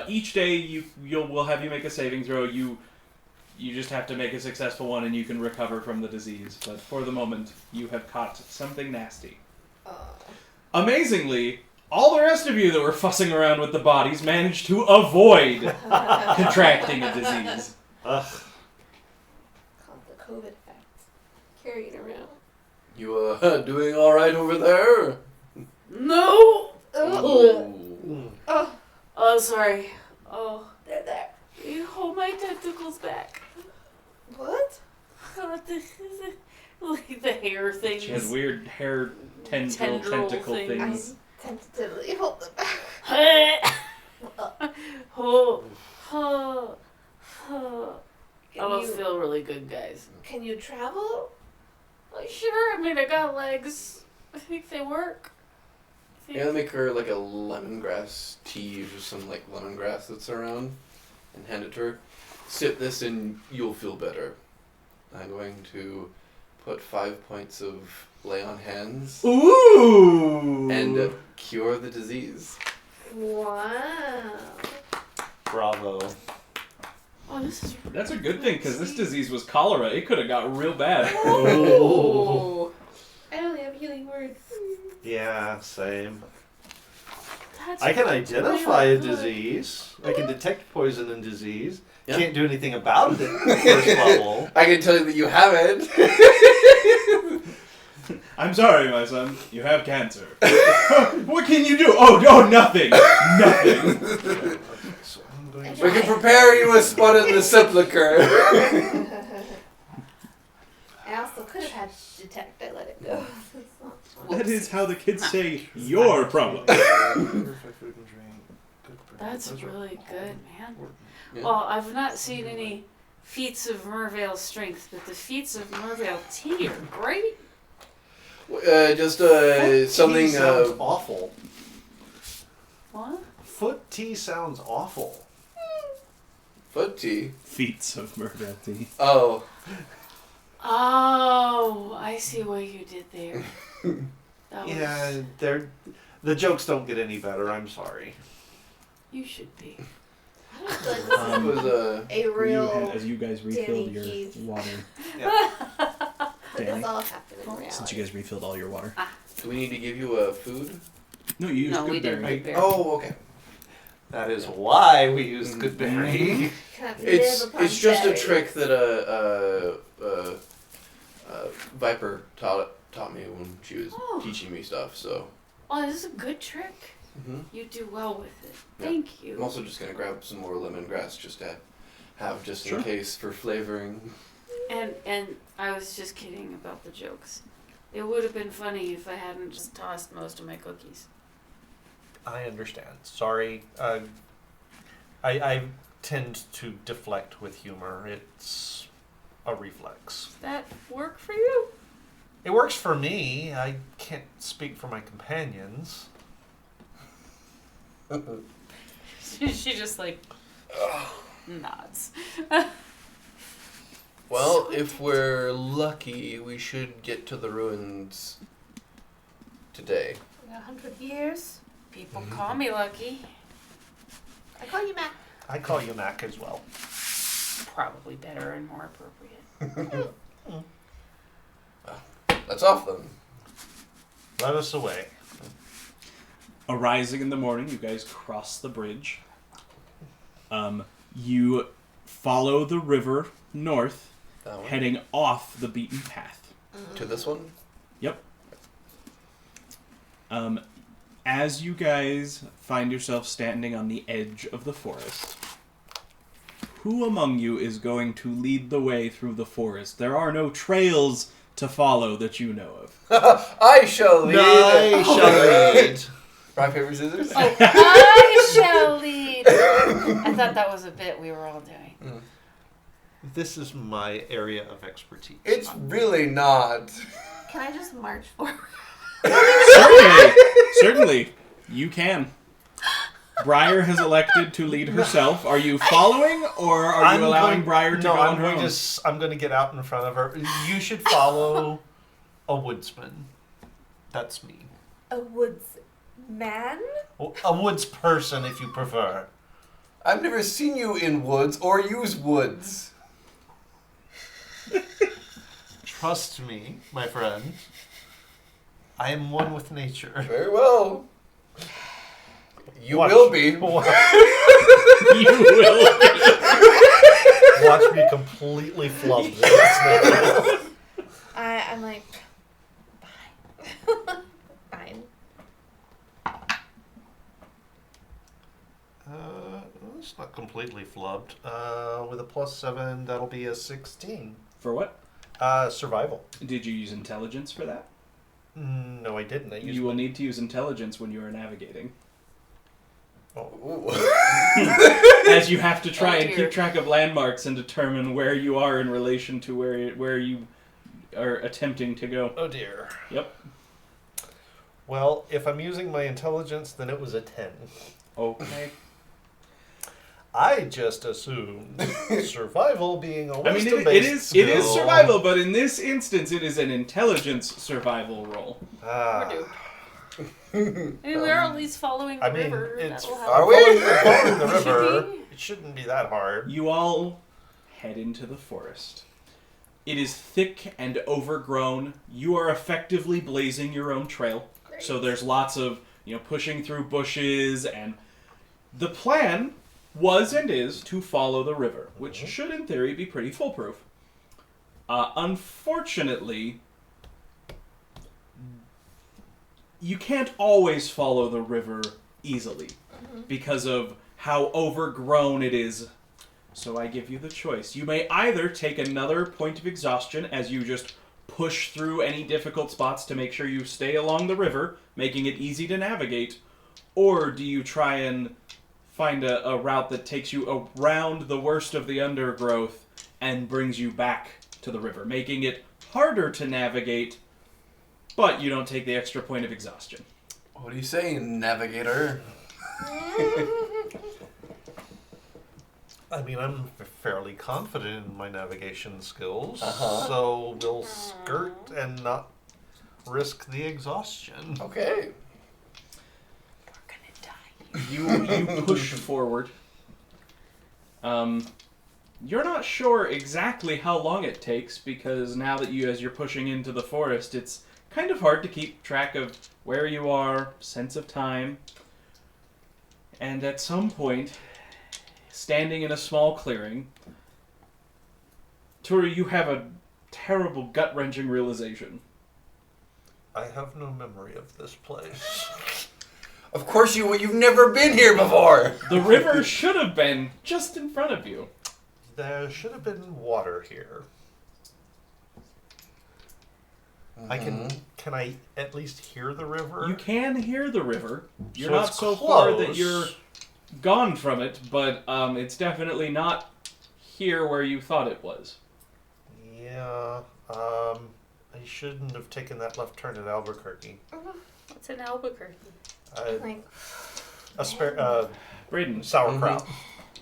Each day we'll have you make a saving throw. You just have to make a successful one and you can recover from the disease. But for the moment, you have caught something nasty. Amazingly, all the rest of you that were fussing around with the bodies managed to avoid contracting a disease. Ugh. Called the COVID effect. Carrying around. You doing all right over there? No! Ooh. Oh, Oh, sorry. Oh, there. you hold my tentacles back. What? Like the hair things. She has weird hair Tendril tentacle things. things. Tentatively hold them back. oh, oh, oh. I Can don't you, feel really good, guys. can you travel? Sure, I mean, I got legs. I think they work. Yeah, I'll make her like a lemongrass tea or some like lemongrass that's around and hand it to her. Sip this and you'll feel better. I'm going to put 5 points of lay on hands Ooh! and cure the disease. Wow. Bravo. Oh, this is. That's a good thing, because this disease was cholera. It could have got real bad. Oh. I only have healing words. Yeah, same. That's I can identify a really good. disease. I can detect poison and disease. Yeah. Can't do anything about it at the first level. I can tell you that you haven't. I'm sorry, my son. You have cancer. What can you do? Oh, nothing. Nothing. So I'm going We can prepare you a spot in the sepulcher. I also could have had detect. I let it go. It's not fun. That is how the kids say your problem. That's really good, man. Yeah. Well, I've not seen any feats of Mervale strength, but the feats of Mervale tea are great. Just Foot something. tea sounds awful. What? Foot tea sounds awful. Foot tea. Feats of mortality. Oh. Oh, I see what you did there. That was, Yeah, the jokes don't get any better. I'm sorry. You should be. I don't feel like this It was is a real. As you guys refilled Danny your Keith. water. This Danny, all happened in reality. since you guys refilled all your water. Do we need to give you food? No, you used No, we good didn't berry. prepare. Oh, okay. That is why we use good berry. Can't It's live upon just a berries. trick that Viper taught me when she was Oh. teaching me stuff. So Oh, this is a good trick. Mm-hmm. You do well with it. Yeah. Thank you. I'm also just gonna grab some more lemongrass just to have just Sure. in case for flavoring. And I was just kidding about the jokes. It would have been funny if I hadn't just tossed most of my cookies. I understand. Sorry. I tend to deflect with humor. It's a reflex. Does that work for you? It works for me. I can't speak for my companions. She just like nods. Well, if we're lucky, we should get to the ruins today. 100 years. People call me lucky. I call you Mac. I call you Mac as well. Probably better and more appropriate. That's off then. Let us away. Arising in the morning, you guys cross the bridge. You follow the river north, That one. heading off the beaten path. To this one? Yep. As you guys find yourself standing on the edge of the forest, who among you is going to lead the way through the forest? There are no trails to follow that you know of. I shall lead. I shall lead. Rock, paper, scissors? Oh, I shall lead. I thought that was a bit we were all doing. This is my area of expertise. It's really not. Can I just march forward? Certainly, you can. Briar has elected to lead herself. Are you following, or are you allowing Briar to go on her own? I'm going to get out in front of her. You should follow a woodsman. That's me. A woodsman? A woods person, if you prefer. I've never seen you in woods or use woods. Trust me, my friend. I am one with nature. Very well. You Watch- will be. You will. Watch me completely flub this. I'm like, fine. Fine. It's not completely flubbed. With a +7, that'll be a 16. For what? Survival. Did you use intelligence for that? No, I didn't. I used You will need to use intelligence when you are navigating, Ooh. as you have to try Oh, and dear. keep track of landmarks and determine where you are in relation to where you are attempting to go. Oh dear. Yep. Well, if I'm using my intelligence, then it was a 10. Okay. I just assumed survival being a I mean, wisdom-based it is skill. survival, but in this instance, it is an intelligence survival roll. Ah. We're doomed. Maybe we're at least following the I mean, river. it's That'll help. Are we? following the We should river. be. It shouldn't be that hard. You all head into the forest. It is thick and overgrown. You are effectively blazing your own trail. Great. So there's lots of, pushing through bushes, and the plan was and is to follow the river, which should in theory be pretty foolproof. Unfortunately, you can't always follow the river easily because of how overgrown it is. So I give you the choice. You may either take another point of exhaustion as you just push through any difficult spots to make sure you stay along the river, making it easy to navigate, or do you try and find a route that takes you around the worst of the undergrowth and brings you back to the river, making it harder to navigate, but you don't take the extra point of exhaustion. What are you saying, navigator? I mean, I'm fairly confident in my navigation skills, Uh-huh. so we'll skirt and not risk the exhaustion. Okay. You push forward. You're not sure exactly how long it takes because now that as you're pushing into the forest, it's kind of hard to keep track of where you are, sense of time. And at some point, standing in a small clearing, Turi, you have a terrible gut-wrenching realization. I have no memory of this place. Of course you've never been here before. The river should have been just in front of you. There should have been water here. Can I at least hear the river? You can hear the river. You're So not it's so far that close. you're gone from it, but it's definitely not here where you thought it was. Yeah. I shouldn't have taken that left turn at Albuquerque. What's in Albuquerque? Like, Braden, Sauerkraut.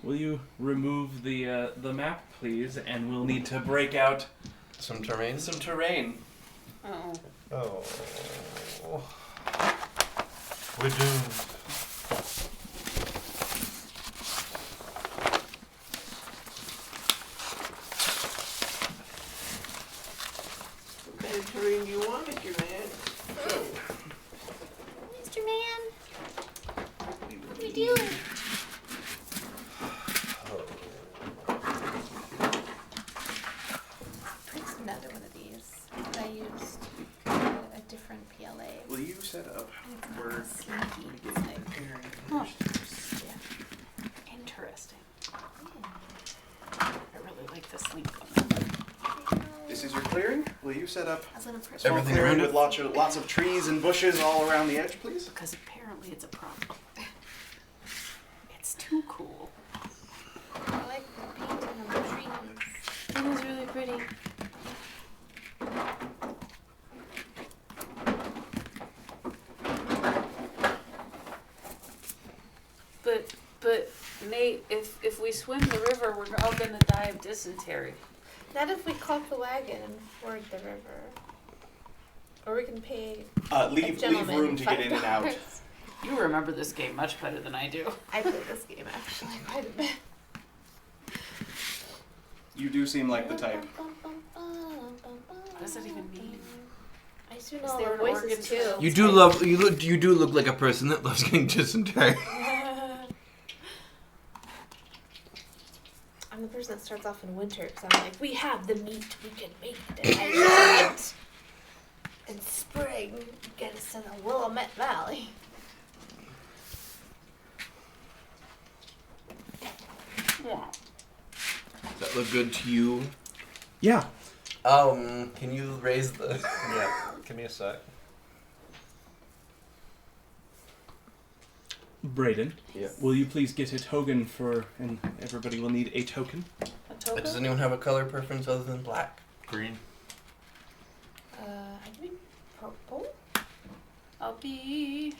will you remove the map, please? And we'll need to break out Some terrain. some terrain. Oh. Oh. We're doomed. What kind of terrain do you want, Mr. Man? Mr. Man, what are you doing? Print another one of these. I used a different PLA. Will you set up where Sneaky. we It's get like, pairing? Huh. yeah. Interesting. I really like this link on that. This is your clearing. Will you set up I was gonna print Everything clearing around with it? lots of trees and bushes all around the edge, please? Because apparently it's a problem. It's too cool. I like the painting on the trees. It is really pretty. But Nate, if we swim the river, we're all gonna die of dysentery. Not if we caulk the wagon and ford the river. Or we can pay Leave gentleman room to get in and out. $5. You remember this game much better than I do. I play this game actually quite a bit. You do seem like the type. What does that even mean? I used to know Is all there the an voices organ too. sound? You do look like a person that loves getting dysentery. I'm the person that starts off in winter because I'm like, we have the meat, we can make it. And in spring, get us to the Willamette Valley. Does that look good to you? Yeah. Can you raise the... Yeah, give me a sec. Braden, Yeah. will you please get a token and everybody will need a token. A token? Does anyone have a color preference other than black? Green. I mean, purple? I'll be.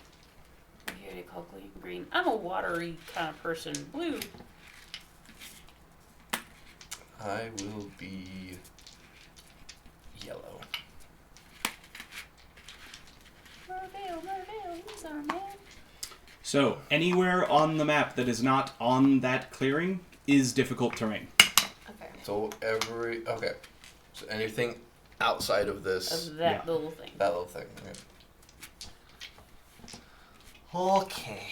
What do you call green? I'm a watery kind of person. Blue. I will be yellow. Mervale, he's our man. So, anywhere on the map that is not on that clearing is difficult terrain. Okay. So okay. So anything outside of this, Of that Yeah. little thing. that little thing. Okay.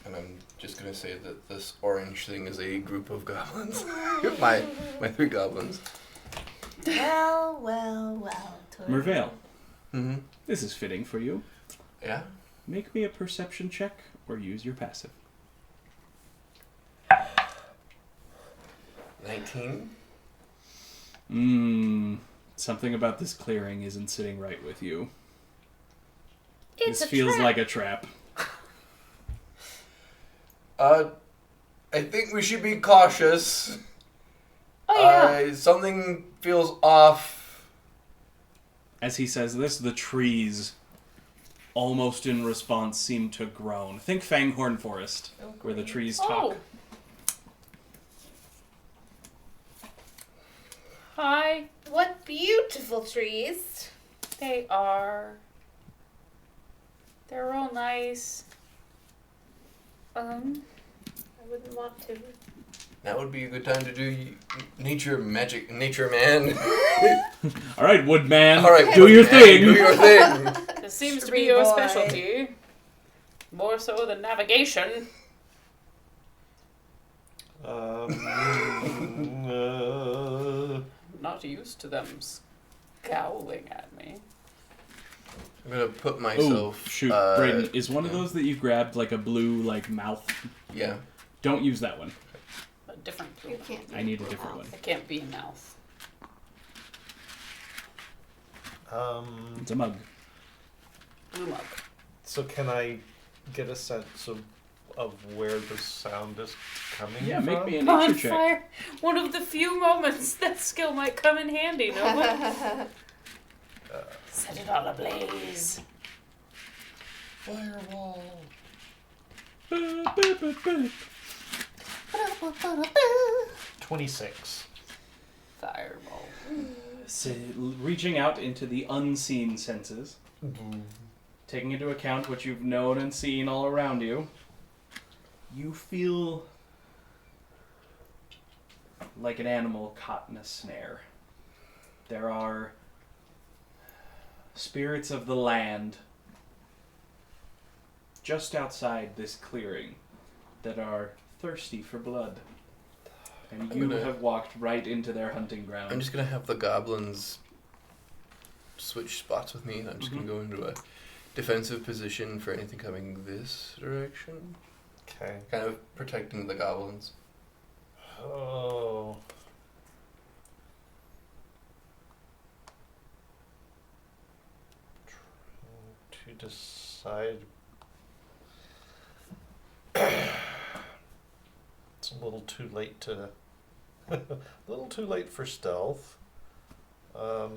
And I'm just gonna say that this orange thing is a group of goblins. my 3 goblins. Well, Tori. Mervale, Mm-hmm. this is fitting for you. Yeah. Make me a perception check or use your passive. 19. Something about this clearing isn't sitting right with you. It's This a feels trap. like a trap. I think we should be cautious. Oh yeah. Something feels off. As he says this, the trees, almost in response, seem to groan. Think Fanghorn Forest, where the trees talk. Oh. Hi. What beautiful trees. They are. They're real nice. I wouldn't want to. That would be a good time to do nature man. All right, Woodman, All right, do your Woodman, thing. Do your thing. This seems to Tree be your boy. specialty. More so than navigation. Uh, Not used to them scowling at me. I'm gonna put Oh, myself. shoot. Brayden, is one of those that you grabbed like a blue, like, mouth? Yeah. Don't use that one. A different You blue. can't. I need a different one. It can't be a mouth. It's a mug. Blue mug. So can I get a sense of where the sound is coming Yeah, from? make me a nature check. Bonfire. One of the few moments that skill might come in handy, no? Set it all ablaze. Fireball. 26. Fireball. So, reaching out into the unseen senses, taking into account what you've known and seen all around you, you feel like an animal caught in a snare. There are spirits of the land just outside this clearing that are thirsty for blood. And I'm you gonna- have walked right into their hunting ground. I'm just gonna have the goblins switch spots with me, and I'm just Mhm. gonna go into a defensive position for anything coming this direction. Okay. Kind of protecting the goblins. Oh. Trying to decide. It's a little too late to. A little too late for stealth. But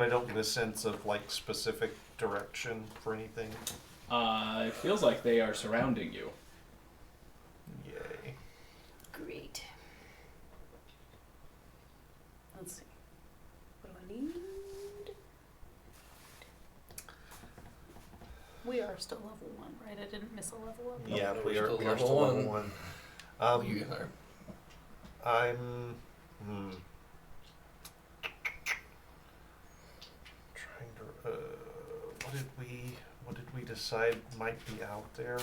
I don't get a sense of like specific direction for anything. It feels like they are surrounding you. Yay. Great. Let's see. What do I need? We are still level 1, right? I didn't miss a level up. Yeah, no, we we're are still we are level still level one. one. You are. I'm trying to. What did we decide might be out there?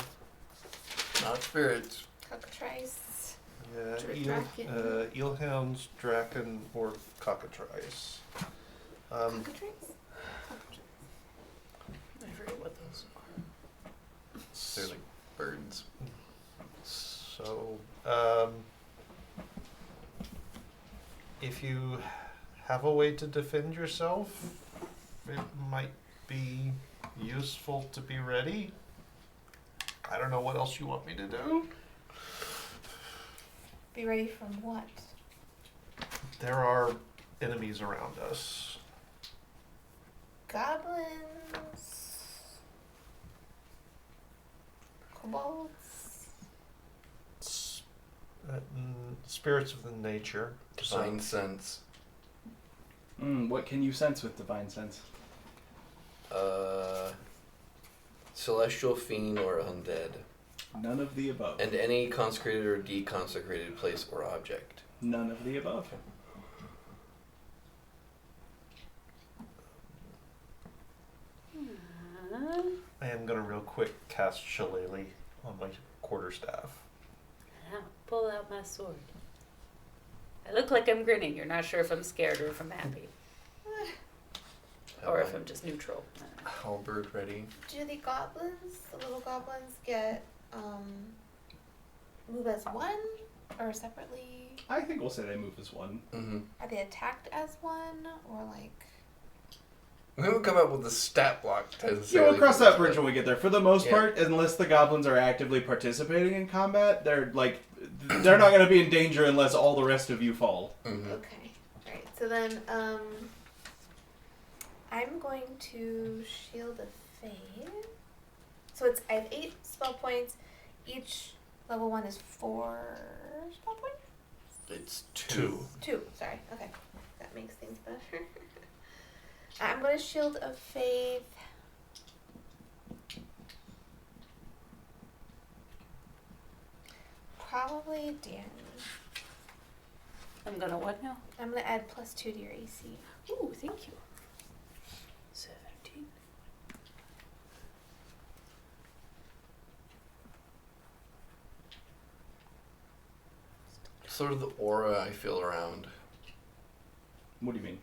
Not spirits. Cockatrice. Yeah, Draken. eelhounds, draken, or cockatrice. Cockatrice? I forget what those are. They're like birds. So, if you have a way to defend yourself, it might be useful to be ready. I don't know what else you want me to do. Be ready from what? There are enemies around us. Goblins? Kobolds? Spirits of the nature. Divine sense. What can you sense with divine sense? Celestial fiend or undead. None of the above. And any consecrated or deconsecrated place or object. None of the above. I am gonna real quick cast Shillelagh on my quarterstaff. Now, pull out my sword. I look like I'm grinning. You're not sure if I'm scared or if I'm happy. Or if I'm just neutral. Halberd ready. Do the goblins, the little goblins, get move as one or separately? I think we'll say they move as one. Mm-hmm. Are they attacked as one or like? We haven't come up with a stat block to Yeah, we'll cross that bridge when we get there. For the most Yeah. part, unless the goblins are actively participating in combat, they're not going to be in danger unless all the rest of you fall. Mm-hmm. Okay, alright. So then I'm going to shield of faith. So I have 8 spell points. Each level 1 is 4 spell points. It's 2. 2. Sorry. Okay, that makes things better. I'm going to shield of faith. Probably Danny. I'm gonna what now? I'm going to add +2 to your AC. Ooh, thank you. 17. Sort of the aura I feel around. What do you mean?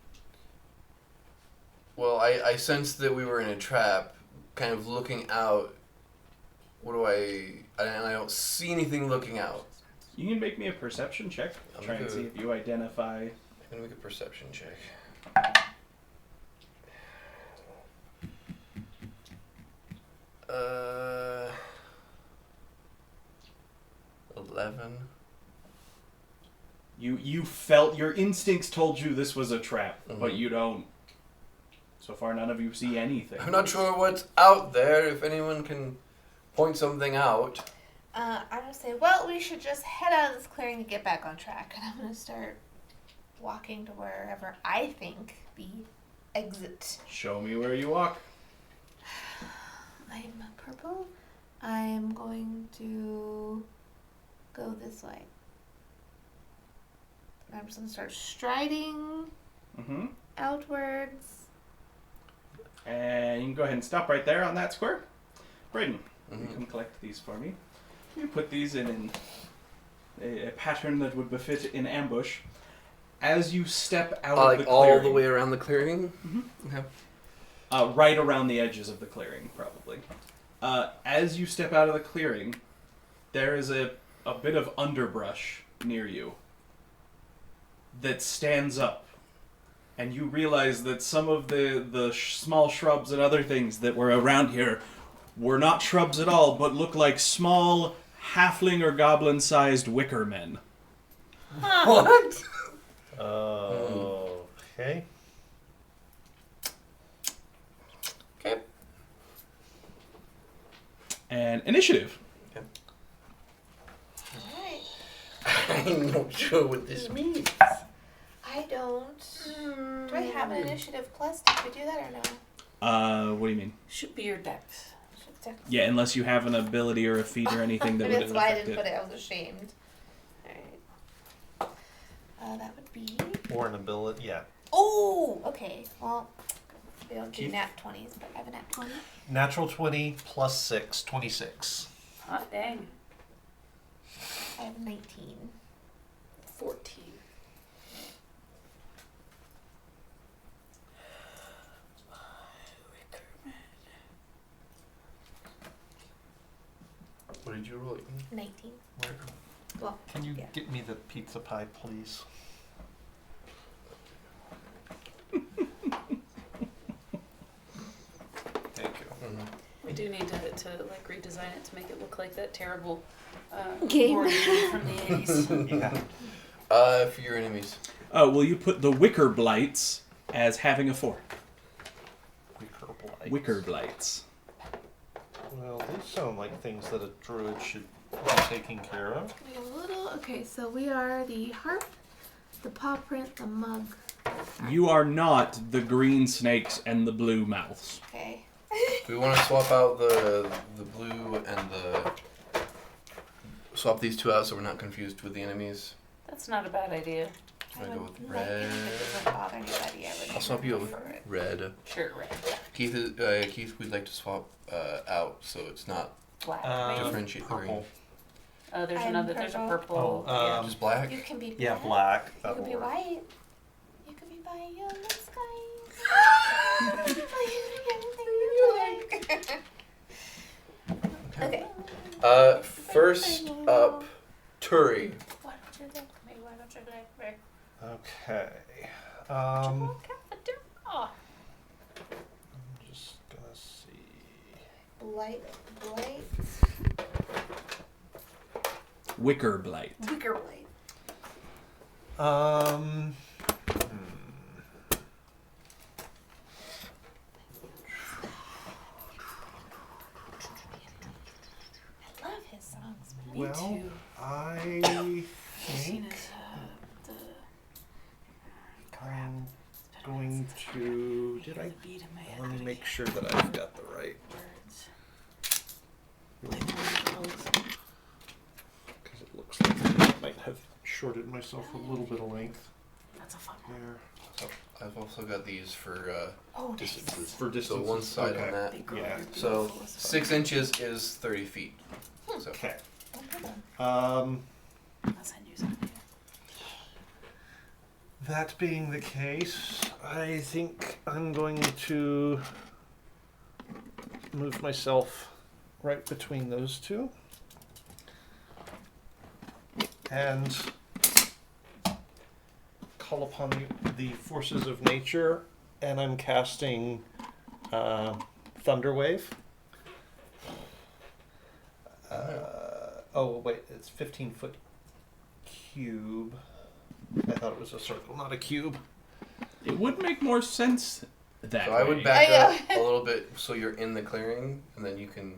Well, I sensed that we were in a trap, kind of looking out. What do I don't see anything looking out. You can make me a perception check. I'm Try and good. see if you identify. I'm gonna make a perception check. 11. You felt, your instincts told you this was a trap, but Mhm. you don't. So far, none of you see anything. I'm not sure what's out there. If anyone can point something out. I'm gonna say, well, we should just head out of this clearing and get back on track. And I'm gonna start walking to wherever I think the exit. Show me where you walk. I'm purple. I'm going to go this way. I'm just gonna start striding Mm-hmm. outwards. And you can go ahead and stop right there on that square. Braden, you Mhm. can collect these for me. You put these in a pattern that would befit in ambush. As you step out of Like the clearing, all the way around the clearing? Okay. right around the edges of the clearing, probably. As you step out of the clearing, there is a bit of underbrush near you that stands up. And you realize that some of the small shrubs and other things that were around here were not shrubs at all, but look like small halfling or goblin-sized wicker men. What? Okay. Okay. And initiative. Alright. I'm not sure what this means. I don't. Do I have an initiative plus? Did we do that or no? What do you mean? Should be your dex. Yeah, unless you have an ability or a feat or anything that would That's why I affect didn't it. put it. I was ashamed. Alright. That would be. Or an ability, yeah. Oh! Okay. Well, we don't do Keith? nat 20s, but I have a nat 20. Natural 20 plus 6, 26. Hot dang. I have 19. 14. What did you roll? 19. Where, Well, can you yeah. get me the pizza pie, please? Thank you. We do need to like redesign it to make it look like that terrible Game. board game from the 80s. Yeah. For your enemies. Will you put the wicker blights as having a 4? Wicker blights. Wicker blights. Well, these sound like things that a druid should be taking care of. We have a little. Okay, so we are the harp, the paw print, the mug. You are not the green snakes and the blue mouths. Okay. Do we want to swap out the blue and the... Swap these two out so we're not confused with the enemies? That's not a bad idea. I'm gonna go with Like it red. if it doesn't bother anybody. I would I'll swap you with prefer it. red. Sure, red. Keith, we'd like to swap out so it's not Black. maybe. differentiate the green. Purple. There's I'm another. There's a purple. purple. Oh, Just black? You can be Yeah, black. black. You That'll can be work. white. You can be by your sky. You can be anything you like. Okay. First up, Turi. Why don't you like me? Why don't you like me? Okay. Oh. I'm just gonna see. Blight. Wicker blight. Wicker blight. Um. I love his songs. Me Well, too. I Seen think it, the I'm going to. Did I? beat in my head. Let me make sure that I've got the right. Words. Because it looks like I might have shorted myself a little bit of length That's a fun one. there. I've also got these for Oh, nice. distances. For distance. So one side okay. on that. They grow Yeah. really So beautiful as fuck. 6 inches is 30 feet. So Okay. Oh, good one. I'll send you something. that being the case, I think I'm going to move myself right between those two. And call upon the forces of nature, and I'm casting Thunder Wave. Oh, wait, it's 15-foot cube. I thought it was a circle, not a cube. It would make more sense that So way. I would back up a little bit so you're in the clearing, and then you can,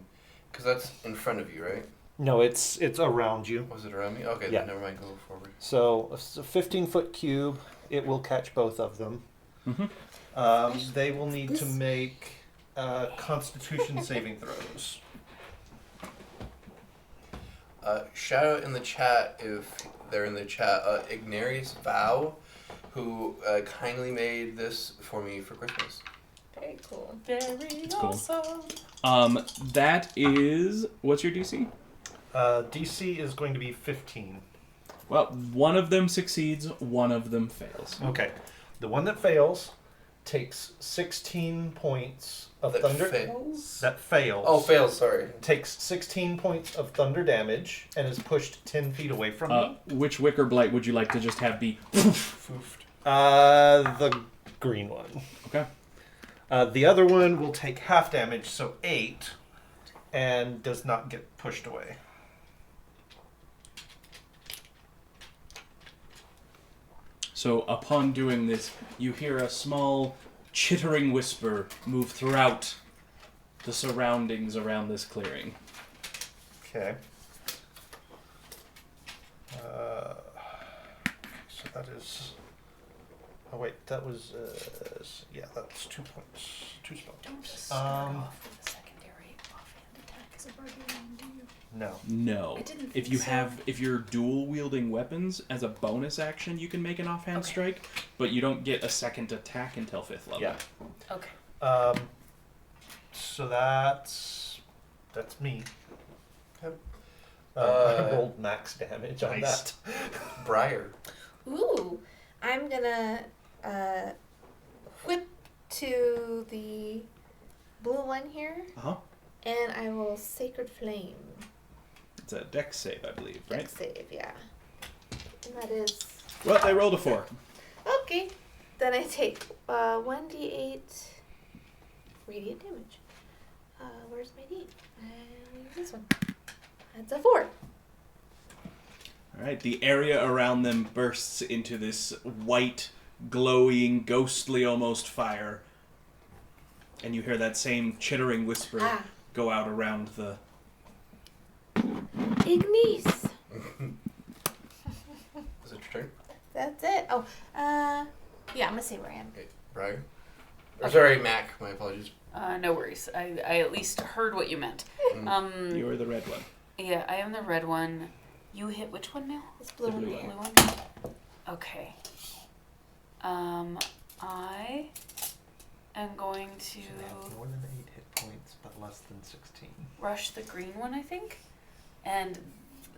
because that's in front of you, right? No, it's around you. Was it around me? Okay, Yeah. then never mind. Go forward. So it's a 15-foot cube. It will catch both of them. Mhm. They will need to make Constitution saving throws. Shout out in the chat if they're in the chat. Ignarius Vow, who kindly made this for me for Christmas. Very cool. Very cool. awesome. That is... What's your DC? DC is going to be 15. Well, one of them succeeds, one of them fails. Okay. The one that fails takes 16 points of That thunder. fails? That fails. Oh, fails. Sorry. Takes 16 points of thunder damage and is pushed 10 feet away from me. Which Wicker Blight would you like to just have be... The green one. Okay. The other one will take half damage, so 8, and does not get pushed away. So upon doing this, you hear a small chittering whisper move throughout the surroundings around this clearing. Okay. So that is... Oh wait, that was... yeah, that's 2 points. 2 spells. Don't just start Um, off with a secondary offhand attack as a barbarian, do you? No. No. I didn't If think you so. have, if you're dual wielding weapons as a bonus action, you can make an offhand Okay. strike, but you don't get a second attack until 5th level. Yeah. Okay. So that's me. Yep. I rolled max damage on Nice. that. Briar. Ooh, I'm gonna whip to the blue one here, Uh-huh. and I will Sacred Flame. It's a dex save, I believe, right? Dex save, yeah. And that is... Well, they rolled a 4. Okay. Then I take 1d8 radiant damage. Where's my d8? I use this one. That's a 4. Alright, the area around them bursts into this white, glowing, ghostly almost fire. And you hear that same chittering whisper go out around the... Ignis! Is it your turn? That's it. Oh, yeah, I'm gonna say where I am. Okay, Briar. Or sorry, Mac. My apologies. No worries. I at least heard what you meant. You are the red one. Yeah, I am the red one. You hit which one now? It's blue The one blue here. Blue one? Okay. I am going to More than 8 hit points, but less than 16. rush the green one, I think. And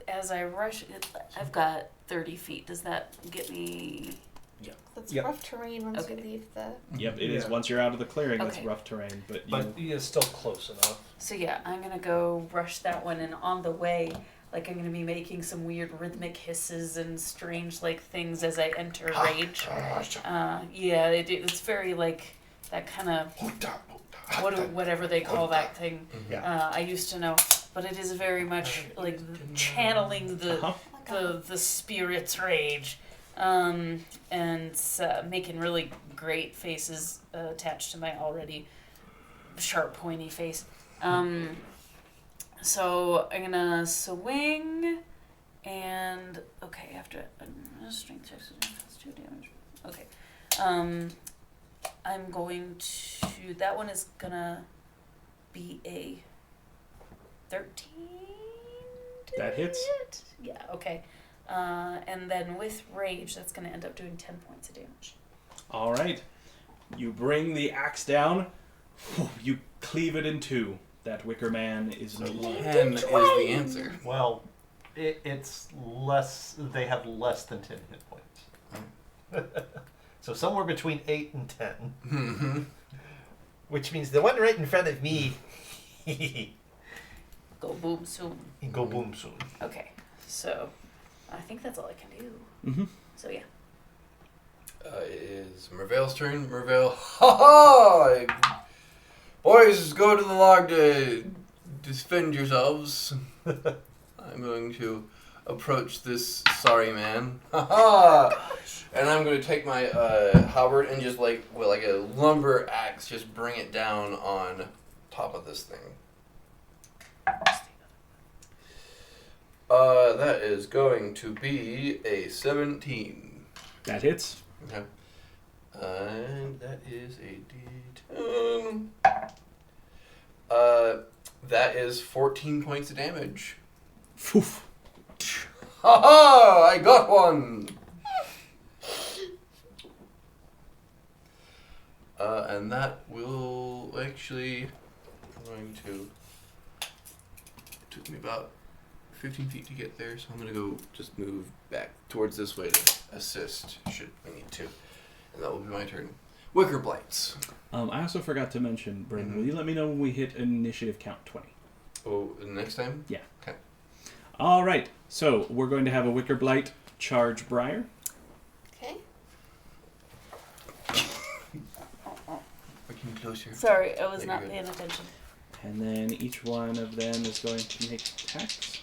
as I rush it, I've got 30 feet. Does that get me... That's Yep. rough terrain once you Okay. leave the... Yep, it is. Yeah. Once you're out of the clearing, it's Okay. rough terrain. But, But he is still close enough. So yeah, I'm going to go rush that one. And on the way, like, I'm going to be making some weird rhythmic hisses and strange, like, things as I enter rage. Yeah, it's very, like, that kind of... whatever they call that thing. Yeah. I used to know, but it is very much like channeling the spirit's rage, and making really great faces attached to my already sharp, pointy face. So I'm gonna swing, and okay, after strength checks, that's 2 damage. Okay, I'm going to. That one is gonna be a 13. That hits. Yeah. Okay. And then with rage, that's gonna end up doing 10 points of damage. All right. You bring the axe down. You cleave it in two. That Wicker Man is no longer. 10 is the answer. Well, it's less. They have less than 10 hit points. So somewhere between 8 and 10. Mm-hmm. Which means the one right in front of me. Go boom soon. Go boom soon. Okay, so I think that's all I can do. Mm-hmm. So yeah. It is Mervale's turn. Mervale, ha ha! Boys, go to the log to defend yourselves. I'm going to approach this sorry man. Ha ha! And I'm going to take my halberd and just like with like a lumber axe, just bring it down on top of this thing. That is going to be a 17. That hits. Okay. And that is a D10. That is 14 points of damage. Poof. Ha ha! I got one! And that will actually, I'm going to, it took me about 15 feet to get there, so I'm going to go just move back towards this way to assist, should we need to. And that will be my turn. Wicker Blights. I also forgot to mention, Bryn, will you let me know when we hit initiative count 20? Oh, next time? Yeah. Okay. All right. So we're going to have a Wicker Blight charge Briar. Okay. Working closer. Sorry, I was There not you go. paying attention. And then each one of them is going to make attacks.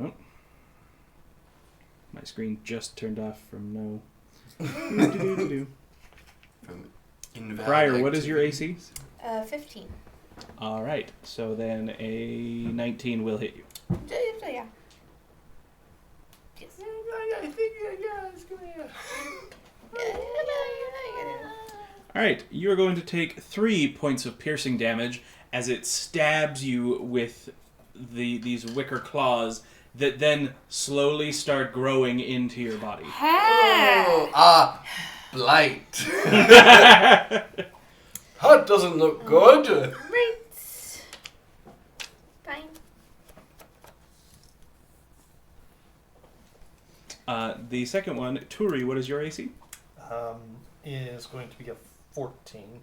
Oh. My screen just turned off from no. Do-do-do-do-do. From invalid Briar, what is your activities. AC? 15. All right. So then a 19 will hit you. Yeah. Yes. I think, yeah, it's gonna, All right. You are going to take 3 points of piercing damage as it stabs you with these wicker claws that then slowly start growing into your body. Oh, blight. That doesn't look good. Right. Fine. The second one, Turi, what is your AC? Is going to be a 14.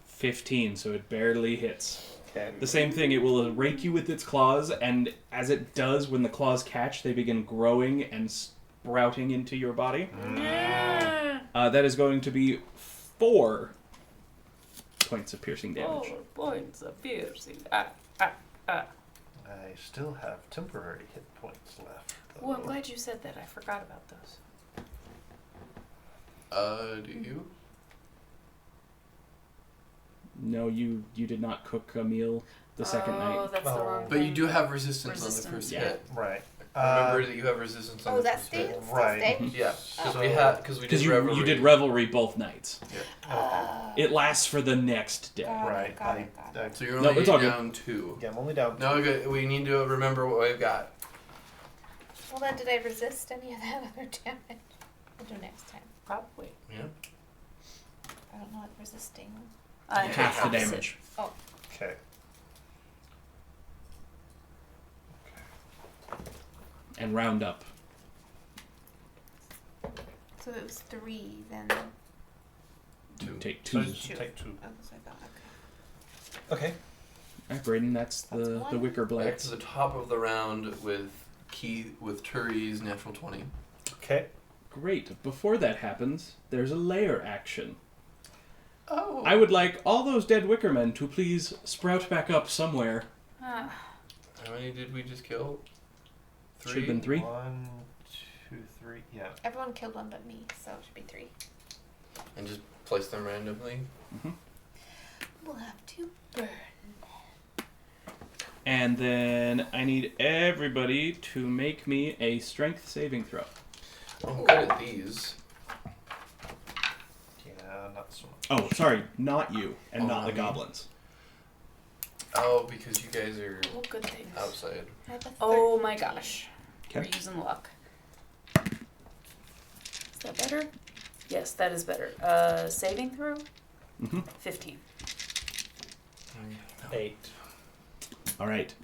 15, so it barely hits. Okay. The same thing, it will rake you with its claws, and as it does, when the claws catch, they begin growing and sprouting into your body. That is going to be 4 points of piercing damage. 4 points of piercing. I still have temporary hit points left. Oh, I'm glad you said that. I forgot about those. Do you? No, you did not cook a meal the second Oh, night. that's the Oh. wrong But you thing. do have resistance on the Resistance. first Yeah. hit. Right. Remember that you have resistance on Oh, the that first hit. stays? Right. Yeah, because So- we did Because revelry. you did revelry both nights. Okay. It lasts for the next day. Got it, Right. got it, got it. So you're No, only it's all good. down 2. Yeah, I'm only down. No, good. We need to remember what we've got. Well, then, did I resist any of that other damage? We'll do next time. Probably. Yeah. I don't know what resisting. I Half the opposite. damage. Okay. And round up. So it was 3 then. 2. Take So 2. you should take 2. Oh, so I got okay. Okay. All right, Braden, that's the one. Wicker Back to Blights. the top of the round with Turi's natural 20. Okay. Great. Before that happens, there's a layer action. Oh. I would like all those dead Wickermen to please sprout back up somewhere. Ah, How many did we just kill? 3? Should've been 3. 1, 2, 3. Yeah. Everyone killed one but me, so it should be 3. And just place them randomly. We'll have to burn. And then I need everybody to make me a strength saving throw. I'm good at these. Yeah, not so much. Oh, sorry, not you, and Oh, not the me. goblins. Oh, because you guys are oh, good things. outside. I have a Oh my 13. gosh. Okay. We're using luck. Is that better? Yes, that is better. Saving throw? Mm-hmm. 15. 8. All right.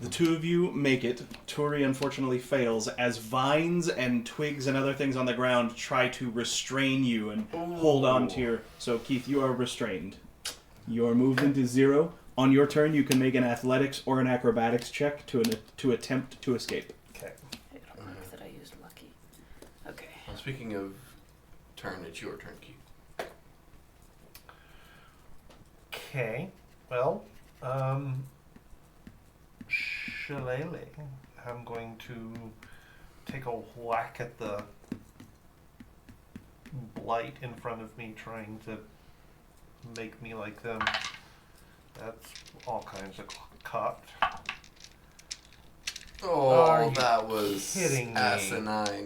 The two of you make it. Turi unfortunately fails as vines and twigs and other things on the ground try to restrain you and hold on to your... So, Keith, you are restrained. Your movement is 0. On your turn, you can make an athletics or an acrobatics check to attempt to escape. Okay. I don't remember that I used lucky. Okay. Well, speaking of turn, it's your turn, Keith. Okay. Well, Shillelagh, I'm going to take a whack at the blight in front of me, trying to make me like them. That's all kinds of cocked. Oh, that was kidding me? asinine.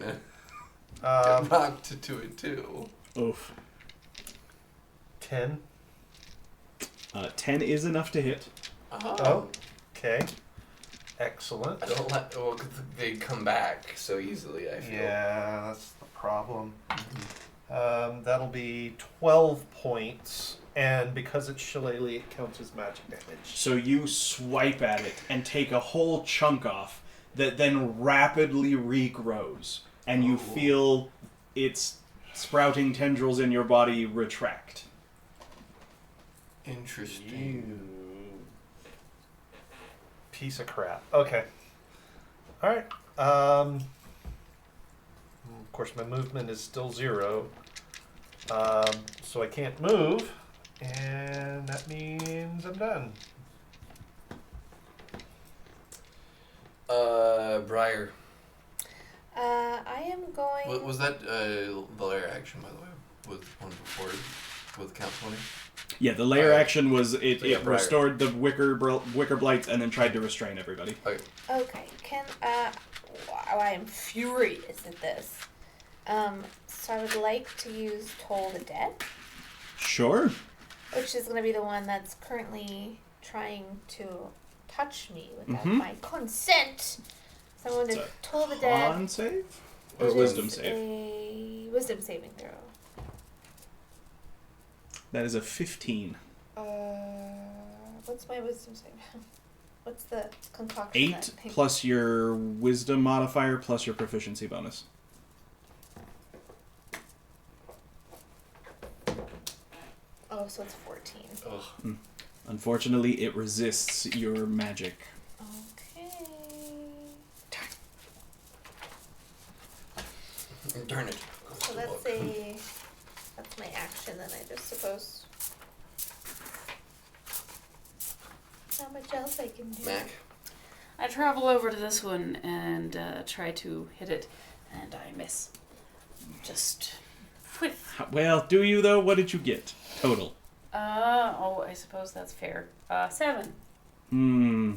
Get knocked to it too. Oof. 10. 10 is enough to hit. Oh, okay. Excellent. I don't let. Well, 'cause they come back so easily. I feel. Yeah, that's the problem. That'll be 12 points, and because it's Shillelagh, it counts as magic damage. So you swipe at it and take a whole chunk off that then rapidly regrows, and you feel its sprouting tendrils in your body retract. Interesting. Piece of crap. Okay. Alright. Of course, my movement is still 0. So I can't move. And that means I'm done. Briar. I am going. Was that the lair action, by the way? With one before, with count 20? Yeah, the layer action was it So yeah, Briar. restored the wicker blights and then tried to restrain everybody. Okay. Okay, wow, I am furious at this. So I would like to use Toll the Dead, Sure. which is going to be the one that's currently trying to touch me without Mhm. my consent. So I'm going to It's a Toll the Dead. Con save? Or It wisdom is save? a wisdom saving throw. That is a 15. What's my wisdom save? What's the concoction? 8 that thing? plus your wisdom modifier plus your proficiency bonus. Oh, so it's 14. Ugh. Unfortunately, it resists your magic. Okay. Darn it. So that's my action then, I just suppose. Not much else I can do. Mac. I travel over to this one and try to hit it, and I miss. Just whiff. Well, do you though? What did you get? Total. I suppose that's fair. 7.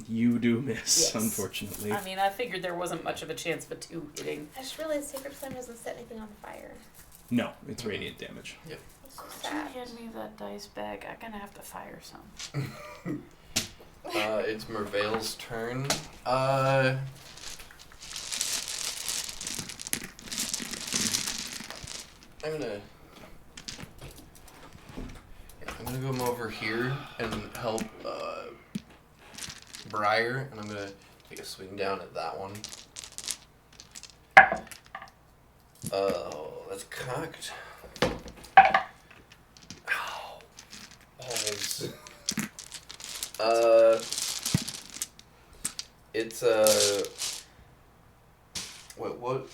You do miss, Yes. unfortunately. I mean, I figured there wasn't much of a chance of a 2 hitting. I just realized Sacred Flame doesn't set anything on fire. No, it's radiant damage. It's so Could sad. you hand me that dice bag? I'm gonna have to fire some. It's Mervale's turn. I'm gonna come over here and help Briar, and I'm gonna take a swing down at that one. Oh, that's cocked. Ow. Balls. It's what?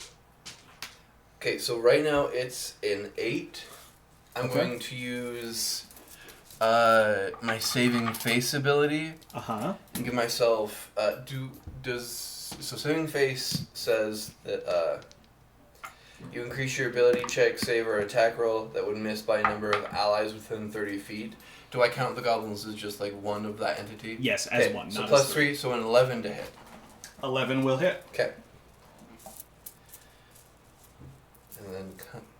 Okay, so right now it's an 8. I'm Okay. going to use my saving face ability Uh-huh. and give myself so saving face says that you increase your ability check, save, or attack roll that would miss by a number of allies within 30 feet. Do I count the goblins as just like one of that entity? Yes, as Okay, one. So not plus as 3, so an 11 to hit. 11 will hit. Okay. And then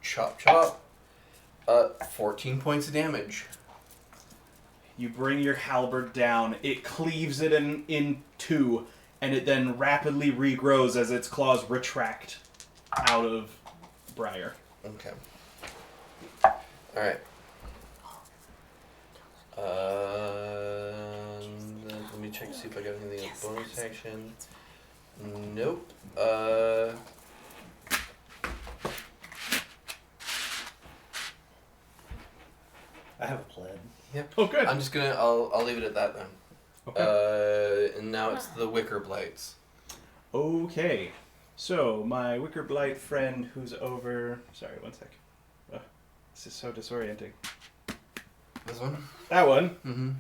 chop chop. 14 points of damage. You bring your halberd down. It cleaves it in 2, and it then rapidly regrows as its claws retract out of Briar. Okay. Alright. Let me check to see if I got anything in bonus action. Nope. I have a plaid. Yep. Oh, good. I'm just gonna. I'll leave it at that then. Okay. And now it's the Wicker Blights. Okay. So, my Wicker Blight friend who's over... Sorry, one sec. This is so disorienting. This one. That one Mm-hmm.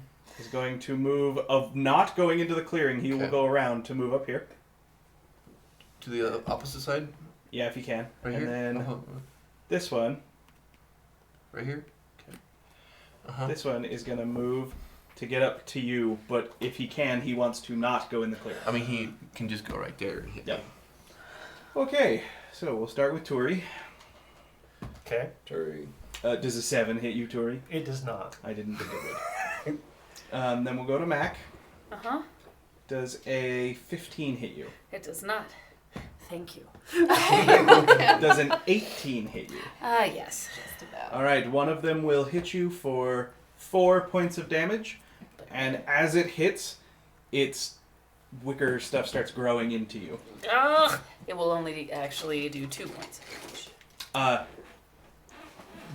is going to move... Of not going into the clearing, he will Okay. go around to move up here. To the opposite side. Yeah, if you can. Right and here. then Uh-huh. this one... Right here. Okay. Uh-huh. This one is going to move to get up to you, but if he can, he wants to not go in the clearing. I mean, he can just go right there. And hit Yep. me. Okay, so we'll start with Turi. Okay. Turi. Does a 7 hit you, Turi? It does not. I didn't think it would. Then we'll go to Mac. Uh-huh. Does a 15 hit you? It does not. Thank you. Does an 18 hit you? Yes. Just about. Alright, one of them will hit you for 4 points of damage, and as it hits, its wicker stuff starts growing into you. It will only actually do 2 points of damage.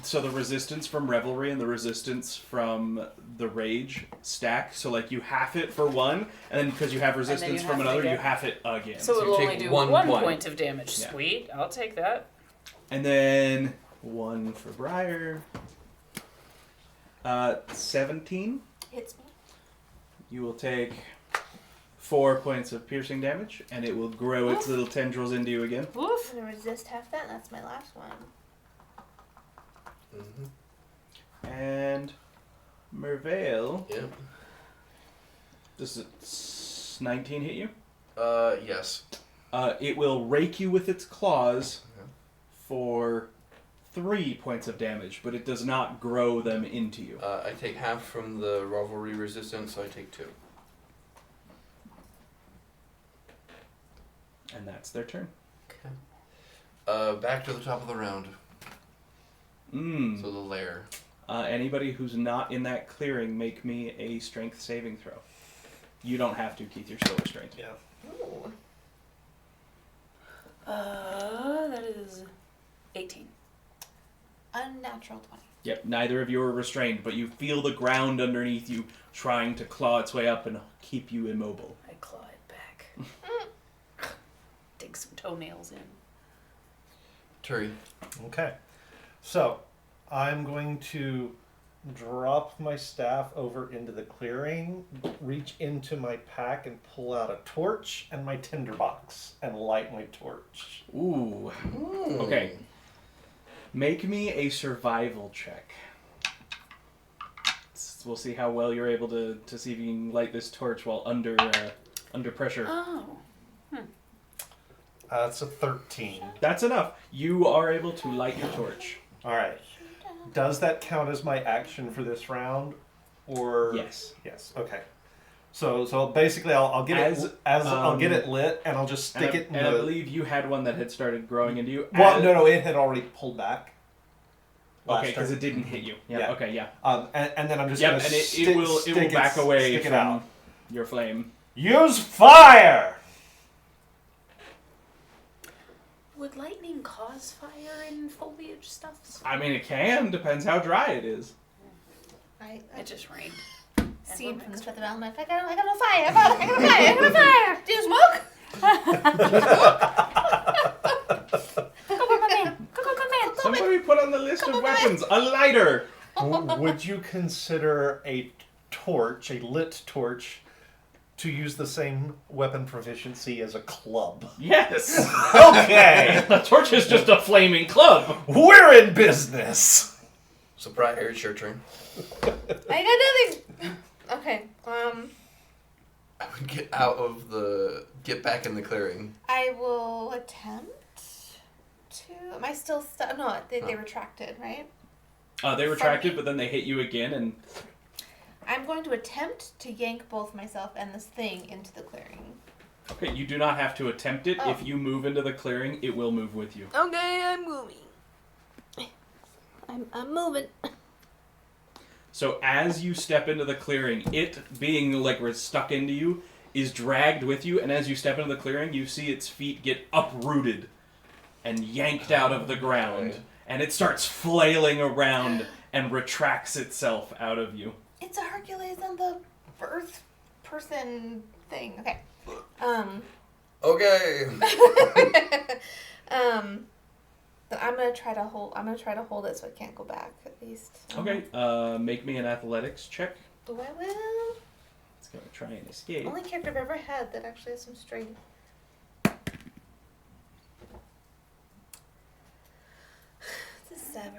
So the resistance from Revelry and the resistance from the Rage stack. So like you half it for one, and then because you have resistance you from half it another, you again. half it again. So you it'll take only do one 1 point. point of damage. Yeah. Sweet. I'll take that. And then 1 for Briar. 17. Hits me. You will take 4 points of piercing damage, and it will grow its little tendrils into you again. Woof. I'm gonna resist half that, and that's my last one. Mm-hmm. And Mervale, Yep. does 19 hit you? Yes. It will rake you with its claws Okay. for 3 points of damage, but it does not grow them into you. I take half from the rivalry resistance, so I take 2. And that's their turn. Okay. Back to the top of the round. Mm. So the lair. Anybody who's not in that clearing, make me a strength saving throw. You don't have to, Keith. You're still restrained. Yeah. Ooh. That is 18. Unnatural 20. Yep, neither of you are restrained, but you feel the ground underneath you trying to claw its way up and keep you immobile. I claw it back. Dig some toenails in. Turi. Okay. So, I'm going to drop my staff over into the clearing, reach into my pack and pull out a torch and my tinderbox and light my torch. Ooh. Okay. Make me a survival check. We'll see how well you're able to see if you can light this torch while under pressure. Oh. That's a 13. That's enough. You are able to light your torch. All right. Does that count as my action for this round, or Yes. Yes. Okay. So basically, I'll get I'll get it lit, and I'll just stick it in and I the. believe you had one that had started growing into you. Well, no, it had already pulled back. Okay, because it didn't hit you. Yeah. Yeah. Okay. Yeah. And then I'm just Yep. gonna And it stick- will stick back away stick it from out. your flame. Use fire. Would lightning cause fire in foliage stuff? I mean, it can. Depends how dry it is. I It just rained. seen from the feather element. I got no fire. I got no fire. I got no fire. Do you smoke? Go, my man. Go. Somebody put on the list of weapons a lighter. Would you consider a torch, a lit torch, to use the same weapon proficiency as a club? Yes. Okay. The torch is just a flaming club. We're in business. So Briar, it's your turn. I got nothing. Okay. I would get back in the clearing. I will attempt to. Am I still stuck? No, they retracted, right? They retracted, but then they hit you again, and I'm going to attempt to yank both myself and this thing into the clearing. okay, you do not have to attempt it. Oh. If you move into the clearing, it will move with you. Okay, I'm moving. I'm moving. So as you step into the clearing, it being like we're stuck into you is dragged with you, and as you step into the clearing, you see its feet get uprooted and yanked out of the ground, and it starts flailing around and retracts itself out of you. It's a Hercules and the Earth person thing. Okay. Okay. But I'm gonna try to hold. I'm gonna try to hold it so it can't go back at least. Okay, make me an athletics check. Oh, I will. It's gonna try and escape. Only character I've ever had that actually has some strength. It's a 7.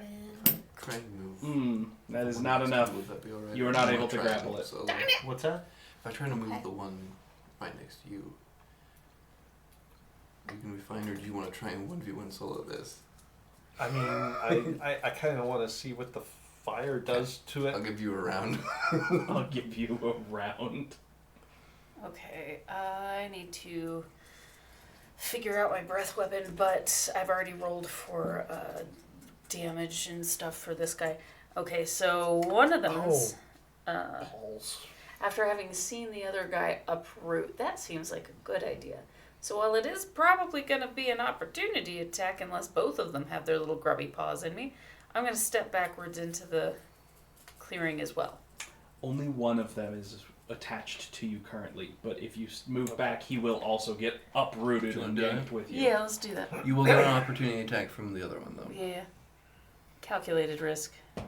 Try and move. That is not enough. Would that be alright? You are not able to grapple it. So, Darn it! What's that? if I try to move Okay. the one right next to you, are you gonna be fine, or do you want to try and 1v1 solo this? I mean, I kind of want to see what the fire does to I'll it. give you a round. I'll give you a round. Okay, I need to figure out my breath weapon, but I've already rolled for damage and stuff for this guy. Okay, so one of them is Balls. after having seen the other guy uproot. That seems like a good idea. So while it is probably going to be an opportunity attack unless both of them have their little grubby paws in me, I'm going to step backwards into the clearing as well. Only one of them is attached to you currently, but if you move back, he will also get uprooted Do you and wanna do yanked with you. Yeah, let's do that. You will get an opportunity attack from the other one, though. Yeah. Calculated risk. I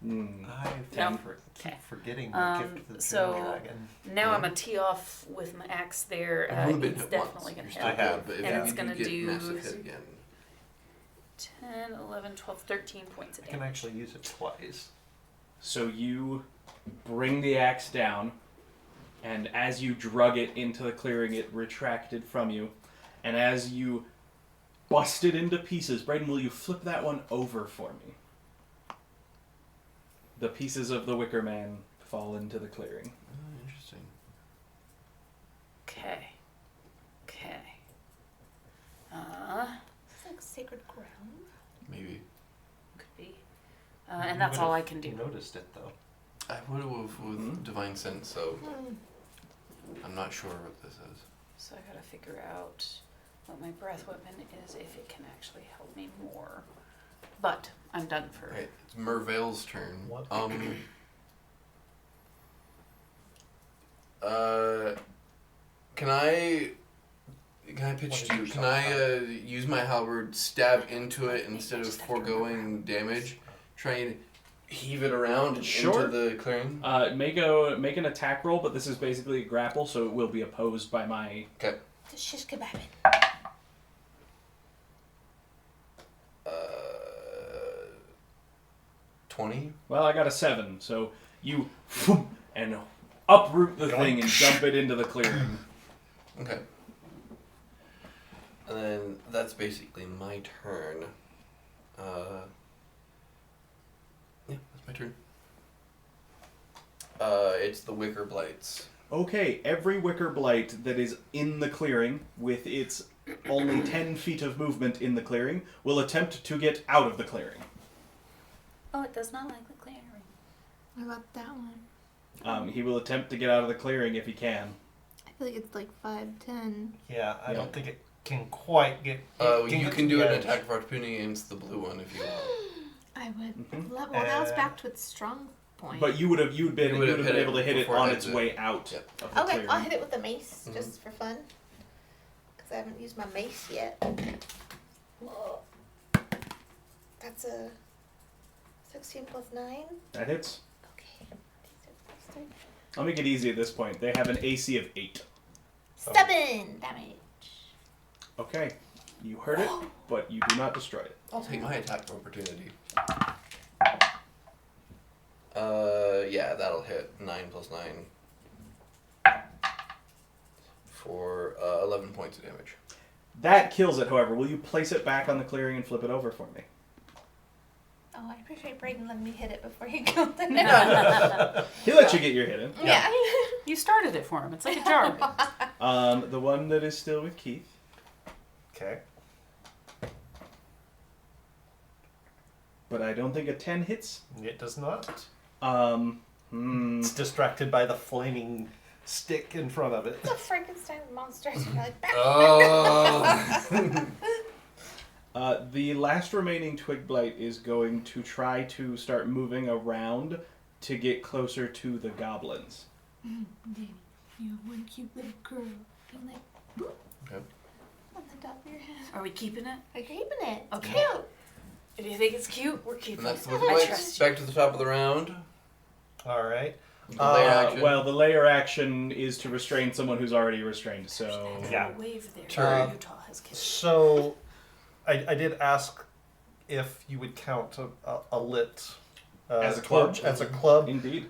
No. keep Okay. forgetting the gift of the so- dragon. Now I'm a tee off with my axe there. I've only been It's hit definitely once. going to You're hit. still I have. good, but if And you it's do gonna get do- massive hit again. 10, 11, 12, 13 points of I can damage. actually use it twice. So you bring the axe down, and as you drug it into the clearing, it retracted from you. And as you bust it into pieces, Brayden, will you flip that one over for me? The pieces of the Wicker Man fall into the clearing. Oh, interesting. Okay. Okay. It's like sacred ground. Maybe. Could be. And that's all I can do. You noticed it though. I would have with Divine Sense, so Hmm. I'm not sure what this is. So I gotta figure out what my breath weapon is, if it can actually help me more. But I'm done for. Right, it's Mervale's turn. What? Can I pitch What to you? is Can your I use my halberd, stab into it instead of foregoing damage? Try and heave it around Sure. into the clearing? Make an attack roll, but this is basically a grapple, so it will be opposed by my... Okay. Shish kebab. 20? Well, I got a 7, so you and uproot the thing and dump it into the clearing. Okay. And then that's basically my turn. Yeah, that's my turn. It's the Wicker Blights. Okay, every Wicker Blight that is in the clearing, with its only 10 feet of movement in the clearing, will attempt to get out of the clearing. Oh, it does not like the clearing. What about that one? He will attempt to get out of the clearing if he can. I feel like it's like 5'10". Yeah, I Yeah. don't think it can quite get. You get can to do the an edge. attack of opportunity against the blue one if you want. I would. Mhm. Well, that was back to its strong point. But you would have You been would have hit able to it hit it before on it its hits way out Yep. of the Okay, clearing. I'll hit it with the mace Mhm. just for fun. Because I haven't used my mace yet. Whoa. That's a 16 plus 9. That hits. Okay. D6 plus 3. I'll make it easy at this point. They have an AC of 8. 7 damage. Okay, you hurt it, but you do not destroy it. I'll take my attack of opportunity. Yeah, that'll hit. 9 plus 9. For 11 points of damage. That kills it, however. Will you place it back on the clearing and flip it over for me? Oh, I appreciate Brayden letting me hit it before he killed it. He lets you get your hit in. Yeah. You started it for him. It's like a jar. The one that is still with Keith. Okay. but I don't think a 10 hits. It does not. Hmm. It's distracted by the flaming stick in front of it. The Frankenstein monsters are like, Oh. The last remaining Twig Blight is going to try to start moving around to get closer to the goblins. Danny, you're one cute little girl. You're like, boop, Okay. on the top of your head. Are we keeping it? I'm keeping it. It's Okay. cute. If you think it's cute, we're keeping And that's it. with the I blights. trust you. Back to the top of the round. All right. The layer action. Well, the layer action is to restrain someone who's already restrained, so... Yeah. A wave there. Sure. Utah has kids. So, I did ask if you would count a lit As a club? torch as a club, Indeed.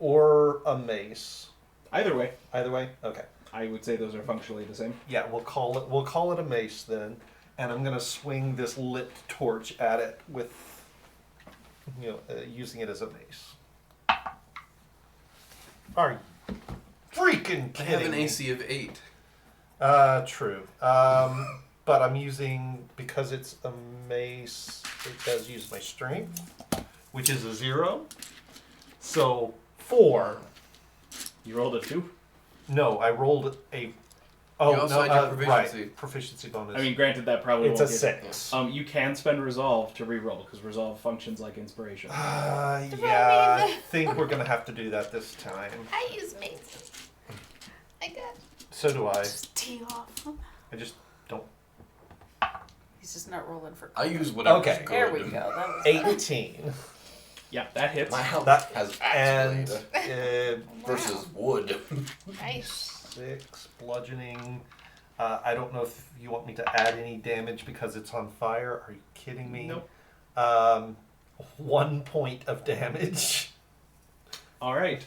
or a mace. Either way, Either way, okay. I would say those are functionally the same. Yeah, we'll call it a mace then, and I'm gonna swing this lit torch at it with, using it as a mace. Are you freaking I kidding have an me? AC of 8. True. But I'm using, because it's a mace, it does use my strength, which is a 0. So 4. You rolled a 2? No, I rolled a. You also had your proficiency. Right, proficiency bonus. I mean, granted, that probably it's a won't get... 6. You can spend Resolve to reroll, because Resolve functions like Inspiration. Yeah, I think we're gonna have to do that this time. I use mace. I got So do I. Just tee off. I just don't. He's just not rolling for. I use whatever. Okay. There we go. That was 18. Yeah, that hits. My health That- has and activated versus wood. nice. 6 bludgeoning. I don't know if you want me to add any damage because it's on fire. Are you kidding me? Nope. 1 point of damage. Alright.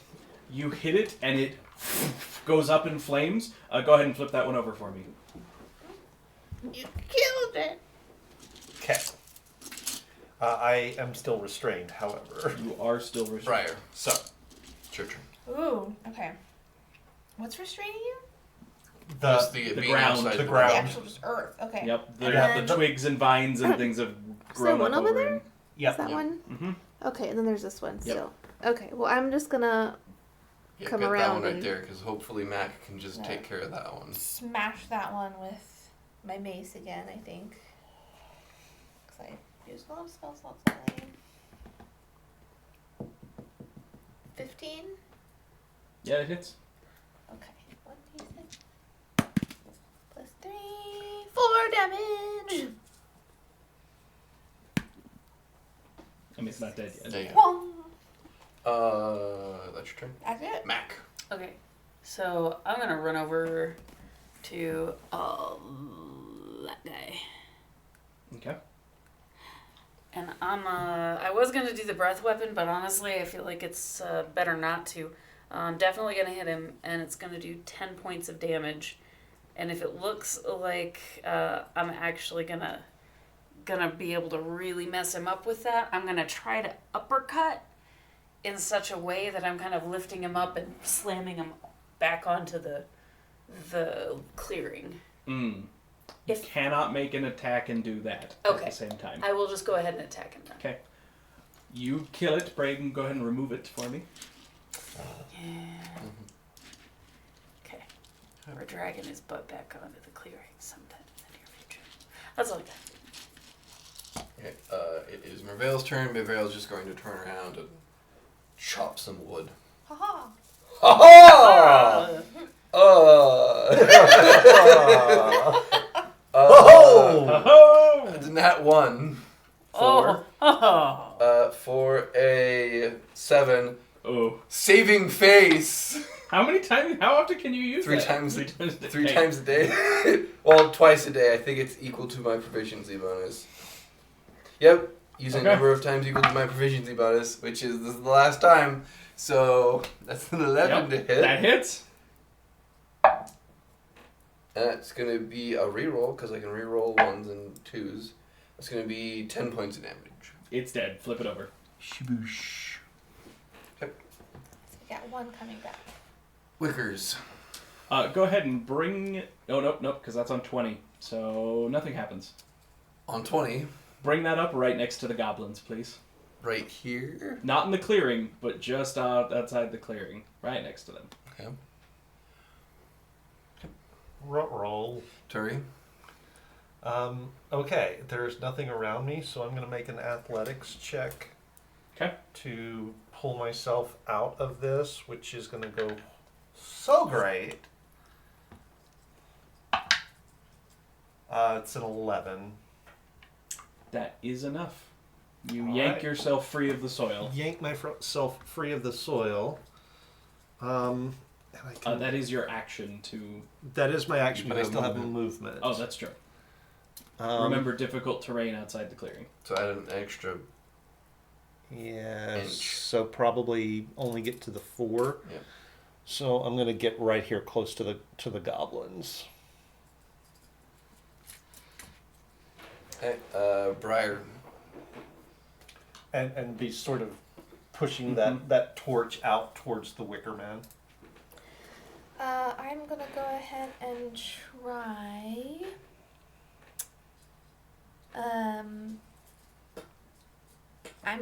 You hit it, and it goes up in flames. Go ahead and flip that one over for me. You killed it. Okay. I am still restrained, however. You are still restrained. Briar. So, It's your turn. Ooh. Okay. What's restraining you? Just the being ground, outside the The ground. actual just earth. Okay. Yep, the, And the then- twigs and vines and things have grown one up over over there? him. Yep. Is that one? Mm-hmm. Okay, and then there's this one Yep. still. Okay, well, I'm just gonna Yeah, come get that around one right and- there, because hopefully Mac can just Yeah. take care of that one. smash that one with my mace again, I think. Because I used a lot of spell slots lately. 15? Yeah, it hits. Okay. 1d6. Plus 3. 4 damage! I mean, it's not dead yet. There you go. Wong. That's your turn. That's it. Mac. Okay, so I'm gonna run over to that guy, Okay. and I was gonna do the breath weapon, but honestly, I feel like it's better not to. I'm definitely gonna hit him, and it's gonna do 10 points of damage. And if it looks like I'm actually gonna be able to really mess him up with that, I'm gonna try to uppercut in such a way that I'm kind of lifting him up and slamming him back onto the clearing. You If- cannot make an attack and do that at Okay. the same time. I will just go ahead and attack him then. Okay. You kill it. Braden, go ahead and remove it for me. Yeah. Okay. We're dragging his butt back onto the clearing sometime in the near future. That's all I got. Okay, it is Mervale's turn. Mervale's just going to turn around and chop some wood. Haha. Ha Oh! It's nat 1. Oh. Oh. For a 7. Oh. Saving face. How often can you use 3 that? times. 3 times a day. 3 times a day. Well, twice a day. I think it's equal to my proficiency bonus. Yep. Using Okay. number of times equal to my proficiency bonus, which is this is the last time. So that's an 11 to Yep, hit. that hits. That's going to be a reroll, because I can reroll 1s and 2s. That's going to be 10 points of damage. It's dead. Flip it over. Shaboosh. We got one coming back. Wickers. Go ahead and bring... Oh, nope, because that's on 20. So nothing happens. On 20, Bring that up right next to the goblins, please. Right here. Not in the clearing, but just outside the clearing, right next to them. Okay. Roll. Turi. Okay, there's nothing around me, so I'm going to make an athletics check. Okay. To pull myself out of this, which is going to go so great. It's an 11. That is enough. You All yank right. yourself free of the soil. Yank myself free of the soil. And I can, That is your action to... that is my action, You but I have still have movement. movement. Oh, that's true. Remember, difficult terrain outside the clearing. So add an extra. Yes. Inch. So probably only get to the 4. Yep. So I'm going to get right here close to the goblins. Okay. Briar. And be sort of pushing that torch out towards the Wicker Man. I'm gonna go ahead and try. I'm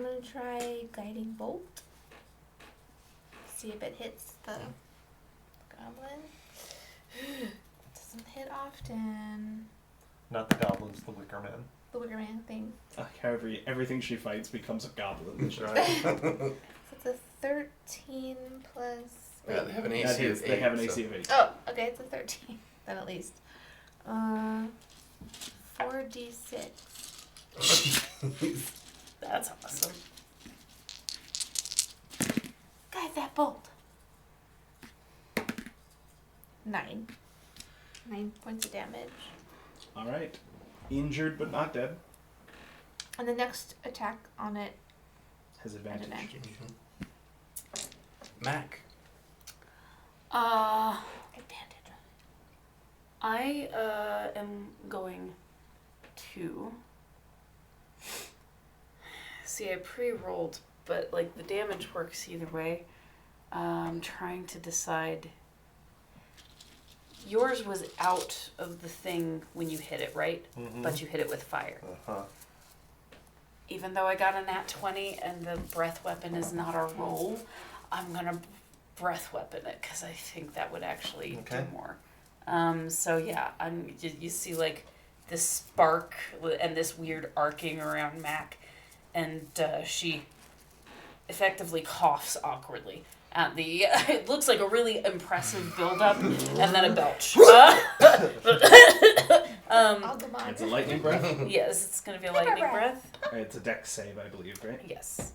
gonna try guiding bolt. See if it hits the goblin. Doesn't hit often. Not the goblins, the Wicker Man. The Wicker Man thing. Everything she fights becomes a goblin. Right. So it's a 13 plus. Yeah, they have an That AC hits. of 8. They have an so- AC of 8. Oh, okay, it's a 13 then at least. 4d6. That's awesome. Guide that bolt. 9. 9 points of damage. All right. Injured but not dead. And the next attack on it. Has advantage. Advantage. Mac. Advantage. I am going to see. I pre-rolled, but like the damage works either way. I'm trying to decide. Yours was out of the thing when you hit it, right? Mm-hmm. But you hit it with fire. Uh-huh. Even though I got a nat 20 and the breath weapon is not a roll, I'm gonna breath weapon it because I think that would actually Okay. do more. So yeah, you see like this spark and this weird arcing around Mac, and she effectively coughs awkwardly at the. It looks like a really impressive buildup, and then a belch. It's a lightning breath. Yes, it's gonna be a lightning breath. It's a dex save, I believe, right? Yes,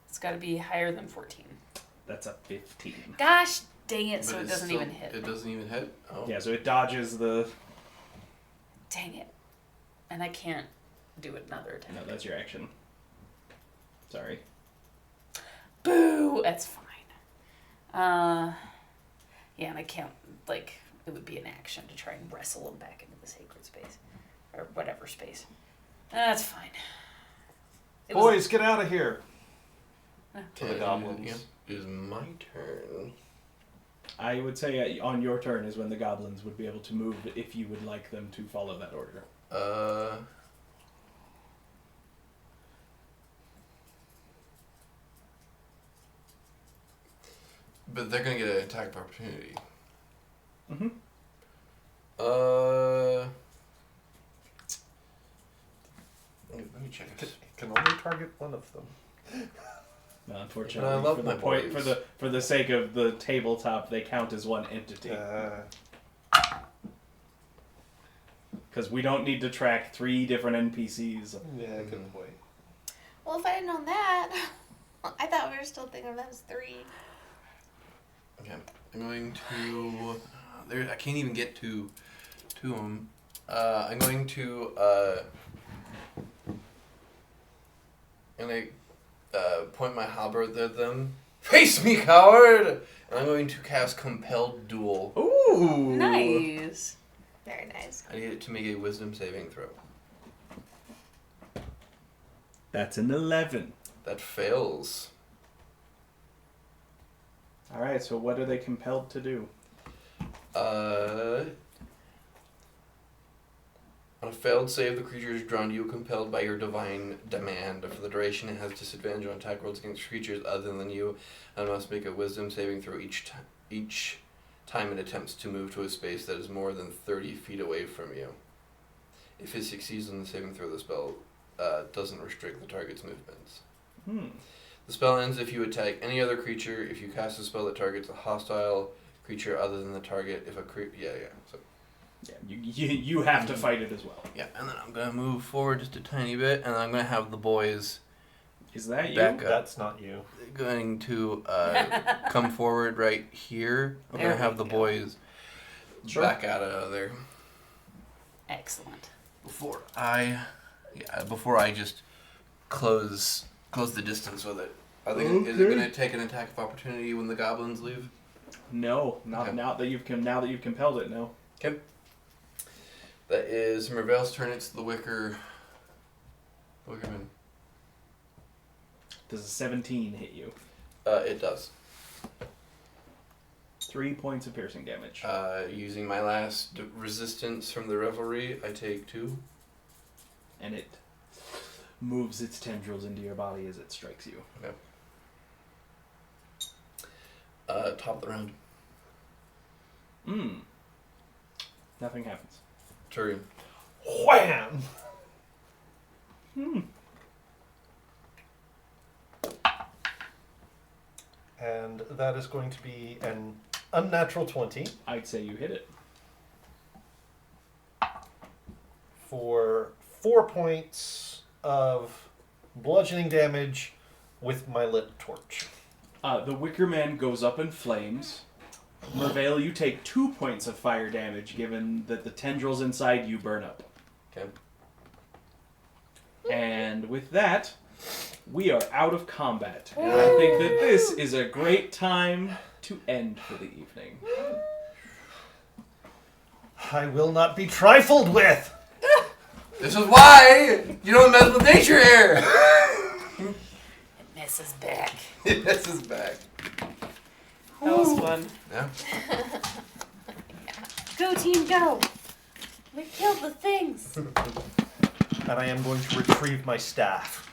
it's got to be higher than 14. That's a 15. Gosh dang it! But So it it's doesn't still- even hit. It doesn't even hit? Oh. Yeah, so it dodges the... Dang it! And I can't do another attack. No, that's your action. Sorry. Boo! That's fine. Yeah, and I can't, like, it would be an action to try and wrestle him back into the sacred space. Or whatever space. That's fine. It was- Boys, get out of here. To the And, goblins. Yep. It is my turn. I would say on your turn is when the goblins would be able to move if you would like them to follow that order. But they're gonna get an attack of opportunity. Mm-hmm. Let me check Can, this. can only target one of them. Well, unfortunately, But I love for my the point, boys. for the sake of the tabletop, they count as one entity. Because we don't need to track 3 different NPCs. Yeah, good point. Well, if I had known that, I thought we were still thinking of that as 3. Okay. I'm going to. There. I can't even get to them. I'm going to. I'm going to point my halberd at them. Face me, coward! And I'm going to cast Compelled Duel. Ooh! Nice. Very nice. I need it to make a Wisdom saving throw. That's an 11. That fails. Alright, so what are they compelled to do? On a failed save, the creature is drawn to you, compelled by your divine demand. For the duration, it has disadvantage on attack rolls against creatures other than you, and must make a wisdom saving throw each time it attempts to move to a space that is more than 30 feet away from you. If it succeeds on the saving throw, the spell doesn't restrict the target's movements. The spell ends if you attack any other creature. If you cast a spell that targets a hostile creature other than the target, if a So. Yeah, you have to fight it as well. Yeah, and then I'm gonna move forward just a tiny bit, and I'm gonna have the boys. Is that you? Back up. That's not you. Going to come forward right here. I'm There gonna have we the go. boys back out of there Excellent. before I just close the distance with it. Is it gonna take an attack of opportunity when the goblins leave? No, not Okay. now that you've compelled it. No. Okay. That is Mervale's turn. It's the Wickerman. Does a 17 hit you? It does. 3 points of piercing damage. Using my last resistance from the revelry, I take 2. And it moves its tendrils into your body as it strikes you. Okay. Top of the round. Nothing happens. Turian. Wham! And that is going to be an unnatural 20 I'd say you hit it. for 4 points of bludgeoning damage with my lit torch. The Wicker Man goes up in flames. Mervale, you take 2 points of fire damage given that the tendrils inside you burn up. Okay. And with that, we are out of combat. And I think that this is a great time to end for the evening. I will not be trifled with! This is why you don't mess with nature here. Ness is back. This is back. That was fun. Yeah. Go team, go! We killed the things. And I am going to retrieve my staff.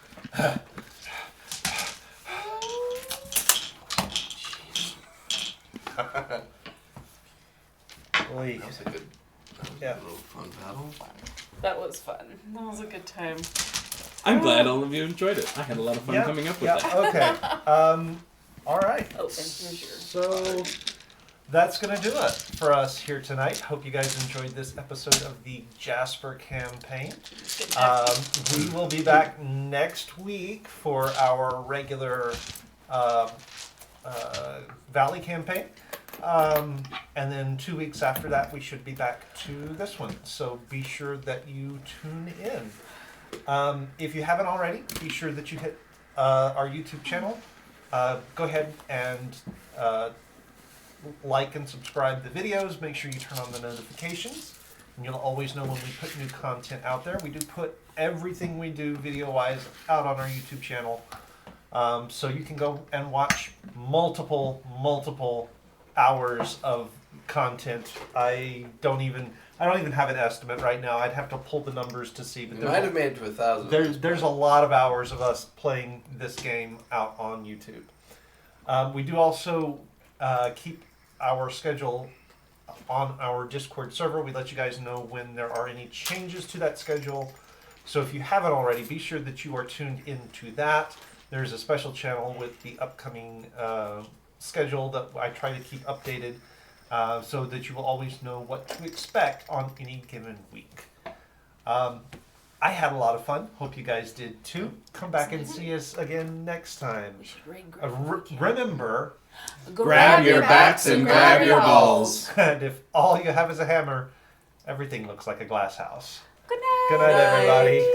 Oy. That was a good. Yeah. Little fun battle. That was fun. That was a good time. I'm glad all of you enjoyed it. I had a lot of fun coming up with that. Okay. All right. Oh, and here's your... So that's going to do it for us here tonight. Hope you guys enjoyed this episode of the Jasper campaign. We will be back next week for our regular Valley campaign. And then 2 weeks after that, we should be back to this one. So be sure that you tune in. If you haven't already, be sure that you hit our YouTube channel. Go ahead and like and subscribe the videos. Make sure you turn on the notifications, and you'll always know when we put new content out there. We do put everything we do video-wise out on our YouTube channel, so you can go and watch multiple hours of content. I don't even have an estimate right now. I'd have to pull the numbers to see. But We might have made it to 1,000. there's a lot of hours of us playing this game out on YouTube. We do also keep our schedule on our Discord server. We let you guys know when there are any changes to that schedule. So if you haven't already, be sure that you are tuned into that. There's a special channel with the upcoming schedule that I try to keep updated so that you will always know what to expect on any given week. I had a lot of fun. Hope you guys did too. Come back and see us again next time. We should raid Remember, Grab your bats and grab your balls. and if all you have is a hammer, everything looks like a glass house. Good night. Good night, everybody.